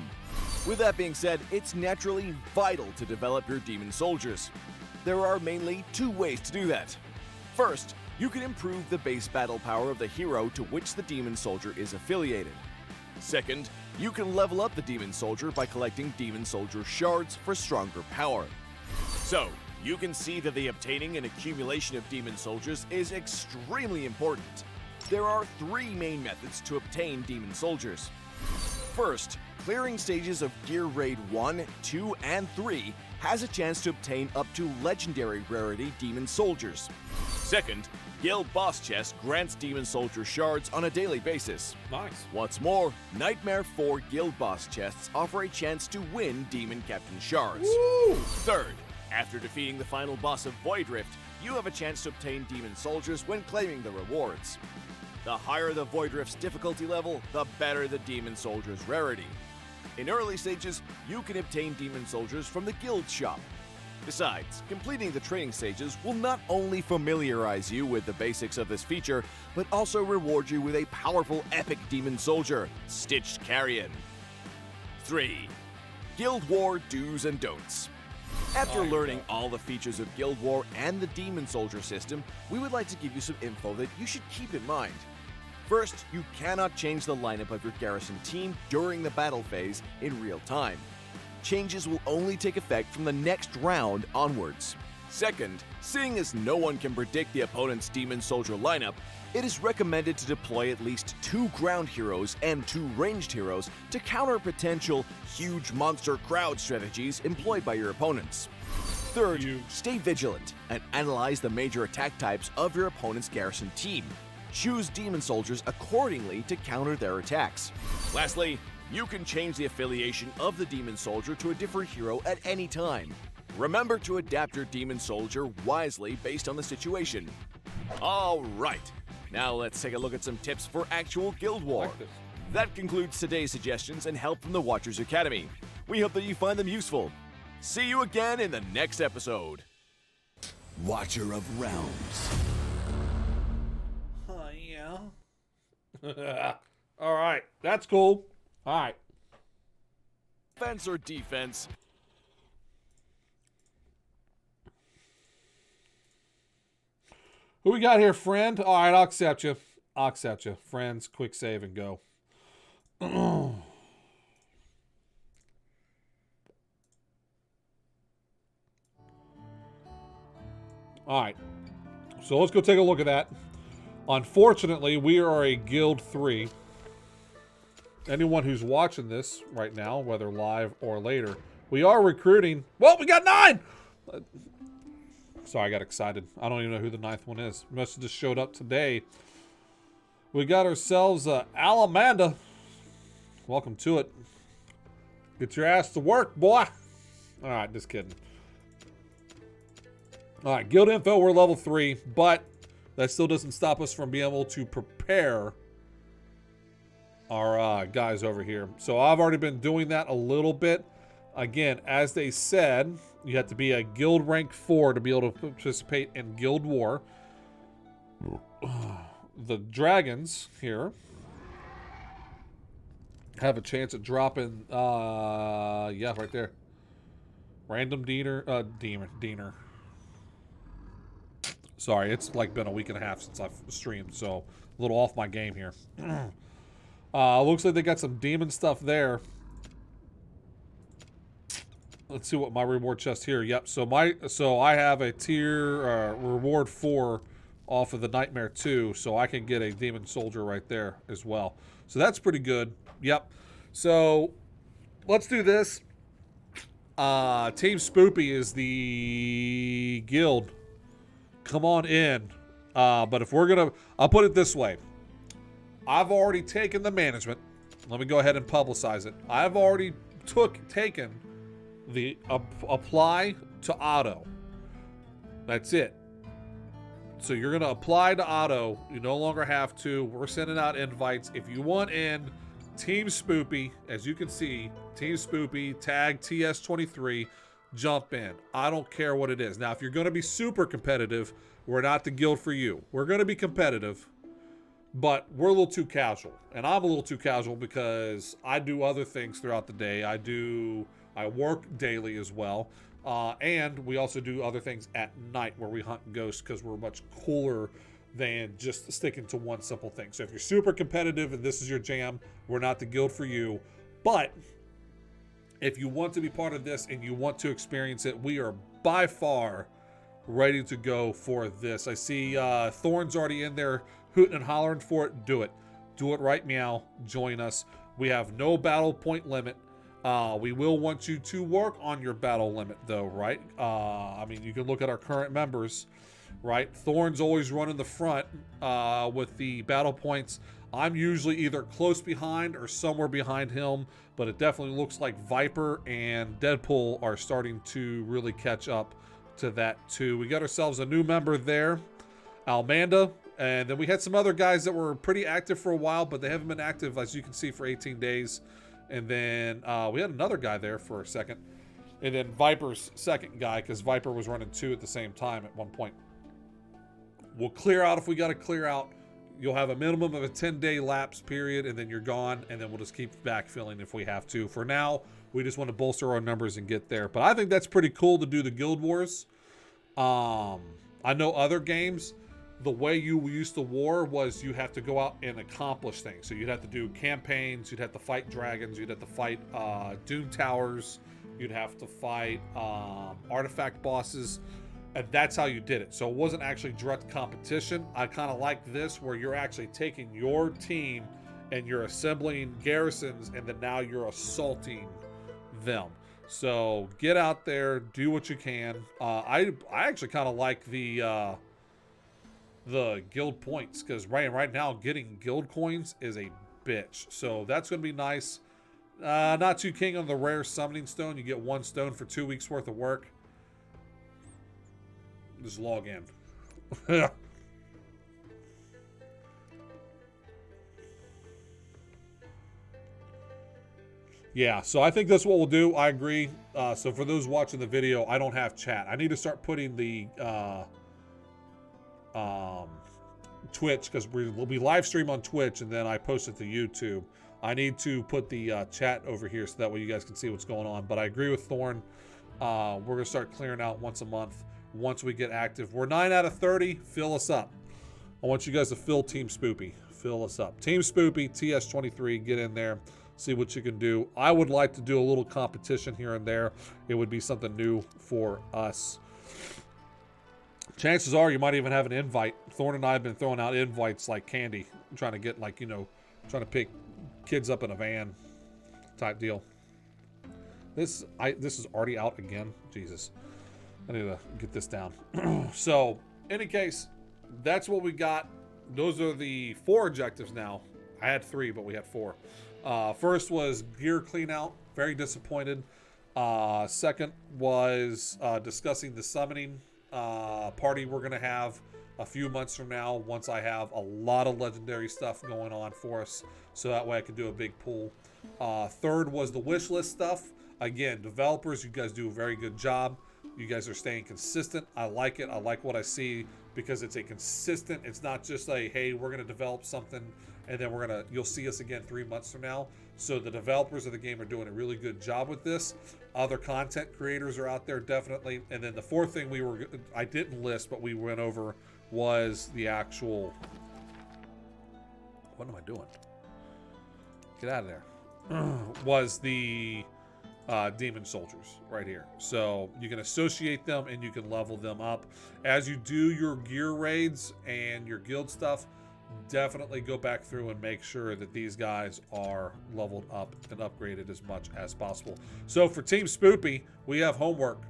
With that being said, it's naturally vital to develop your Demon Soldiers. There are mainly 2 ways to do that. First, you can improve the base battle power of the hero to which the Demon Soldier is affiliated. Second, you can level up the Demon Soldier by collecting Demon Soldier shards for stronger power. So, you can see that the obtaining and accumulation of Demon Soldiers is extremely important. There are 3 main methods to obtain Demon Soldiers. First, clearing stages of Gear Raid 1, 2, and 3 has a chance to obtain up to legendary rarity Demon Soldiers. Second, Guild Boss Chest grants Demon Soldier shards on a daily basis. Nice. What's more, Nightmare 4 Guild Boss Chests offer a chance to win Demon Captain shards. Woo! Third, after defeating the final boss of Void Rift, you have a chance to obtain Demon Soldiers when claiming the rewards. The higher the Void Rift's difficulty level, the better the Demon Soldier's rarity. In early stages, you can obtain Demon Soldiers from the Guild Shop. Besides, completing the training stages will not only familiarize you with the basics of this feature, but also reward you with a powerful epic Demon Soldier, Stitched Carrion. 3. Guild War Do's and Don'ts. After learning all the features of Guild War and the Demon Soldier system, we would like to give you some info that you should keep in mind. First, you cannot change the lineup of your garrison team during the battle phase in real time. Changes will only take effect from the next round onwards. Second, seeing as no one can predict the opponent's Demon Soldier lineup, it is recommended to deploy at least 2 ground heroes and 2 ranged heroes to counter potential huge monster crowd strategies employed by your opponents. Third, stay vigilant and analyze the major attack types of your opponent's garrison team. Choose Demon Soldiers accordingly to counter their attacks. Lastly, you can change the affiliation of the Demon Soldier to a different hero at any time. Remember to adapt your Demon Soldier wisely based on the situation. Alright, now let's take a look at some tips for actual Guild War. That concludes today's suggestions and help from the Watchers Academy. We hope that you find them useful. See you again in the next episode. Watcher of Realms. Oh, yeah. Alright, that's cool. Alright. Offense or defense? Who we got here, friend? Alright, I'll accept you. I'll accept you. Friends, quick save and go. Alright. So let's go take a look at that. Unfortunately, we are a Guild 3. Anyone who's watching this right now, whether live or later, we are recruiting. Well, we got 9! Sorry, I got excited. I don't even know who the 9th one is. Must have just showed up today. We got ourselves Alamanda. Welcome to it. Get your ass to work, boy. Alright, just kidding. Alright, guild info, we're level 3, but that still doesn't stop us from being able to prepare our guys over here. So I've already been doing that a little bit. Again, as they said, you have to be a guild rank 4 to be able to participate in Guild War. The dragons here have a chance at dropping, yeah, right there. Random Diener. Sorry, it's like been a week and a half since I've streamed, so a little off my game here. Looks like they got some demon stuff there. Let's see what my reward chest here. Yep. So I have a tier reward 4 off of the Nightmare 2, so I can get a Demon Soldier right there as well. So that's pretty good. Yep. So let's do this. Team Spoopy is the guild. Come on in. But if we're gonna, I'll put it this way. I've already taken the management. Let me go ahead and publicize it. I've already taken the apply to auto. That's it. So you're going to apply to auto. You no longer have to. We're sending out invites. If you want in, Team Spoopy, as you can see, Team Spoopy, tag TS23, jump in. I don't care what it is. Now, if you're going to be super competitive, we're not the guild for you. We're going to be competitive, but we're a little too casual. And I'm a little too casual because I do other things throughout the day. I work daily as well. And we also do other things at night where we hunt ghosts because we're much cooler than just sticking to one simple thing. So if you're super competitive and this is your jam, we're not the guild for you. But if you want to be part of this and you want to experience it, we are by far ready to go for this. I see Thorn's already in there hooting and hollering for it. Do it. Do it right meow. Join us. We have no battle point limit. We will want you to work on your battle limit, though, right? I mean, you can look at our current members, right? Thorn's always running the front with the battle points. I'm usually either close behind or somewhere behind him, but it definitely looks like Viper and Deadpool are starting to really catch up to that, too. We got ourselves a new member there, Almanda, and then we had some other guys that were pretty active for a while, but they haven't been active, as you can see, for 18 days. And then we had another guy there for a second. And then Viper's second guy, because Viper was running 2 at the same time at one point. We'll clear out if we got to clear out. You'll have a minimum of a 10-day lapse period, and then you're gone, and then we'll just keep backfilling if we have to. For now, we just want to bolster our numbers and get there. But I think that's pretty cool to do the Guild Wars. I know other games, the way you used to war was you have to go out and accomplish things. So you'd have to do campaigns, you'd have to fight dragons, you'd have to fight Doom Towers, you'd have to fight artifact bosses, and that's how you did it. So it wasn't actually direct competition. I kind of like this, where you're actually taking your team and you're assembling garrisons, and then now you're assaulting them. So get out there, do what you can. I actually kind of like the guild points, because right now getting guild coins is a bitch. So that's going to be nice. Not too keen on the rare summoning stone. You get 1 stone for 2 weeks worth of work. Just log in. Yeah, so I think that's what we'll do. I agree. So for those watching the video, I don't have chat. I need to start putting the Twitch, because we'll be live stream on Twitch, and then I post it to YouTube. I need to put the chat over here so that way you guys can see what's going on. But I agree with Thorn. We're going to start clearing out once a month once we get active. We're 9 out of 30. Fill us up. I want you guys to fill Team Spoopy. Fill us up. Team Spoopy, TS23, get in there. See what you can do. I would like to do a little competition here and there. It would be something new for us. Chances are you might even have an invite. Thorn and I have been throwing out invites like candy. I'm trying to get, like, you know, trying to pick kids up in a van type deal. This is already out again. Jesus. I need to get this down. So, any case, that's what we got. Those are the 4 objectives now. I had 3, but we had 4. First was gear clean out. Very disappointed. Second was discussing the summoning party we're going to have a few months from now, once I have a lot of legendary stuff going on for us, so that way I can do a big pool. Third was the wish list stuff. Again, developers, you guys do a very good job. You guys are staying consistent. I like it. I like what I see, because it's a consistent, it's not just a, hey, we're going to develop something and then you'll see us again 3 months from now. So the developers of the game are doing a really good job with this. Other content creators are out there, definitely. And then the 4th thing I didn't list, but we went over, was the actual, what am I doing? Get out of there. Was the demon soldiers right here. So you can associate them and you can level them up. As you do your gear raids and your guild stuff, definitely go back through and make sure that these guys are leveled up and upgraded as much as possible. So for Team Spoopy, we have homework.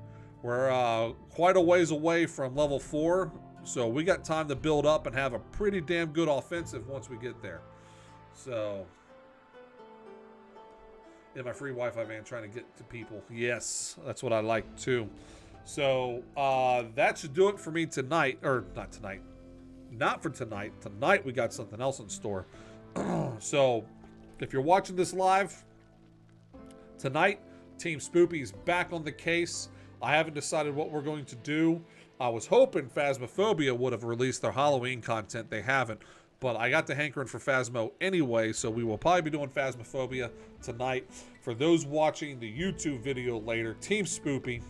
We're quite a ways away from level 4, so we got time to build up and have a pretty damn good offensive once we get there. So, in my free Wi-Fi van, trying to get to people. Yes, that's what I like too. So that should do it for me tonight, or not tonight. Not for tonight. Tonight we got something else in store. So if you're watching this live, tonight Team Spoopy's back on the case. I haven't decided what we're going to do. I was hoping Phasmophobia would have released their Halloween content. They haven't. But I got the hankering for Phasmo anyway, so we will probably be doing Phasmophobia tonight. For those watching the YouTube video later, Team Spoopy,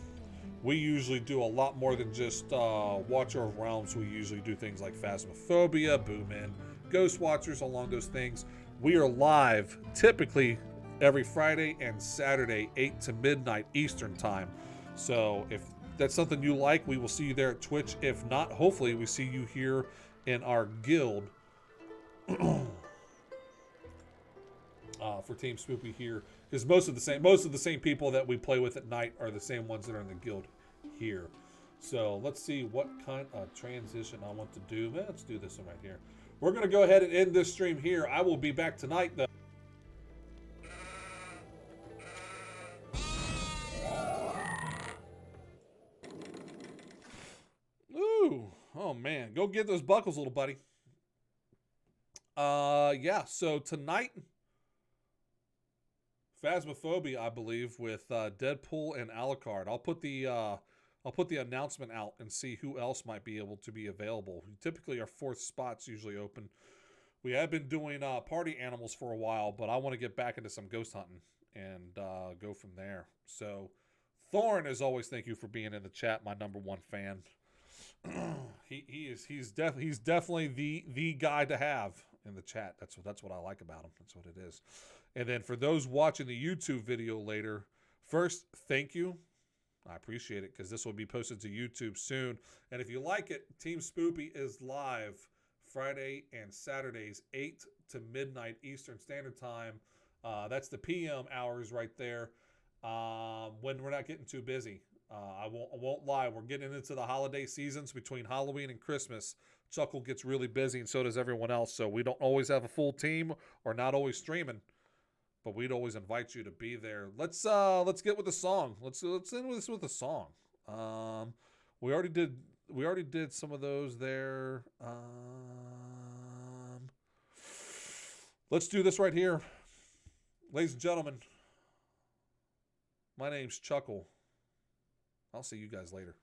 we usually do a lot more than just Watcher of Realms. We usually do things like Phasmophobia, Boom In, Ghost Watchers, along those things. We are live typically every Friday and Saturday, 8 to midnight Eastern time. So if that's something you like, we will see you there at Twitch. If not, hopefully we see you here in our guild. for Team Spoopy here, because most of the same people that we play with at night are the same ones that are in the guild here. So let's see what kind of transition I want to do. Man, let's do this one right here. We're going to go ahead and end this stream here. I will be back tonight, though. Ooh, oh man, go get those buckles, little buddy. Yeah, so tonight, Phasmophobia, I believe, with Deadpool and Alucard. I'll put the announcement out and see who else might be able to be available. Typically, our 4th spot's usually open. We have been doing party animals for a while, but I want to get back into some ghost hunting and go from there. So, Thorn, as always, thank you for being in the chat, my #1 fan. He's definitely the guy to have in the chat. That's what I like about him. That's what it is. And then for those watching the YouTube video later, first, thank you. I appreciate it, because this will be posted to YouTube soon. And if you like it, Team Spoopy is live Friday and Saturdays, 8 to midnight Eastern Standard Time. That's the PM hours right there, when we're not getting too busy. I won't lie. We're getting into the holiday seasons between Halloween and Christmas. Chuckle gets really busy, and so does everyone else. So we don't always have a full team or not always streaming, but we'd always invite you to be there. Let's get with the song. Let's end this with a song. We already did some of those there. Let's do this right here, ladies and gentlemen. My name's Chuckle. I'll see you guys later.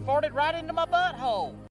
farted right into my butthole.